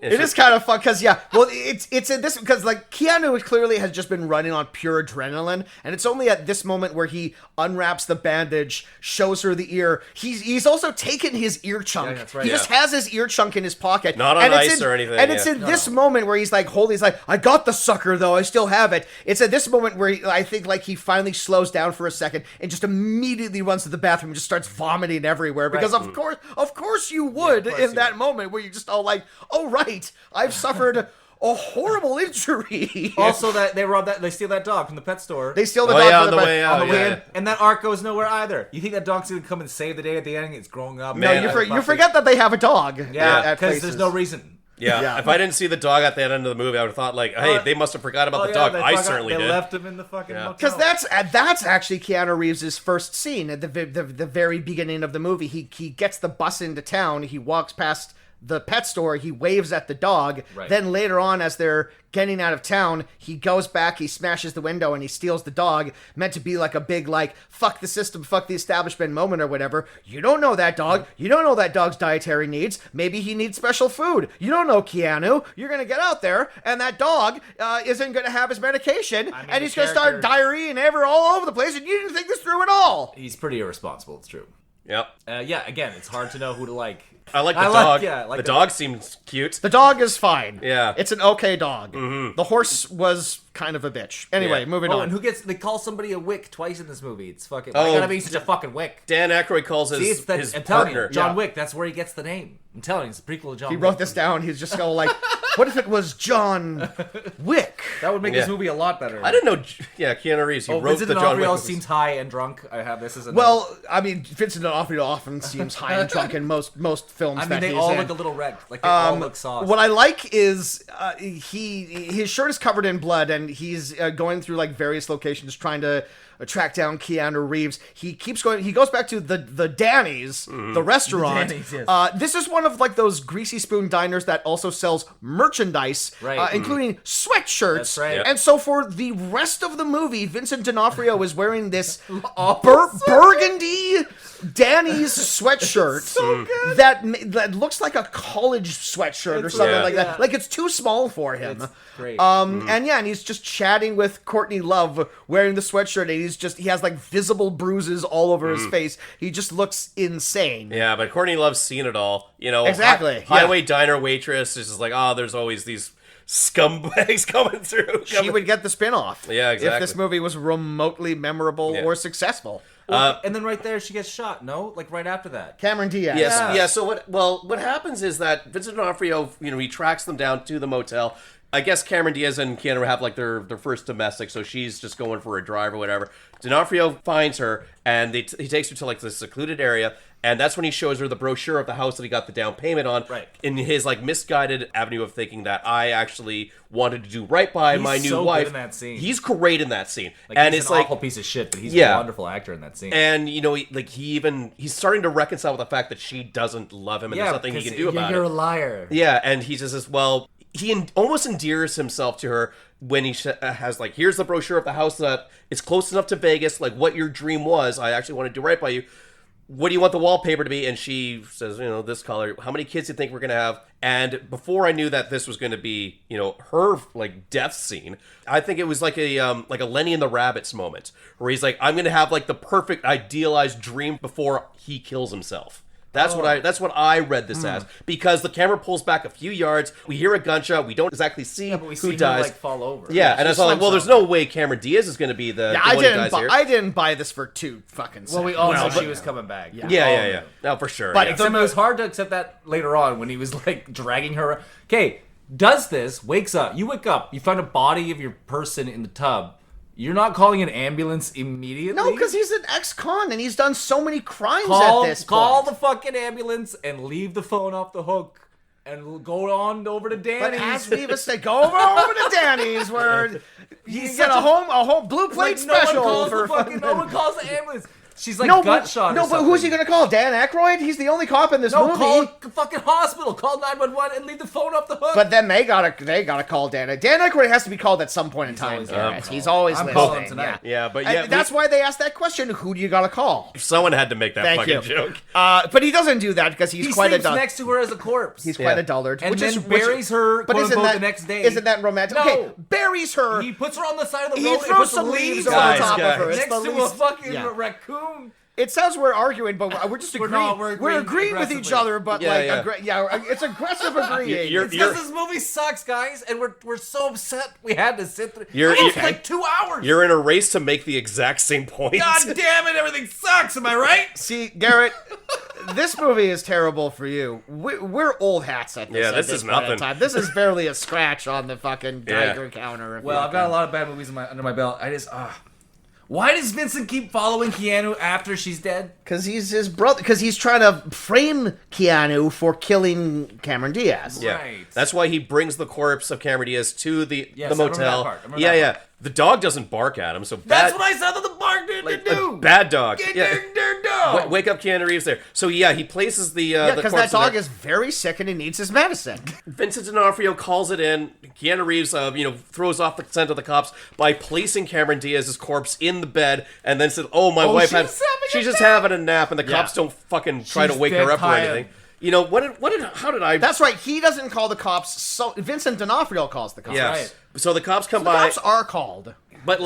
Speaker 2: It is kind of fun because well, it's in this because like Keanu clearly has just been running on pure adrenaline, and it's only at this moment where he unwraps the bandage, shows her the ear. He's also taken his ear chunk.
Speaker 3: Yeah, that's right.
Speaker 2: He just has his ear chunk in his pocket,
Speaker 1: Not on
Speaker 2: and it's
Speaker 1: ice or anything,
Speaker 2: And it's
Speaker 1: yeah.
Speaker 2: in this moment where he's like he's like, I got the sucker though, I still have it. It's at this moment where I think like he finally slows down for a second and just immediately runs to the bathroom and just starts vomiting everywhere because
Speaker 3: Right.
Speaker 2: of course you would
Speaker 3: course
Speaker 2: in
Speaker 3: you
Speaker 2: that
Speaker 3: would.
Speaker 2: moment where you're just all like, oh right, I've suffered a horrible injury.
Speaker 3: Also, that they steal that dog from the pet store.
Speaker 2: They steal the
Speaker 1: Oh,
Speaker 2: dog
Speaker 1: yeah,
Speaker 2: from
Speaker 1: on the way out.
Speaker 3: on the way
Speaker 1: yeah.
Speaker 3: in, and that arc goes nowhere either. You think that dog's gonna come and save the day at the end? It's growing up.
Speaker 2: No,
Speaker 1: Man,
Speaker 2: you forget that they have a dog.
Speaker 3: Yeah,
Speaker 2: at
Speaker 3: because there's
Speaker 2: places.
Speaker 3: no reason.
Speaker 1: Yeah.
Speaker 2: Yeah.
Speaker 1: If I didn't see the dog at the end of the movie, I would have thought like, hey, they must have forgot about the dog. I certainly
Speaker 3: they
Speaker 1: did.
Speaker 3: left him in the fucking motel.
Speaker 2: Because that's actually Keanu Reeves' first scene at the very beginning of the movie. He gets the bus into town. He walks past the pet store. He waves at the dog.
Speaker 3: Right.
Speaker 2: Then later on, as they're getting out of town, he goes back. He smashes the window and he steals the dog. Meant to be like a big like fuck the system, fuck the establishment moment or whatever. You don't know that dog. You don't know that dog's dietary needs. Maybe he needs special food. You don't know Keanu. You're gonna get out there and that dog isn't gonna have his medication and he's gonna start diarrhea all over the place. And you didn't think this through at all.
Speaker 3: He's pretty irresponsible. It's true.
Speaker 1: Yep.
Speaker 3: Yeah. Again, it's hard to know who to like.
Speaker 1: I like the dog.
Speaker 3: the
Speaker 1: the dog seems cute.
Speaker 2: The dog is fine.
Speaker 1: Yeah.
Speaker 2: It's an okay dog. The horse was kind of a bitch. Anyway,
Speaker 1: Yeah.
Speaker 2: moving
Speaker 3: Oh,
Speaker 2: on.
Speaker 3: and they call somebody a wick twice in this movie. It's fucking.
Speaker 1: Oh,
Speaker 3: Why gotta be such a fucking wick?
Speaker 1: Dan Aykroyd calls
Speaker 3: See,
Speaker 1: his
Speaker 3: I'm telling
Speaker 1: partner.
Speaker 3: you, John
Speaker 2: Yeah.
Speaker 3: Wick. That's where he gets the name. I'm telling you, it's a prequel to John.
Speaker 2: He
Speaker 3: Wick.
Speaker 2: wrote this down. He's just going like, what if it was John Wick?
Speaker 3: That would make
Speaker 1: Yeah.
Speaker 3: this movie a lot better.
Speaker 1: I didn't know. Yeah, Keanu Reeves. He wrote
Speaker 3: Vincent
Speaker 1: the John
Speaker 3: D'onofrio
Speaker 1: Wick.
Speaker 3: seems high and drunk. I have this as a note.
Speaker 2: Well, I mean, Vincent D'onofrio often seems high and drunk in most films
Speaker 3: I mean,
Speaker 2: that
Speaker 3: they
Speaker 2: he's
Speaker 3: all
Speaker 2: in.
Speaker 3: look a little wrecked. Like they all look sauced.
Speaker 2: What I like is his shirt is covered in blood, and he's going through like various locations trying to track down Keanu Reeves. He keeps going. He goes back to the Danny's, the restaurant.
Speaker 3: The Danny's, yes.
Speaker 2: This is one of like those greasy spoon diners that also sells merchandise,
Speaker 3: Right.
Speaker 2: including sweatshirts.
Speaker 3: That's right.
Speaker 2: And so for the rest of the movie, Vincent D'onofrio is wearing this burgundy Danny's sweatshirt that looks like a college sweatshirt or something like that. Like it's too small for him.
Speaker 3: It's great.
Speaker 2: And he's just chatting with Courtney Love wearing the sweatshirt, and he has like visible bruises all over his face. He just looks insane.
Speaker 1: Yeah, but Courtney Love's seen it all. You know,
Speaker 2: Exactly,
Speaker 1: Highway diner waitress is just like, oh, there's always these scumbags coming through.
Speaker 2: She would get the spin-off.
Speaker 1: Yeah, exactly.
Speaker 2: If this movie was remotely memorable or successful.
Speaker 3: And then right there, she gets shot. No, like right after that.
Speaker 2: Cameron Diaz.
Speaker 1: Yes,
Speaker 3: Yeah.
Speaker 1: yeah. So what happens is that Vincent D'Onofrio, he tracks them down to the motel. I guess Cameron Diaz and Keanu have like their first domestic, so she's just going for a drive or whatever. D'Onofrio finds her, and he takes her to like this secluded area, and that's when he shows her the brochure of the house that he got the down payment on.
Speaker 3: Right.
Speaker 1: In his like misguided avenue of thinking that I actually wanted to do right by my new
Speaker 3: so good
Speaker 1: wife.
Speaker 3: in that scene.
Speaker 1: He's great in that scene,
Speaker 3: Like,
Speaker 1: and
Speaker 3: he's
Speaker 1: it's
Speaker 3: an
Speaker 1: like
Speaker 3: awful piece of shit, but he's
Speaker 1: Yeah.
Speaker 3: a wonderful actor in that scene.
Speaker 1: and he's starting to reconcile with the fact that she doesn't love him, and there's nothing he can do about it.
Speaker 3: You're a liar.
Speaker 1: Yeah, and he just says, well, he almost endears himself to her when he has, like, here's the brochure of the house that is close enough to Vegas, like, what your dream was. I actually want to do right by you. What do you want the wallpaper to be? And she says, this color. How many kids do you think we're going to have? And before I knew that this was going to be, her, like, death scene, I think it was like a Lenny and the Rabbits moment, where he's like, I'm going to have, like, the perfect idealized dream before he kills himself. That's what I read this as, because the camera pulls back a few yards. We hear a gunshot. We don't exactly see
Speaker 3: But we
Speaker 1: who
Speaker 3: see
Speaker 1: dies.
Speaker 3: her, like, fall over.
Speaker 1: Yeah, and I was like, well, there's no way Cameron Diaz is going to be the one who dies here.
Speaker 2: I didn't buy this for 2 fucking seconds.
Speaker 3: Well, we all know she was coming back.
Speaker 1: Yeah. No, for sure.
Speaker 2: But
Speaker 1: yeah.
Speaker 2: it's-
Speaker 3: It was hard to accept that later on when he was like dragging her. Okay, does this, wakes up, you wake up, you find a body of your person in the tub. You're not calling an ambulance immediately?
Speaker 2: No, because he's an ex-con and he's done so many crimes
Speaker 3: call,
Speaker 2: at this point.
Speaker 3: call the fucking ambulance and leave the phone off the hook and go on over to
Speaker 2: But
Speaker 3: Danny's.
Speaker 2: as Viva said, go over to Danny's where you can get a home blue plate
Speaker 3: Like, no one
Speaker 2: special
Speaker 3: calls
Speaker 2: for
Speaker 3: the fucking, no one calls the ambulance. She's like
Speaker 2: No,
Speaker 3: gut shot.
Speaker 2: but who's he gonna call? Dan Aykroyd? He's the only cop in this
Speaker 3: No,
Speaker 2: movie.
Speaker 3: call a fucking hospital. Call 911 and leave the phone off the hook.
Speaker 2: But then they gotta call Dan. Dan Aykroyd has to be called at some point in time.
Speaker 3: always
Speaker 2: Garrett.
Speaker 3: called.
Speaker 2: He's always
Speaker 3: I'm
Speaker 2: listening.
Speaker 3: calling him tonight.
Speaker 1: Yeah, but
Speaker 2: And that's why they asked that question. Who do you gotta call?
Speaker 1: someone had to make that
Speaker 2: Thank
Speaker 1: fucking
Speaker 2: you.
Speaker 1: joke.
Speaker 2: But he doesn't do that because he's
Speaker 3: he
Speaker 2: quite a
Speaker 3: sleeps
Speaker 2: dullard.
Speaker 3: next to her as a corpse.
Speaker 2: He's
Speaker 1: Yeah.
Speaker 2: quite a dullard.
Speaker 3: And then buries her,
Speaker 2: But
Speaker 3: quote
Speaker 2: isn't
Speaker 3: unquote,
Speaker 2: that
Speaker 3: the next day.
Speaker 2: Isn't that romantic?
Speaker 3: No.
Speaker 2: Okay, buries her.
Speaker 3: He puts her on the side of the
Speaker 2: He
Speaker 3: road and
Speaker 2: throws
Speaker 3: puts
Speaker 2: some
Speaker 3: the
Speaker 2: leaves
Speaker 3: leaves
Speaker 2: on
Speaker 1: Guys,
Speaker 2: top
Speaker 1: guys.
Speaker 2: of her. It's
Speaker 3: next
Speaker 2: the
Speaker 3: to a
Speaker 2: least-
Speaker 3: fucking
Speaker 2: yeah.
Speaker 3: raccoon.
Speaker 2: It sounds we're arguing, but we're just
Speaker 3: We're
Speaker 2: agreeing.
Speaker 3: not, we're agreeing
Speaker 2: with each
Speaker 3: aggressively.
Speaker 2: other, but
Speaker 1: Yeah,
Speaker 2: like,
Speaker 1: yeah.
Speaker 2: it's aggressive agreeing.
Speaker 1: You're-
Speaker 3: Because this movie sucks, guys, and we're so upset we had to sit through.
Speaker 1: You're-
Speaker 3: Almost
Speaker 1: you're-
Speaker 3: like 2 hours.
Speaker 1: You're in a race to make the exact same point.
Speaker 3: God damn it, everything sucks. Am I right?
Speaker 2: See, Garrett, this movie is terrible for you. We're old hats at this.
Speaker 1: Yeah,
Speaker 2: at
Speaker 1: this is
Speaker 2: point in
Speaker 1: nothing.
Speaker 2: time. This is barely a scratch on the fucking Geiger counter.
Speaker 3: Well, I've got a lot of bad movies under my belt. Why does Vincent keep following Keanu after she's dead?
Speaker 2: Because he's his brother. Because he's trying to frame Keanu for killing Cameron Diaz.
Speaker 1: Yeah,
Speaker 3: Right.
Speaker 1: that's why he brings the corpse of Cameron Diaz to the
Speaker 3: Yes, I remember
Speaker 1: motel.
Speaker 3: that part. I remember
Speaker 1: Yeah,
Speaker 3: that
Speaker 1: yeah.
Speaker 3: part.
Speaker 1: The dog doesn't bark at him, so
Speaker 3: That's
Speaker 1: bad,
Speaker 3: what I said that the bark didn't do.
Speaker 1: bad dog. Yeah.
Speaker 3: dog.
Speaker 1: Wake up Keanu Reeves there. So yeah, he places the
Speaker 2: Yeah,
Speaker 1: the
Speaker 2: because
Speaker 1: corpse
Speaker 2: that
Speaker 1: in
Speaker 2: dog
Speaker 1: there.
Speaker 2: is very sick and he needs his medicine.
Speaker 1: Vincent D'onofrio calls it in. Keanu Reeves, throws off the scent of the cops by placing Cameron Diaz's corpse in the bed, and then said, "Oh, my wife she's just having a nap," and the cops don't fucking try to
Speaker 3: She's
Speaker 1: wake her
Speaker 3: dead
Speaker 1: up or
Speaker 3: tired.
Speaker 1: anything. How did I?
Speaker 2: That's right. He doesn't call the cops. So Vincent D'onofrio calls the cops.
Speaker 1: yes.
Speaker 3: right.
Speaker 1: So the cops come
Speaker 2: The
Speaker 1: by.
Speaker 2: cops are called.
Speaker 1: But,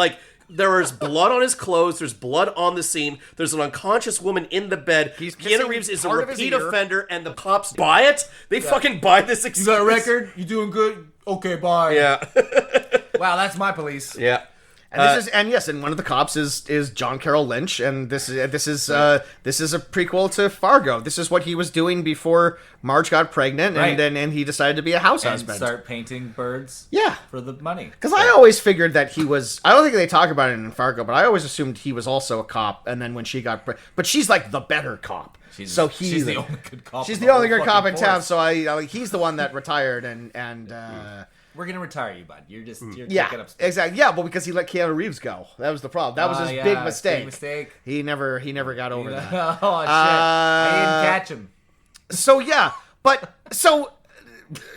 Speaker 1: there is blood on his clothes. There's blood on the scene. There's an unconscious woman in the bed.
Speaker 2: He's
Speaker 1: Keanu
Speaker 2: missing
Speaker 1: Reeves is a
Speaker 2: part of his
Speaker 1: repeat
Speaker 2: ear.
Speaker 1: offender, and the cops buy it. They fucking buy this excuse.
Speaker 3: You got a record? You doing good? Okay, bye.
Speaker 1: Yeah.
Speaker 3: Wow, that's my police.
Speaker 1: Yeah.
Speaker 2: And one of the cops is John Carroll Lynch, and this is a prequel to Fargo. This is what he was doing before Marge got pregnant,
Speaker 3: Right.
Speaker 2: and he decided to be a house
Speaker 3: And
Speaker 2: husband.
Speaker 3: start painting birds.
Speaker 2: Yeah.
Speaker 3: For the money.
Speaker 2: Because I always figured that he was. I don't think they talk about it in Fargo, but I always assumed he was also a cop. And then when she got, but she's like the better cop.
Speaker 3: She's
Speaker 2: so
Speaker 3: the only good cop.
Speaker 2: She's
Speaker 3: in
Speaker 2: the only
Speaker 3: whole
Speaker 2: good cop in
Speaker 3: fucking
Speaker 2: town.
Speaker 3: force.
Speaker 2: So he's the one that retired and.
Speaker 3: We're gonna retire you, bud. You're taking
Speaker 2: Yeah,
Speaker 3: up space.
Speaker 2: exactly. Yeah, but because he let Keanu Reeves go, that was the problem. That was his
Speaker 3: Yeah,
Speaker 2: big mistake.
Speaker 3: Big mistake.
Speaker 2: He never got over that.
Speaker 3: Oh shit! I didn't catch him.
Speaker 2: So yeah, but so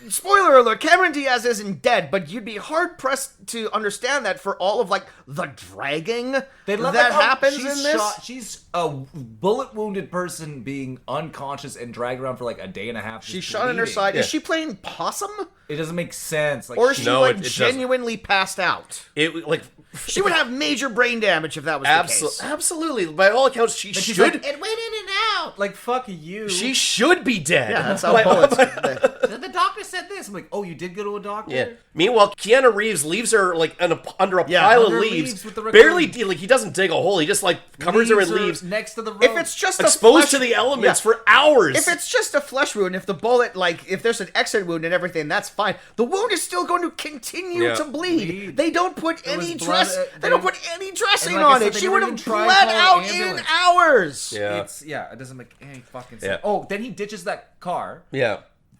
Speaker 2: spoiler alert: Cameron Diaz isn't dead, but you'd be hard pressed to understand that for all of the dragging that happens in this.
Speaker 3: She's a bullet wounded person being unconscious and dragged around for a day and a half.
Speaker 2: She's
Speaker 3: just
Speaker 2: shot in her
Speaker 3: bleeding.
Speaker 2: side.
Speaker 1: Yeah.
Speaker 2: Is she playing possum,
Speaker 3: It doesn't make sense.
Speaker 2: or is she
Speaker 1: No, it doesn't.
Speaker 2: genuinely passed out? She would have major brain damage if that was the case.
Speaker 1: Absolutely. By all accounts, she
Speaker 3: She's
Speaker 1: should.
Speaker 3: like, it went in and out. Like fuck you.
Speaker 1: She should be dead.
Speaker 2: Yeah, that's how bullets.
Speaker 3: The doctor said this. I'm like, oh, you did go to a doctor.
Speaker 1: Yeah. Meanwhile, Keanu Reeves leaves her under a
Speaker 2: Yeah,
Speaker 1: pile of
Speaker 3: under
Speaker 1: leaves.
Speaker 3: leaves with the
Speaker 1: Barely,
Speaker 3: raccoon.
Speaker 1: he doesn't dig a hole. He just covers her in leaves,
Speaker 3: next to the road.
Speaker 2: If it's just
Speaker 1: exposed
Speaker 2: a
Speaker 1: to
Speaker 2: flesh,
Speaker 1: the elements
Speaker 2: Yeah.
Speaker 1: for hours.
Speaker 2: If it's just a flesh wound, if the bullet, if there's an exit wound and everything, that's fine. The wound is still going to continue
Speaker 1: Yeah.
Speaker 2: to bleed. They don't put
Speaker 3: There was
Speaker 2: any
Speaker 3: blood,
Speaker 2: They don't put any dressing
Speaker 3: and like I
Speaker 2: on
Speaker 3: said,
Speaker 2: it.
Speaker 3: they
Speaker 2: She
Speaker 3: never
Speaker 2: would
Speaker 3: even
Speaker 2: have
Speaker 3: tried
Speaker 2: bled
Speaker 3: calling
Speaker 2: out
Speaker 3: an
Speaker 2: in
Speaker 3: ambulance.
Speaker 2: hours.
Speaker 1: yeah.
Speaker 3: It doesn't make any fucking sense.
Speaker 1: Yeah.
Speaker 3: Oh, then he ditches that car
Speaker 1: Yeah.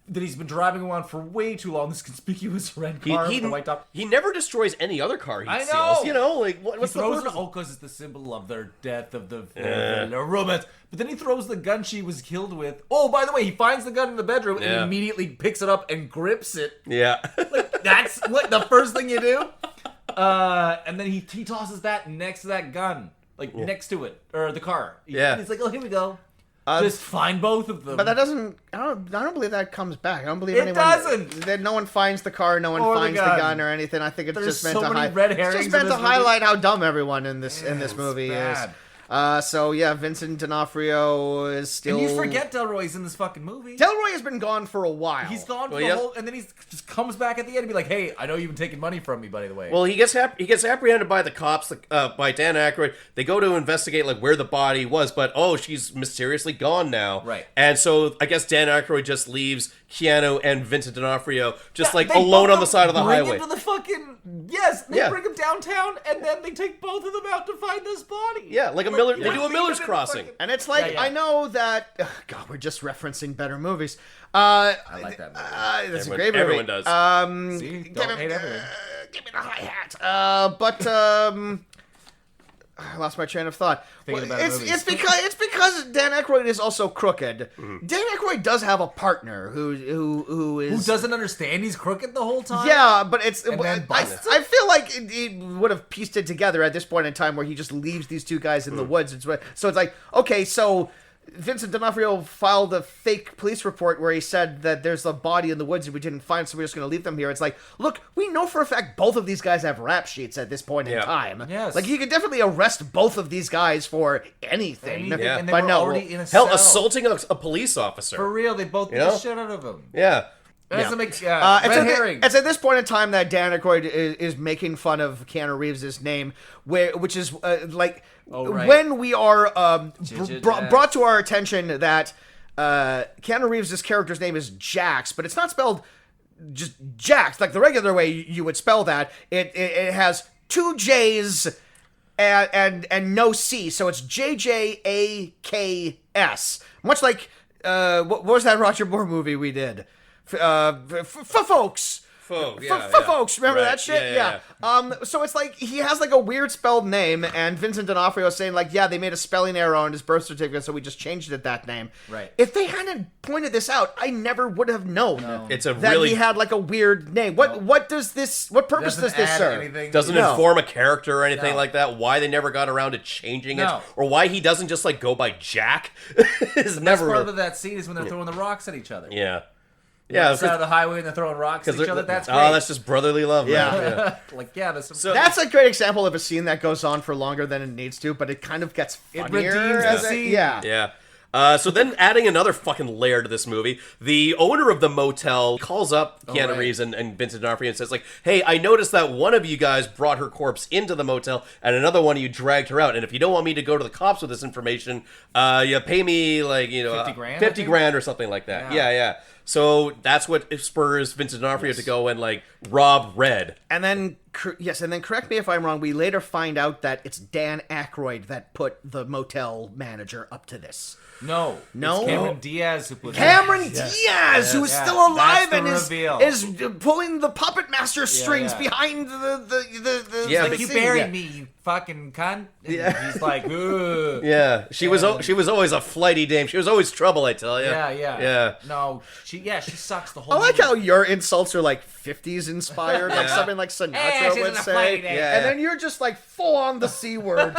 Speaker 3: that he's been driving around for way too long. This conspicuous red car with the white top.
Speaker 1: He never destroys any other car he
Speaker 3: I
Speaker 1: steals.
Speaker 3: know.
Speaker 1: What's
Speaker 3: He
Speaker 1: the
Speaker 3: throws
Speaker 1: purpose?
Speaker 3: it because it's the symbol of their death, of the romance. But then he throws the gun she was killed with. Oh, by the way, he finds the gun in the bedroom
Speaker 1: Yeah.
Speaker 3: and immediately picks it up and grips it.
Speaker 1: Yeah.
Speaker 3: That's what the first thing you do. And then he tosses that next to that gun, next to it, or the car.
Speaker 1: Yeah.
Speaker 3: He's like, oh, here we go. Just find both of them.
Speaker 2: But that doesn't. I don't believe that comes back. I don't believe
Speaker 3: It
Speaker 2: anyone.
Speaker 3: doesn't!
Speaker 2: That no one finds the car. No one
Speaker 3: Or the
Speaker 2: finds the
Speaker 3: gun.
Speaker 2: gun or anything. I think it's
Speaker 3: There's
Speaker 2: just meant
Speaker 3: so
Speaker 2: to
Speaker 3: many
Speaker 2: hide.
Speaker 3: red
Speaker 2: It's
Speaker 3: herrings
Speaker 2: just
Speaker 3: in
Speaker 2: meant
Speaker 3: this
Speaker 2: to
Speaker 3: movie.
Speaker 2: highlight how dumb everyone in this movie
Speaker 3: bad.
Speaker 2: is. So yeah, Vincent D'onofrio is still.
Speaker 3: And you forget Delroy's in this fucking movie.
Speaker 2: Delroy has been gone for a while.
Speaker 3: He's gone for
Speaker 1: Well,
Speaker 3: the
Speaker 1: yeah.
Speaker 3: whole, and then he just comes back at the end and be like, "Hey, I know you've been taking money from me, by the way."
Speaker 1: Well, he gets apprehended by the cops, by Dan Aykroyd. They go to investigate where the body was, but she's mysteriously gone now.
Speaker 3: Right.
Speaker 1: And so I guess Dan Aykroyd just leaves Keanu and Vincent D'onofrio just
Speaker 3: They
Speaker 1: alone
Speaker 3: both
Speaker 1: on the side of the
Speaker 3: bring
Speaker 1: highway.
Speaker 3: him to the fucking They
Speaker 1: Yeah.
Speaker 3: bring him downtown, and then they take both of them out to find this body.
Speaker 1: Yeah, like a Miller. They do a Miller's Crossing.
Speaker 2: And it's like,
Speaker 3: Yeah.
Speaker 2: I know that. God, we're just referencing better movies.
Speaker 3: I like that movie.
Speaker 2: That's a great movie.
Speaker 1: Everyone does.
Speaker 3: See,
Speaker 2: Give
Speaker 3: don't
Speaker 2: me,
Speaker 3: hate everything.
Speaker 2: give me the hi hat. I lost my train of thought.
Speaker 3: Thinking about
Speaker 2: It's
Speaker 3: movies.
Speaker 2: because Dan Aykroyd is also crooked.
Speaker 1: Mm-hmm.
Speaker 2: Dan Aykroyd does have a partner who
Speaker 3: Who
Speaker 2: is
Speaker 3: doesn't understand he's crooked the whole time?
Speaker 2: Yeah, but it's.
Speaker 3: And then
Speaker 2: I
Speaker 3: busts
Speaker 2: I feel like he would have pieced it together at this point in time where he just leaves these two guys in the woods. So it's like, okay, so Vincent D'onofrio filed a fake police report where he said that there's a body in the woods and we didn't find, so we're just going to leave them here. It's like, look, we know for a fact both of these guys have rap sheets at this point in
Speaker 1: Yeah.
Speaker 2: time.
Speaker 3: Yes.
Speaker 2: Like, you could definitely arrest both of these guys for anything.
Speaker 1: Yeah.
Speaker 3: And they
Speaker 2: But
Speaker 3: were
Speaker 2: no,
Speaker 3: already in a
Speaker 1: Hell,
Speaker 3: cell.
Speaker 1: assaulting a police officer.
Speaker 3: For real, they both beat
Speaker 1: know?
Speaker 3: the shit out of him.
Speaker 1: Yeah.
Speaker 3: That doesn't make
Speaker 2: It's
Speaker 3: red herring.
Speaker 2: it's at this point in time that Dan Aykroyd is making fun of Keanu Reeves' name, which is
Speaker 3: Oh, right.
Speaker 2: when we are
Speaker 3: Judge.
Speaker 2: brought to our attention that Keanu Reeves' character's name is Jax, but it's not spelled just Jax, like the regular way you would spell that. It has 2 J's and no C, so it's JJAKS. Much like, what was that Roger Moore movie we did? Folks. Folks, remember
Speaker 1: Right.
Speaker 2: that shit?
Speaker 1: Yeah.
Speaker 2: So it's like he has like a weird spelled name, and Vincent D'onofrio is saying like, yeah, they made a spelling error on his birth certificate, so we just changed it that name.
Speaker 3: Right.
Speaker 2: If they hadn't pointed this out, I never would have known
Speaker 1: It's a
Speaker 2: that
Speaker 1: really
Speaker 2: he had like a weird name. What purpose does this serve?
Speaker 1: doesn't
Speaker 2: No.
Speaker 1: inform a character or anything
Speaker 3: No.
Speaker 1: like that. Why they never got around to changing it,
Speaker 3: No.
Speaker 1: or why he doesn't just like go by Jack is
Speaker 3: Best
Speaker 1: never.
Speaker 3: part of that scene is when they're throwing the rocks at each other.
Speaker 1: Yeah.
Speaker 3: Yeah,
Speaker 1: Yeah,
Speaker 3: on the side of the highway and they're throwing rocks at each other. That's great.
Speaker 1: oh, that's just brotherly love.
Speaker 2: Yeah.
Speaker 1: Man. Yeah.
Speaker 3: like, yeah, there's some.
Speaker 1: So-
Speaker 2: That's a great example of a scene that goes on for longer than it needs to, but it kind of gets
Speaker 3: It
Speaker 2: funnier.
Speaker 3: redeems
Speaker 2: as
Speaker 3: the
Speaker 2: it-
Speaker 3: scene.
Speaker 2: Yeah.
Speaker 1: Yeah. So then adding another fucking layer to this movie, the owner of the motel calls up Keanu
Speaker 3: right.
Speaker 1: Reeves and Vincent D'onofrio and says like, hey, I noticed that one of you guys brought her corpse into the motel and another one of you dragged her out. And if you don't want me to go to the cops with this information, you pay me like,
Speaker 3: 50 grand, I
Speaker 1: 50
Speaker 3: think?
Speaker 1: grand or something like that.
Speaker 3: Yeah.
Speaker 1: Yeah. So that's what spurs Vincent D'onofrio to go and like rob Red.
Speaker 2: And then, correct me if I'm wrong, we later find out that it's Dan Aykroyd that put the motel manager up to this.
Speaker 3: No.
Speaker 2: No?
Speaker 3: It's Cameron Diaz who put
Speaker 2: Cameron Diaz, who is
Speaker 3: Yeah.
Speaker 2: still alive
Speaker 3: That's
Speaker 2: and
Speaker 3: the
Speaker 2: is
Speaker 3: reveal.
Speaker 2: pulling the puppet master strings
Speaker 3: yeah.
Speaker 2: behind the
Speaker 1: Yeah,
Speaker 3: like,
Speaker 1: but
Speaker 3: you
Speaker 2: scene.
Speaker 3: buried
Speaker 2: Yeah.
Speaker 3: me, you fucking cunt. And
Speaker 2: Yeah.
Speaker 3: he's like, ugh.
Speaker 1: Yeah, she was always a flighty dame. She was always trouble, I tell you.
Speaker 3: Yeah. No, she sucks the whole
Speaker 2: I like
Speaker 3: movie.
Speaker 2: how your insults are like 50s inspired, like
Speaker 1: Yeah.
Speaker 2: something like Sinatra
Speaker 3: Hey, she's
Speaker 2: would
Speaker 3: in a
Speaker 2: say.
Speaker 3: flighty dame.
Speaker 1: Yeah.
Speaker 2: And then you're just like full on the C word.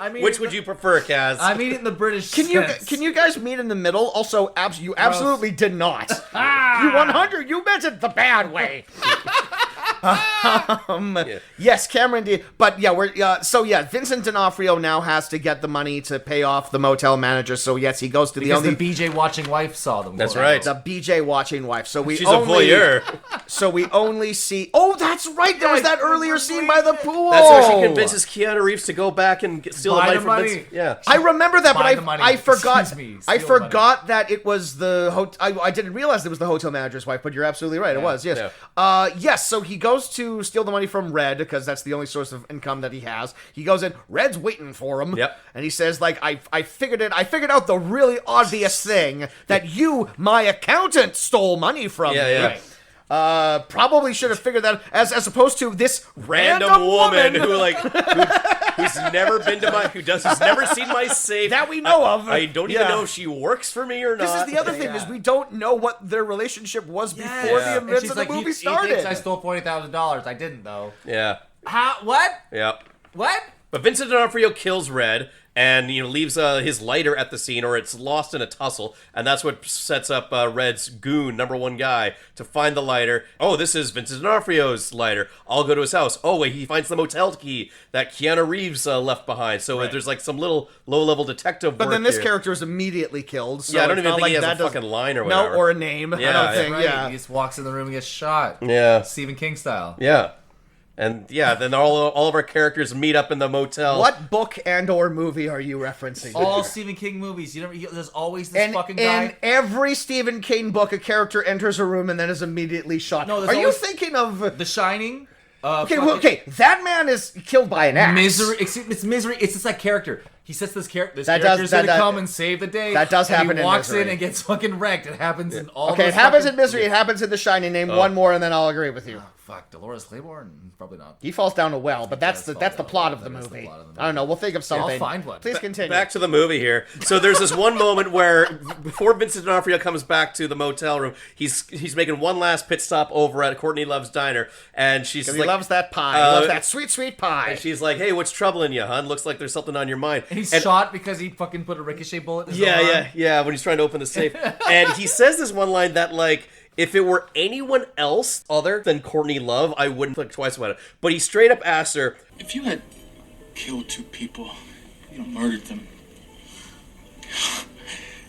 Speaker 3: I mean,
Speaker 1: Which would you prefer, Kaz?
Speaker 3: I mean it in the British
Speaker 2: Can
Speaker 3: sense.
Speaker 2: you guys meet in the middle? Also, you absolutely did not. You 100. You meant it the bad way. Yes, Cameron did, but yeah, Vincent D'onofrio now has to get the money to pay off the motel manager. So yes, he goes to
Speaker 3: because
Speaker 2: the only
Speaker 3: the BJ watching wife saw them.
Speaker 1: That's
Speaker 3: go
Speaker 1: right.
Speaker 3: out.
Speaker 2: the BJ watching wife. So we
Speaker 1: She's
Speaker 2: only,
Speaker 1: a voyeur.
Speaker 2: So we only see. Oh, that's right. There was that earlier scene by the pool.
Speaker 1: That's how she convinces Keanu Reeves to go back and steal the
Speaker 3: Buy
Speaker 1: money
Speaker 3: the
Speaker 1: from
Speaker 3: money.
Speaker 1: Vince. Yeah.
Speaker 2: I remember that,
Speaker 3: Buy
Speaker 2: but
Speaker 3: the money.
Speaker 2: I forgot.
Speaker 3: Excuse me,
Speaker 2: I
Speaker 3: steal the
Speaker 2: forgot that it was the I didn't realize it was the hotel manager's wife, but you're absolutely right. It was. Yes. Yes. So he goes to steal the money from Red because that's the only source of income that he has. He goes in. Red's waiting for him.
Speaker 1: Yep.
Speaker 2: And he says, like, I figured it. I figured out the really obvious thing that you, my accountant, stole money from me.
Speaker 1: Yeah.
Speaker 3: Right.
Speaker 2: Probably should have figured that as opposed to this
Speaker 1: Random woman who's never been to who's never seen my safe
Speaker 2: that we know of.
Speaker 1: I don't even
Speaker 2: Yeah.
Speaker 1: know if she works for me or not.
Speaker 2: This is the other thing is we don't know what their relationship was before the
Speaker 3: And
Speaker 2: events
Speaker 3: she's
Speaker 2: of the
Speaker 3: like,
Speaker 2: movie
Speaker 3: he
Speaker 2: started.
Speaker 3: thinks I stole $40,000. I didn't though.
Speaker 1: Yeah.
Speaker 3: How? What?
Speaker 1: Yeah.
Speaker 3: What?
Speaker 1: But Vincent D'onofrio kills Red and leaves his lighter at the scene, or it's lost in a tussle, and that's what sets up Red's goon, number one guy, to find the lighter. Oh, this is Vincent D'onofrio's lighter. I'll go to his house. Oh, wait, he finds the motel key that Keanu Reeves left behind. So there's like some little low-level detective
Speaker 2: but
Speaker 1: work
Speaker 2: then this
Speaker 1: here.
Speaker 2: character is immediately killed. So
Speaker 1: Yeah, I don't
Speaker 2: it's
Speaker 1: even
Speaker 2: not
Speaker 1: think
Speaker 2: like
Speaker 1: he has
Speaker 2: that
Speaker 1: a fucking line or whatever.
Speaker 2: No, or a name. I
Speaker 1: Yeah,
Speaker 2: don't
Speaker 1: that's
Speaker 2: think.
Speaker 3: Right.
Speaker 2: Yeah.
Speaker 3: He just walks in the room and gets shot.
Speaker 1: Yeah.
Speaker 3: Stephen King style.
Speaker 1: Yeah. And yeah, then all of our characters meet up in the motel.
Speaker 2: What book and/or movie are you referencing?
Speaker 3: All Stephen King movies. There's always this fucking guy.
Speaker 2: In every Stephen King book, a character enters a room and then is immediately shot.
Speaker 3: No, there's
Speaker 2: are you
Speaker 3: always-
Speaker 2: thinking of?
Speaker 3: The Shining.
Speaker 2: Okay, that man is killed by an axe.
Speaker 3: Misery. It's misery. It's just like character. He sets this character. This
Speaker 2: That
Speaker 3: character's
Speaker 2: does-
Speaker 3: gonna come and save the day.
Speaker 2: that does
Speaker 3: and
Speaker 2: happen
Speaker 3: He
Speaker 2: in
Speaker 3: walks
Speaker 2: Misery.
Speaker 3: in and gets fucking wrecked. It happens in all.
Speaker 2: Okay,
Speaker 3: those
Speaker 2: it happens
Speaker 3: fucking-
Speaker 2: in Misery. It happens in The Shining. Name one more, and then I'll agree with you.
Speaker 3: Fuck, Dolores Claiborne? Probably not.
Speaker 2: He falls down a well, but that's the
Speaker 3: fall
Speaker 2: that's the
Speaker 3: down a
Speaker 2: plot
Speaker 3: well.
Speaker 2: of the
Speaker 3: That is the
Speaker 2: movie.
Speaker 3: plot of the movie.
Speaker 2: I don't know. We'll think of something.
Speaker 3: I'll find one.
Speaker 2: Please continue.
Speaker 1: Back to the movie here. So there's this one moment where before Vincent D'onofrio comes back to the motel room, he's making one last pit stop over at Courtney Love's diner, and she's
Speaker 2: Because
Speaker 1: like,
Speaker 2: he loves that pie. He loves that sweet, sweet pie.
Speaker 1: and she's like, "Hey, what's troubling you, hon? Looks like there's something on your mind."
Speaker 3: And he's shot because he fucking put a ricochet bullet in his arm.
Speaker 1: Yeah. When he's trying to open the safe, and he says this one line that like, if it were anyone else other than Courtney Love, I wouldn't think twice about it. But he straight up asks her,
Speaker 4: If you had killed two people, murdered them,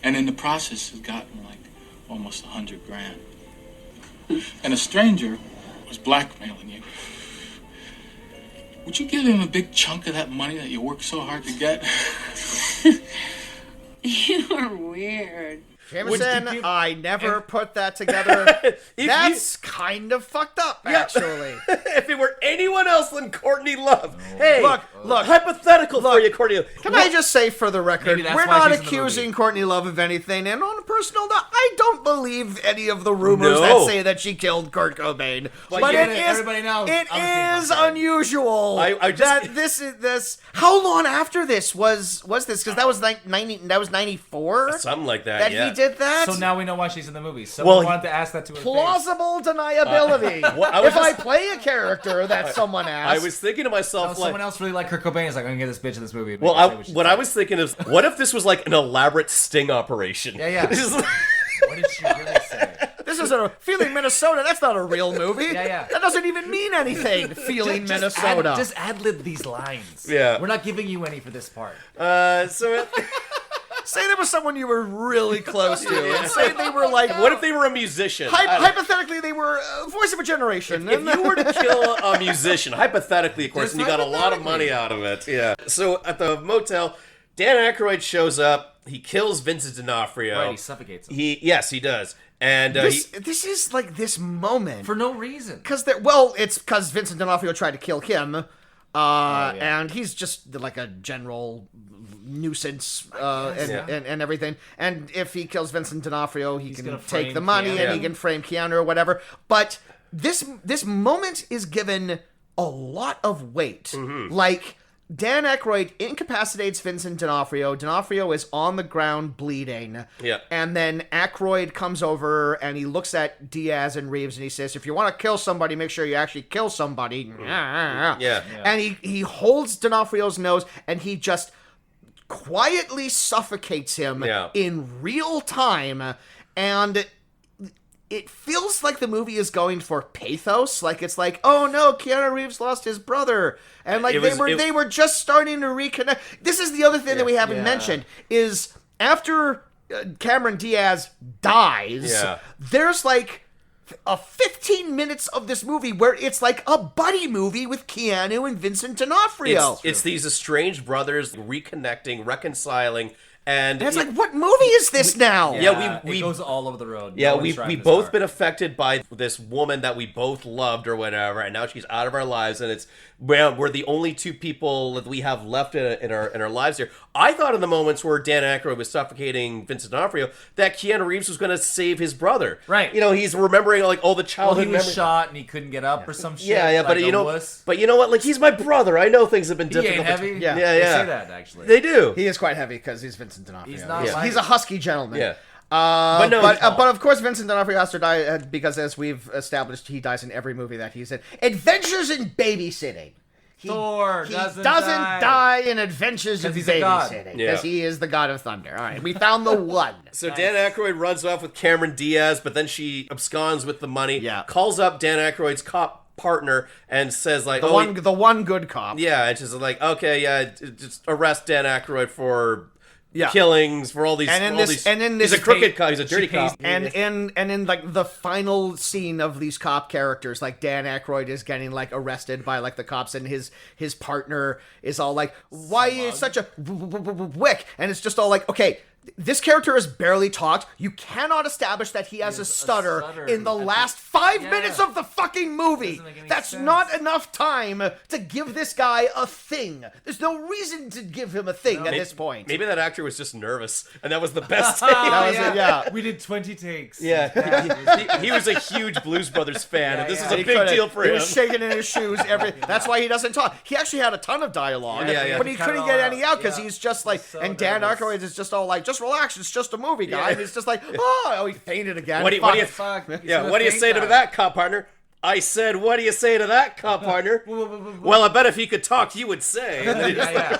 Speaker 4: and in the process has gotten like almost 100 grand, and a stranger was blackmailing you, would you give him a big chunk of that money that you worked so hard to get?
Speaker 6: You are weird.
Speaker 2: Jameson, I never put that together. That's kind of fucked up, actually.
Speaker 1: If it were anyone else than Courtney Love. Hey,
Speaker 2: Look,
Speaker 1: hypothetical for you, Courtney.
Speaker 2: Can I just say for the record,
Speaker 3: Maybe that's
Speaker 2: we're
Speaker 3: why
Speaker 2: not
Speaker 3: she's in the
Speaker 2: accusing
Speaker 3: movie.
Speaker 2: Courtney Love of anything, and on a personal note, I don't believe any of the rumors
Speaker 1: No.
Speaker 2: that say that she killed Kurt Cobain. But
Speaker 3: yeah,
Speaker 2: it is,
Speaker 3: everybody knows.
Speaker 2: it
Speaker 3: I'm
Speaker 2: is
Speaker 3: sorry.
Speaker 2: unusual
Speaker 1: I just-
Speaker 2: that this. How long after this was this? Because that was like 94.
Speaker 1: Something like that,
Speaker 2: That
Speaker 1: yeah.
Speaker 2: he did that.
Speaker 3: So now we know why she's in the movie. Someone
Speaker 1: Well,
Speaker 3: wanted to ask that to her face.
Speaker 2: Plausible deniability.
Speaker 1: I was
Speaker 2: if I
Speaker 1: just-
Speaker 2: play a character that someone asked,
Speaker 1: I was thinking to
Speaker 3: No,
Speaker 1: myself, like,
Speaker 3: someone else really liked Kurt Cobain. Is like, I'm gonna get this bitch in this movie.
Speaker 1: well, what I was thinking is, what if this was like an elaborate sting operation?
Speaker 3: Yeah.
Speaker 1: This is like-
Speaker 3: What did she really say?
Speaker 2: this is a Feeling Minnesota. That's not a real movie.
Speaker 3: Yeah.
Speaker 2: That doesn't even mean anything. Feeling Minnesota.
Speaker 3: Just ad-lib these lines.
Speaker 1: Yeah.
Speaker 3: We're not giving you any for this part.
Speaker 1: so
Speaker 2: Say there was someone you were really close to. And say they were like.
Speaker 1: what if they were a musician? I don't-
Speaker 2: Hypothetically, they were voice of a generation.
Speaker 1: If you were to kill a musician, hypothetically, of course,
Speaker 3: Just
Speaker 1: and you got a lot of money out of it, yeah. So at the motel, Dan Aykroyd shows up. He kills Vincent D'Onofrio.
Speaker 3: Right, he suffocates him.
Speaker 1: Yes, he does. And
Speaker 2: this is like this moment.
Speaker 3: For no reason.
Speaker 2: It's because Vincent D'Onofrio tried to kill him. And he's just like a general nuisance and everything. And if he kills Vincent D'Onofrio, he can
Speaker 3: gonna
Speaker 2: take
Speaker 3: frame
Speaker 2: the money
Speaker 3: Keanu.
Speaker 2: and he can frame Keanu or whatever. But this moment is given a lot of weight. Like, Dan Aykroyd incapacitates Vincent D'Onofrio. D'Onofrio is on the ground bleeding.
Speaker 1: Yeah.
Speaker 2: And then Aykroyd comes over and he looks at Diaz and Reeves and he says, if you want to kill somebody, make sure you actually kill somebody.
Speaker 1: Yeah.
Speaker 2: And he holds D'Onofrio's nose and he just quietly suffocates him in real time. And it feels like the movie is going for pathos. Like, it's like, oh no, Keanu Reeves lost his brother. And like they were just starting to reconnect. This is the other thing that we haven't mentioned is after Cameron Diaz dies, there's like a 15 minutes of this movie where it's like a buddy movie with Keanu and Vincent D'Onofrio.
Speaker 1: It's these estranged brothers reconnecting, reconciling, and
Speaker 2: it's like, what movie is this now?
Speaker 1: Yeah,
Speaker 3: it goes all over the road.
Speaker 1: Yeah,
Speaker 3: No one's
Speaker 1: we
Speaker 3: driving this
Speaker 1: both
Speaker 3: car.
Speaker 1: been affected by this woman that we both loved or whatever, and now she's out of our lives, and we're the only two people that we have left in our lives here. I thought in the moments where Dan Aykroyd was suffocating Vincent D'Onofrio that Keanu Reeves was going to save his brother.
Speaker 3: Right.
Speaker 1: You know, he's remembering like all the
Speaker 3: Well,
Speaker 1: childhood
Speaker 3: he was
Speaker 1: memories.
Speaker 3: shot and he couldn't get up or some shit.
Speaker 1: Yeah,
Speaker 3: like
Speaker 1: but
Speaker 3: a
Speaker 1: you know,
Speaker 3: wuss.
Speaker 1: what? Like, he's my brother. I know things have been
Speaker 3: He
Speaker 1: difficult.
Speaker 3: ain't heavy.
Speaker 2: Yeah.
Speaker 1: Yeah,
Speaker 3: They
Speaker 1: yeah.
Speaker 3: say that actually.
Speaker 1: They do.
Speaker 2: He is quite heavy because he's Vincent D'Onofrio.
Speaker 3: He's not
Speaker 2: He's a husky gentleman.
Speaker 1: Yeah.
Speaker 2: But
Speaker 1: no,
Speaker 2: but of course Vincent D'Onofrio has to die because, as we've established, he dies in every movie that he's in. Adventures in Babysitting.
Speaker 3: Thor
Speaker 2: He
Speaker 3: doesn't
Speaker 2: die in Adventures in
Speaker 3: 'Cause he's a god.
Speaker 2: Babysitting
Speaker 1: Yeah.
Speaker 2: because he is the god of thunder. All right, we found the one.
Speaker 1: So Dan Aykroyd runs off with Cameron Diaz, but then she absconds with the money.
Speaker 2: Yeah.
Speaker 1: Calls up Dan Aykroyd's cop partner and says like,
Speaker 2: The one good cop.
Speaker 1: yeah, and she's like, okay, yeah, just arrest Dan Aykroyd for
Speaker 2: Yeah.
Speaker 1: killings, for all these.
Speaker 2: And in
Speaker 1: for all
Speaker 2: this-
Speaker 1: these,
Speaker 2: and in this
Speaker 1: he's a crooked cop. He's a dirty
Speaker 3: pays-
Speaker 1: cop.
Speaker 2: And in like the final scene of these cop characters, like Dan Aykroyd is getting like arrested by like the cops, and his partner is all like, "Why are you such a wick?" And it's just all like, okay, this character has barely talked. You cannot establish that he has a stutter in the last 5 minutes of the fucking movie.
Speaker 3: Doesn't make any
Speaker 2: That's
Speaker 3: sense.
Speaker 2: not enough time to give this guy a thing. There's no reason to give him a thing at this point.
Speaker 1: Maybe that actor was just nervous, and that was the best thing.
Speaker 2: That was it, yeah.
Speaker 3: We did 20 takes.
Speaker 1: Yeah, he was a huge Blues Brothers fan, and this is a
Speaker 2: He
Speaker 1: big
Speaker 2: couldn't.
Speaker 1: deal for
Speaker 2: he
Speaker 1: him.
Speaker 2: was shaking in his shoes. That's why he doesn't talk. He actually had a ton of dialogue,
Speaker 1: Yeah.
Speaker 2: but he
Speaker 3: Cut it
Speaker 2: couldn't
Speaker 3: all
Speaker 2: get
Speaker 3: out.
Speaker 2: any out because
Speaker 3: Yeah.
Speaker 2: he's just like.
Speaker 3: So
Speaker 2: And Dan
Speaker 3: nervous.
Speaker 2: Aykroyd is just all like, "Just relax. It's just a movie, guy." And he's just like, "Oh, he fainted again."
Speaker 1: What do you
Speaker 3: Fuck.
Speaker 1: Yeah, what do you say to that, cop partner? I said, what do you say to that, cop partner? Well, I bet if he could talk, you would say.
Speaker 3: Yeah.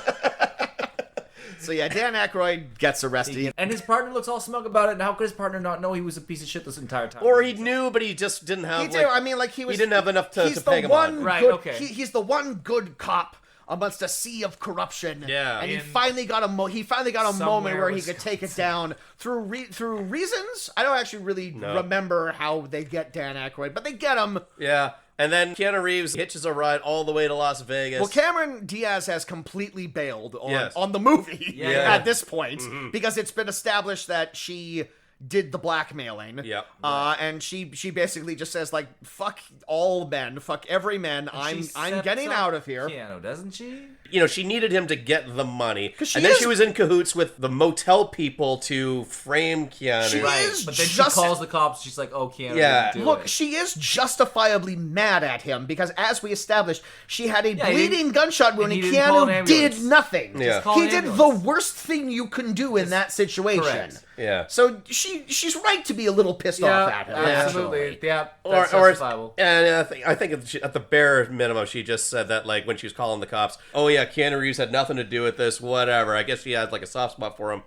Speaker 2: So yeah, Dan Aykroyd gets arrested.
Speaker 3: And his partner looks all smug about it. And how could his partner not know he was a piece of shit this entire time?
Speaker 1: Or he knew, but he just didn't have.
Speaker 2: He did. I mean, like he was.
Speaker 1: he didn't have enough to
Speaker 2: He's
Speaker 1: peg
Speaker 2: the
Speaker 1: him on.
Speaker 2: one
Speaker 3: Right,
Speaker 2: good.
Speaker 3: okay.
Speaker 2: He's the one good cop amongst a sea of corruption.
Speaker 1: Yeah.
Speaker 2: and he
Speaker 3: In-
Speaker 2: finally got a moment
Speaker 3: Somewhere
Speaker 2: where he
Speaker 3: was-
Speaker 2: could take it down through reasons. I don't actually really remember how they get Dan Aykroyd, but they get him.
Speaker 1: Yeah. And then Keanu Reeves hitches a ride all the way to Las Vegas.
Speaker 2: Well, Cameron Diaz has completely bailed on,
Speaker 1: Yes.
Speaker 2: on the movie
Speaker 3: Yeah.
Speaker 2: at this point because it's been established that she did the blackmailing.
Speaker 1: Yep.
Speaker 2: And she basically just says like, fuck all men, fuck every man. I'm getting out of here.
Speaker 3: Keanu, doesn't she?
Speaker 1: You know, she needed him to get the money.
Speaker 2: she
Speaker 1: And then
Speaker 2: is-
Speaker 1: she was in cahoots with the motel people to frame Keanu.
Speaker 2: She
Speaker 3: Right.
Speaker 2: is
Speaker 3: But then
Speaker 2: just-
Speaker 3: she calls the cops. She's like, "Oh, Keanu,
Speaker 1: Yeah.
Speaker 3: didn't do
Speaker 2: Look,
Speaker 3: it."
Speaker 2: she is justifiably mad at him because, as we established, she had a
Speaker 3: Yeah, he
Speaker 2: bleeding gunshot wound
Speaker 3: and
Speaker 2: and
Speaker 3: he didn't call an
Speaker 2: Keanu
Speaker 3: ambulance.
Speaker 2: did nothing.
Speaker 1: Yeah.
Speaker 3: call
Speaker 2: He
Speaker 3: an
Speaker 2: did the
Speaker 3: ambulance.
Speaker 2: worst thing you can do in that situation.
Speaker 3: Correct.
Speaker 1: Yeah.
Speaker 2: So she's right to be a little pissed
Speaker 3: Yeah,
Speaker 2: off at him.
Speaker 3: absolutely.
Speaker 2: actually.
Speaker 3: Yeah, that's
Speaker 1: Or
Speaker 3: justifiable.
Speaker 1: and I think at the bare minimum, she just said that, like, when she was calling the cops, oh yeah, Keanu Reeves had nothing to do with this, whatever. I guess she had like a soft spot for him.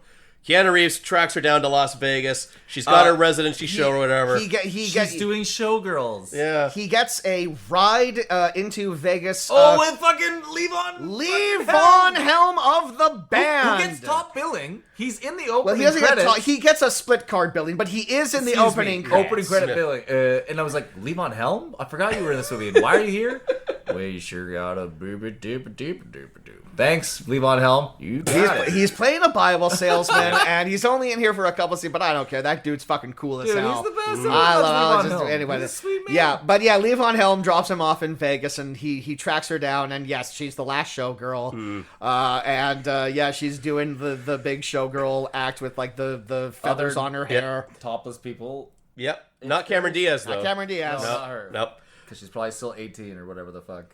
Speaker 1: Keanu Reeves tracks her down to Las Vegas. She's got her residency show or whatever.
Speaker 3: She's doing Showgirls.
Speaker 1: Yeah.
Speaker 2: He gets a ride into Vegas.
Speaker 3: With fucking Levon.
Speaker 2: Lee Von Helm of the band.
Speaker 3: Who gets top billing? He's in the opening
Speaker 2: Well, he doesn't get
Speaker 3: credits.
Speaker 2: he gets a split card billing, but he is in the
Speaker 3: Excuse
Speaker 2: opening
Speaker 3: me,
Speaker 2: credits.
Speaker 3: opening credit billing. And I was like, Levon Helm? I forgot you were in this movie. And why are you here? Well, you sure got a booba dooba dooba dooba doo. Thanks, Levon Helm. You got it.
Speaker 2: He's playing a Bible salesman, and he's only in here for a couple scenes, but I don't care. That dude's fucking cool as
Speaker 3: Dude,
Speaker 2: hell.
Speaker 3: he's the best.
Speaker 2: I love
Speaker 3: Levon
Speaker 2: just
Speaker 3: Helm.
Speaker 2: anyway.
Speaker 3: He's a sweet man.
Speaker 2: Yeah, but yeah, Lee Von Helm drops him off in Vegas, and he tracks her down, and yes, she's the last showgirl. Yeah, she's doing the big showgirl act with like the feathers on her hair.
Speaker 3: Topless people.
Speaker 1: Yep. Not Cameron Diaz, though.
Speaker 2: Not Cameron Diaz.
Speaker 3: No, not her.
Speaker 1: Nope.
Speaker 3: Because she's probably still 18 or whatever the fuck.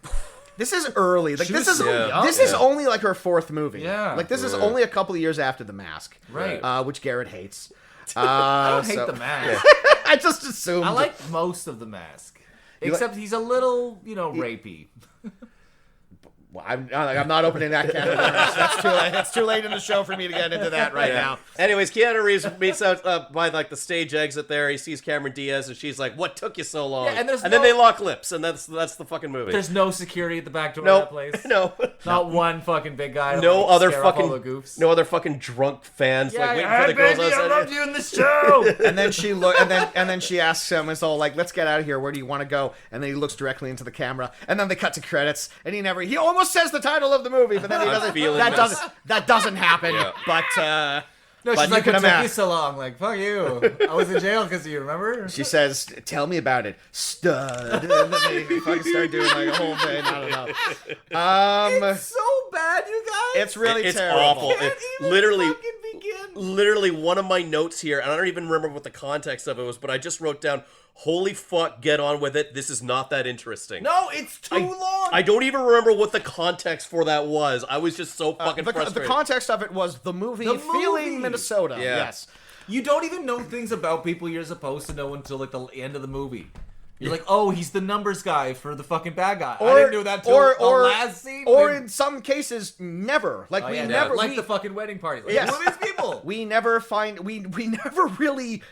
Speaker 2: This is early. Like
Speaker 3: She
Speaker 2: this
Speaker 3: was
Speaker 2: is
Speaker 3: so young.
Speaker 2: this is only like her fourth movie.
Speaker 3: Yeah.
Speaker 2: Like this is only a couple of years after The Mask.
Speaker 3: Right.
Speaker 2: Which Garrett hates.
Speaker 3: I don't hate the mask.
Speaker 2: I just assumed.
Speaker 3: I like most of the mask. Except he's a little, rapey.
Speaker 2: Well, I'm not opening that can of worms. That's too late. It's too late in the show for me to get into that right now.
Speaker 1: Anyways, Keanu Reeves meets out by like the stage exit there. He sees Cameron Diaz, and she's like, "What took you so long?"
Speaker 3: Yeah, and there's
Speaker 1: then
Speaker 3: no-
Speaker 1: they lock lips, and that's the fucking movie.
Speaker 3: There's no security at the back door
Speaker 1: no,
Speaker 3: of that place.
Speaker 1: no,
Speaker 3: Not one fucking big guy. to,
Speaker 1: no
Speaker 3: like,
Speaker 1: other
Speaker 3: scare off all
Speaker 1: fucking,
Speaker 3: the goofs.
Speaker 1: no other fucking drunk fans
Speaker 3: Yeah,
Speaker 1: like waiting
Speaker 3: yeah,
Speaker 1: for the girls
Speaker 3: baby, I
Speaker 1: outside.
Speaker 3: loved you in the show.
Speaker 2: And then she and then she asks him, "It's all like, let's get out of here. Where do you want to go?" And then he looks directly into the camera, and then they cut to credits, and he almost says the title of the movie, but then he doesn't.
Speaker 1: feeling
Speaker 2: That doesn't happen.
Speaker 1: Yeah.
Speaker 2: But
Speaker 3: No,
Speaker 2: But
Speaker 3: she's
Speaker 2: you
Speaker 3: like,
Speaker 2: can
Speaker 3: what took you
Speaker 2: imagine.
Speaker 3: so long? Like, fuck you. I was in jail because of you, remember?
Speaker 2: she says, "Tell me about it, stud." And then they fucking start doing like a whole thing. I don't know.
Speaker 3: It's so bad, you guys.
Speaker 2: It's really
Speaker 1: It's
Speaker 2: terrible.
Speaker 1: awful.
Speaker 3: Can't even
Speaker 1: Literally,
Speaker 3: fucking begin.
Speaker 1: literally one of my notes here, and I don't even remember what the context of it was, but I just wrote down, "Holy fuck, get on with it. This is not that interesting."
Speaker 3: No, it's too long.
Speaker 1: I don't even remember what the context for that was. I was just so fucking
Speaker 2: The
Speaker 1: frustrated.
Speaker 2: context of it was the movie
Speaker 3: The
Speaker 2: Feeling
Speaker 3: movie.
Speaker 2: Minnesota.
Speaker 1: Yeah.
Speaker 2: Yes.
Speaker 3: You don't even know things about people you're supposed to know until like the end of the movie. You're like, oh, he's the numbers guy for the fucking bad guy. I didn't know that till the last scene.
Speaker 2: Or
Speaker 3: when-
Speaker 2: in some cases, never. Like
Speaker 3: Oh,
Speaker 2: we
Speaker 3: yeah,
Speaker 2: never
Speaker 3: like
Speaker 2: we,
Speaker 3: the fucking wedding party. Like,
Speaker 2: Yes.
Speaker 3: who are these people?
Speaker 2: we never find we never really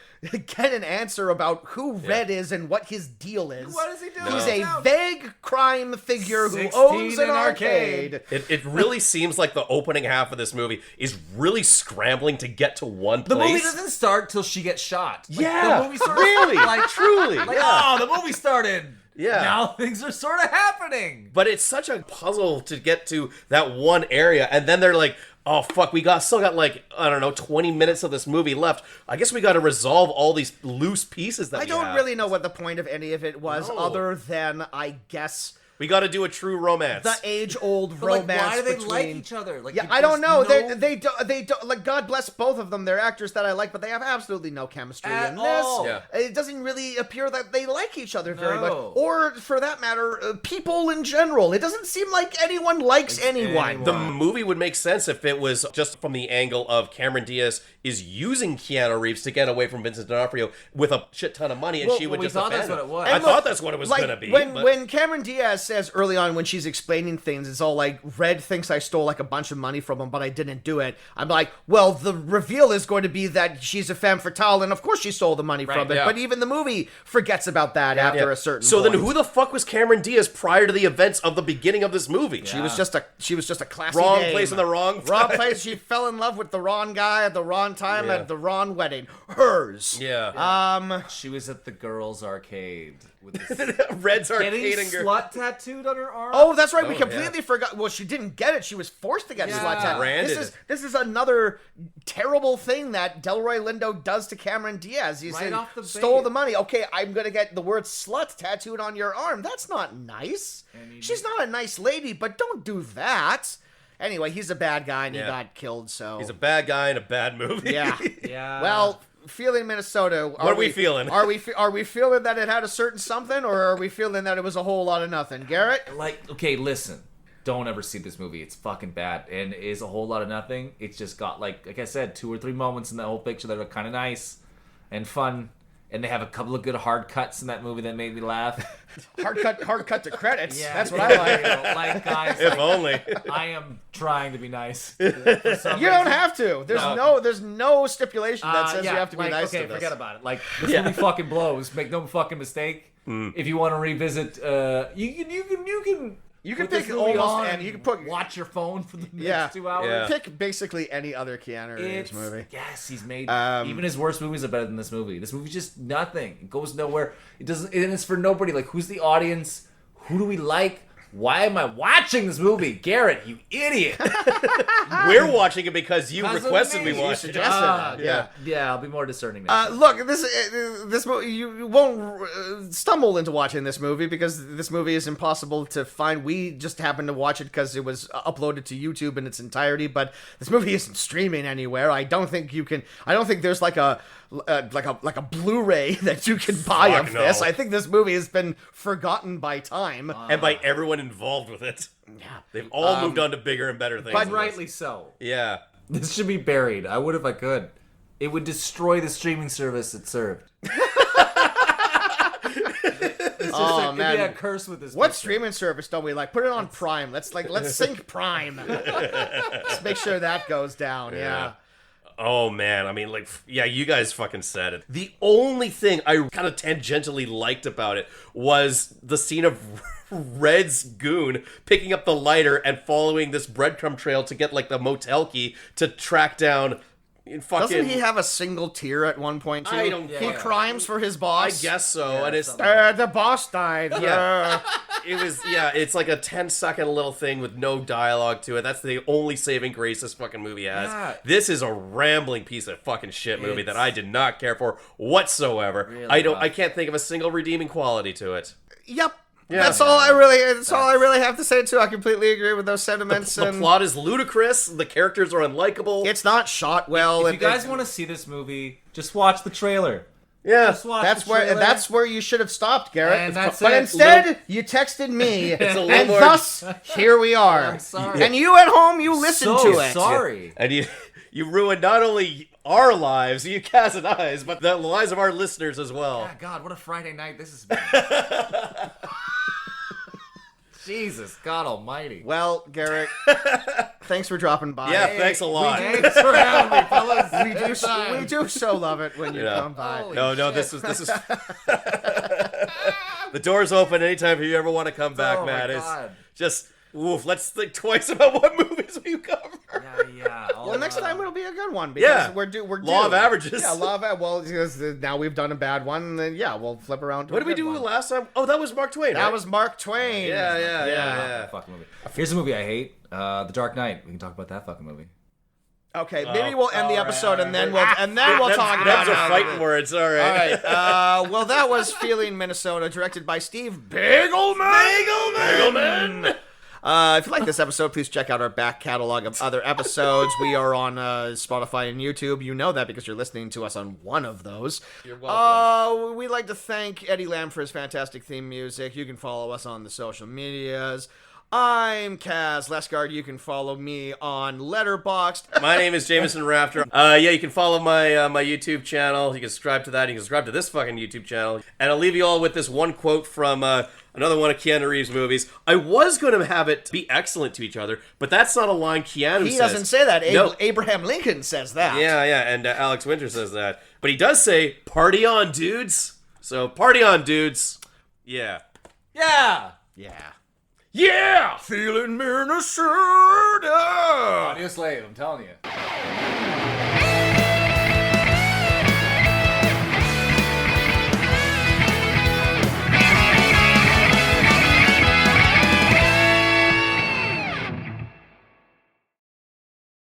Speaker 2: get an answer about who Red is and what his deal is.
Speaker 3: What does he do?
Speaker 2: He's
Speaker 3: No.
Speaker 2: a vague crime figure who
Speaker 3: 16
Speaker 2: owns an
Speaker 3: in arcade.
Speaker 2: arcade.
Speaker 1: It really seems like the opening half of this movie is really scrambling to get to one
Speaker 3: The
Speaker 1: place.
Speaker 3: movie doesn't start till she gets shot. Like,
Speaker 1: Yeah,
Speaker 3: the movie starts,
Speaker 1: really,
Speaker 3: like
Speaker 1: truly,
Speaker 3: like,
Speaker 1: yeah.
Speaker 3: oh, the movie started.
Speaker 1: Yeah.
Speaker 3: Now things are sort of happening.
Speaker 1: But it's such a puzzle to get to that one area, and then they're like, "Oh fuck, still got like, I don't know, 20 minutes of this movie left. I guess we got to resolve all these loose pieces that
Speaker 2: I
Speaker 1: we
Speaker 2: don't
Speaker 1: have.
Speaker 2: really know what the point of any of it was,
Speaker 1: No.
Speaker 2: other than I guess
Speaker 1: We got to do a true romance."
Speaker 2: the age-old
Speaker 3: But like,
Speaker 2: romance
Speaker 3: why do they
Speaker 2: between.
Speaker 3: like each other? Like,
Speaker 2: Yeah,
Speaker 3: you
Speaker 2: I don't
Speaker 3: just
Speaker 2: know. They don't like. God bless both of them. They're actors that I like, but they have absolutely no chemistry
Speaker 3: At
Speaker 2: in this.
Speaker 3: all.
Speaker 1: Yeah.
Speaker 2: It doesn't really appear that they like each other very much,
Speaker 3: No.
Speaker 2: or for that matter, people in general. It doesn't seem like anyone likes anyone.
Speaker 3: anyone.
Speaker 1: The movie would make sense if it was just from the angle of Cameron Diaz is using Keanu Reeves to get away from Vincent D'onofrio with a shit ton of money, and
Speaker 2: Well,
Speaker 1: she would
Speaker 3: we
Speaker 1: just
Speaker 3: thought
Speaker 1: defend
Speaker 3: that's
Speaker 1: him.
Speaker 3: what it was.
Speaker 1: I
Speaker 2: And
Speaker 1: thought
Speaker 2: look,
Speaker 1: that's what it was
Speaker 2: like,
Speaker 1: going to be.
Speaker 2: When
Speaker 1: but-
Speaker 2: when Cameron Diaz says early on when she's explaining things, it's all like, Red thinks I stole like a bunch of money from him, but I didn't do it. I'm like, well, the reveal is going to be that she's a femme fatale, and of course she stole the money from it.
Speaker 1: yeah.
Speaker 2: But even the movie forgets about that after a certain
Speaker 1: So
Speaker 2: point.
Speaker 1: then who the fuck was Cameron Diaz prior to the events of the beginning of this movie?
Speaker 2: She was just a classy
Speaker 1: Wrong
Speaker 2: dame.
Speaker 1: place in the wrong
Speaker 2: wrong
Speaker 1: time.
Speaker 2: place. She fell in love with the wrong guy at the wrong time
Speaker 1: Yeah.
Speaker 2: at the wrong wedding. Hers.
Speaker 1: Yeah.
Speaker 3: She was at the girls' arcade with this
Speaker 1: Red's
Speaker 3: getting
Speaker 1: arcade and
Speaker 3: slut tattooed on her arm.
Speaker 2: Oh, that's right. We
Speaker 1: Oh,
Speaker 2: completely forgot. Well, she didn't get it. She was forced to get
Speaker 3: Yeah.
Speaker 2: slut tattoo.
Speaker 1: Branded.
Speaker 2: This is another terrible thing that Delroy Lindo does to Cameron Diaz. He
Speaker 3: Right
Speaker 2: said,
Speaker 3: off the
Speaker 2: stole
Speaker 3: bat.
Speaker 2: the money. Okay, I'm gonna get the word slut tattooed on your arm. That's not nice. She's not a nice lady, but don't do that. Anyway, he's a bad guy and he
Speaker 1: Yeah.
Speaker 2: got killed. So
Speaker 1: He's a bad guy in a bad movie.
Speaker 2: yeah.
Speaker 3: Yeah.
Speaker 2: Well, feeling Minnesota.
Speaker 1: What are we feeling?
Speaker 2: Are we feeling that it had a certain something, or are we feeling that it was a whole lot of nothing? Garrett?
Speaker 3: like, okay, listen. Don't ever see this movie. It's fucking bad and it is a whole lot of nothing. It's just got like I said, 2 or 3 moments in that whole picture that are kind of nice and fun. And they have a couple of good hard cuts in that movie that made me laugh.
Speaker 2: Hard cut to credits.
Speaker 3: Yeah,
Speaker 2: That's what I like.
Speaker 3: Like guys,
Speaker 1: If
Speaker 3: like,
Speaker 1: only.
Speaker 3: I am trying to be nice.
Speaker 2: You don't have to. There's no stipulation that says
Speaker 3: yeah,
Speaker 2: you have to be
Speaker 3: like,
Speaker 2: nice
Speaker 3: okay,
Speaker 2: to this.
Speaker 3: forget about it. Like this movie fucking blows. Make no fucking mistake. If you want to revisit, you can
Speaker 2: can
Speaker 3: put this
Speaker 2: pick
Speaker 3: movie
Speaker 2: almost
Speaker 3: on
Speaker 2: any-
Speaker 3: and
Speaker 2: you can put-
Speaker 3: watch your phone for the next
Speaker 2: Yeah.
Speaker 3: 2 hours.
Speaker 1: Yeah.
Speaker 2: Pick basically any other Keanu Reeves
Speaker 3: It's,
Speaker 2: movie.
Speaker 3: yes, he's made
Speaker 2: Um,
Speaker 3: even his worst movies are better than this movie. This movie's just nothing. It goes nowhere. It doesn't, and it's for nobody. Like, who's the audience? Who do we like? Why am I watching this movie? Garrett, you idiot.
Speaker 1: We're watching it because you
Speaker 3: Because of
Speaker 1: requested
Speaker 3: me.
Speaker 1: we
Speaker 3: You
Speaker 1: watch it.
Speaker 2: suggested that. Yeah.
Speaker 3: Yeah, I'll be more discerning next time.
Speaker 2: Look, this movie, you won't stumble into watching this movie because this movie is impossible to find. We just happened to watch it because it was uploaded to YouTube in its entirety, but this movie isn't streaming anywhere. I don't think you can. I don't think there's like a Blu-ray that you can buy
Speaker 1: Fuck
Speaker 2: of this.
Speaker 1: no.
Speaker 2: I think this movie has been forgotten by time.
Speaker 1: And by everyone involved with it.
Speaker 2: yeah.
Speaker 1: They've all moved on to bigger and better things.
Speaker 2: but
Speaker 1: than
Speaker 3: Rightly so.
Speaker 1: this. Yeah.
Speaker 3: This should be buried. I would if I could. It would destroy the streaming service it served.
Speaker 2: Oh
Speaker 3: It'd
Speaker 2: man,
Speaker 3: be a curse with this.
Speaker 2: what
Speaker 3: picture.
Speaker 2: streaming service don't we like? Put it on Prime. Let's sync Prime. Let's make sure that goes down. Yeah.
Speaker 1: Oh man, I mean, like, yeah, you guys fucking said it. The only thing I kind of tangentially liked about it was the scene of Red's goon picking up the lighter and following this breadcrumb trail to get like the motel key to track down fucking.
Speaker 2: Doesn't he have a single tear at one point too?
Speaker 1: I don't
Speaker 2: He
Speaker 1: fucking-
Speaker 2: crimes for his
Speaker 1: I
Speaker 2: boss.
Speaker 1: guess so, and it's
Speaker 2: The boss died.
Speaker 1: Yeah. It's like a 10-second little thing with no dialogue to it. That's the only saving grace this fucking movie has.
Speaker 3: Yeah.
Speaker 1: This is a rambling piece of fucking shit movie that I did not care for whatsoever.
Speaker 3: Really
Speaker 1: I
Speaker 3: rough.
Speaker 1: can't think of a single redeeming quality to it.
Speaker 2: Yep.
Speaker 1: Yeah.
Speaker 2: That's all I really have to say too. I completely agree with those sentiments.
Speaker 1: The
Speaker 2: and
Speaker 1: plot is ludicrous. The characters are unlikable.
Speaker 2: it's not shot well.
Speaker 3: If you guys want to see this movie, just watch the trailer.
Speaker 1: yeah.
Speaker 3: Just watch
Speaker 2: That's
Speaker 3: the
Speaker 2: where
Speaker 3: trailer.
Speaker 2: you should have stopped, Garrett.
Speaker 3: And that's
Speaker 2: but
Speaker 3: it.
Speaker 2: instead, you texted me,
Speaker 1: a little
Speaker 2: and
Speaker 1: more-
Speaker 2: thus here we are.
Speaker 3: I'm sorry.
Speaker 2: And you at home, you listen
Speaker 3: so
Speaker 2: to it.
Speaker 3: sorry.
Speaker 1: And you ruined not only our lives, you Kaz and I's, but the lives of our listeners as well.
Speaker 3: Ah, God, what a Friday night this has been. Jesus, God Almighty.
Speaker 2: Well, Garrett, thanks for dropping by.
Speaker 1: Yeah, thanks a lot.
Speaker 3: Thanks for having me, fellas.
Speaker 2: We do so love it when you
Speaker 1: Yeah.
Speaker 2: come by.
Speaker 3: Holy
Speaker 1: No,
Speaker 3: shit.
Speaker 1: this is the door's open anytime if you ever want to come back,
Speaker 3: Oh, my
Speaker 1: man. It's
Speaker 3: God.
Speaker 1: just let's think twice about what movies we cover.
Speaker 3: Yeah.
Speaker 2: Well, next time it'll be a good one because
Speaker 1: Yeah.
Speaker 2: we're due.
Speaker 1: Law of averages.
Speaker 2: Yeah, law of well, because now we've done a bad one, and then we'll flip around. To
Speaker 1: What
Speaker 2: a
Speaker 1: did we
Speaker 2: good
Speaker 1: do
Speaker 2: one.
Speaker 1: last time? Oh, that was Mark Twain.
Speaker 2: That
Speaker 1: right?
Speaker 2: was Mark Twain.
Speaker 1: Yeah.
Speaker 3: Fucking movie. Here's a movie I hate. The Dark Knight. We can talk about that fucking movie.
Speaker 2: Okay, maybe we'll end the episode and then we'll talk about
Speaker 1: Them's
Speaker 2: it.
Speaker 1: are fighting words. All
Speaker 2: All
Speaker 1: right.
Speaker 2: right. Well, that was Feeling Minnesota, directed by Steve Bigelman. If you like this episode, please check out our back catalog of other episodes. We are on Spotify and YouTube. You know that because you're listening to us on one of those.
Speaker 1: You're welcome.
Speaker 2: We'd like to thank Eddie Lamb for his fantastic theme music. You can follow us on the social medias. I'm Kaz Lesgard. You can follow me on Letterboxd.
Speaker 1: My name is Jameson Rafter. Yeah, you can follow my my YouTube channel. You can subscribe to that. You can subscribe to this fucking YouTube channel. And I'll leave you all with this one quote from another one of Keanu Reeves' movies. I was going to have it be excellent to each other, but that's not a line Keanu says.
Speaker 2: He doesn't say that.
Speaker 1: No.
Speaker 2: Abraham Lincoln says that.
Speaker 1: Yeah, and Alex Winter says that. But he does say, "Party on, dudes." So, party on, dudes. Yeah.
Speaker 3: Yeah.
Speaker 2: Yeah.
Speaker 1: Yeah!
Speaker 2: Feeling Minnesota.
Speaker 3: Audio slave, I'm telling you.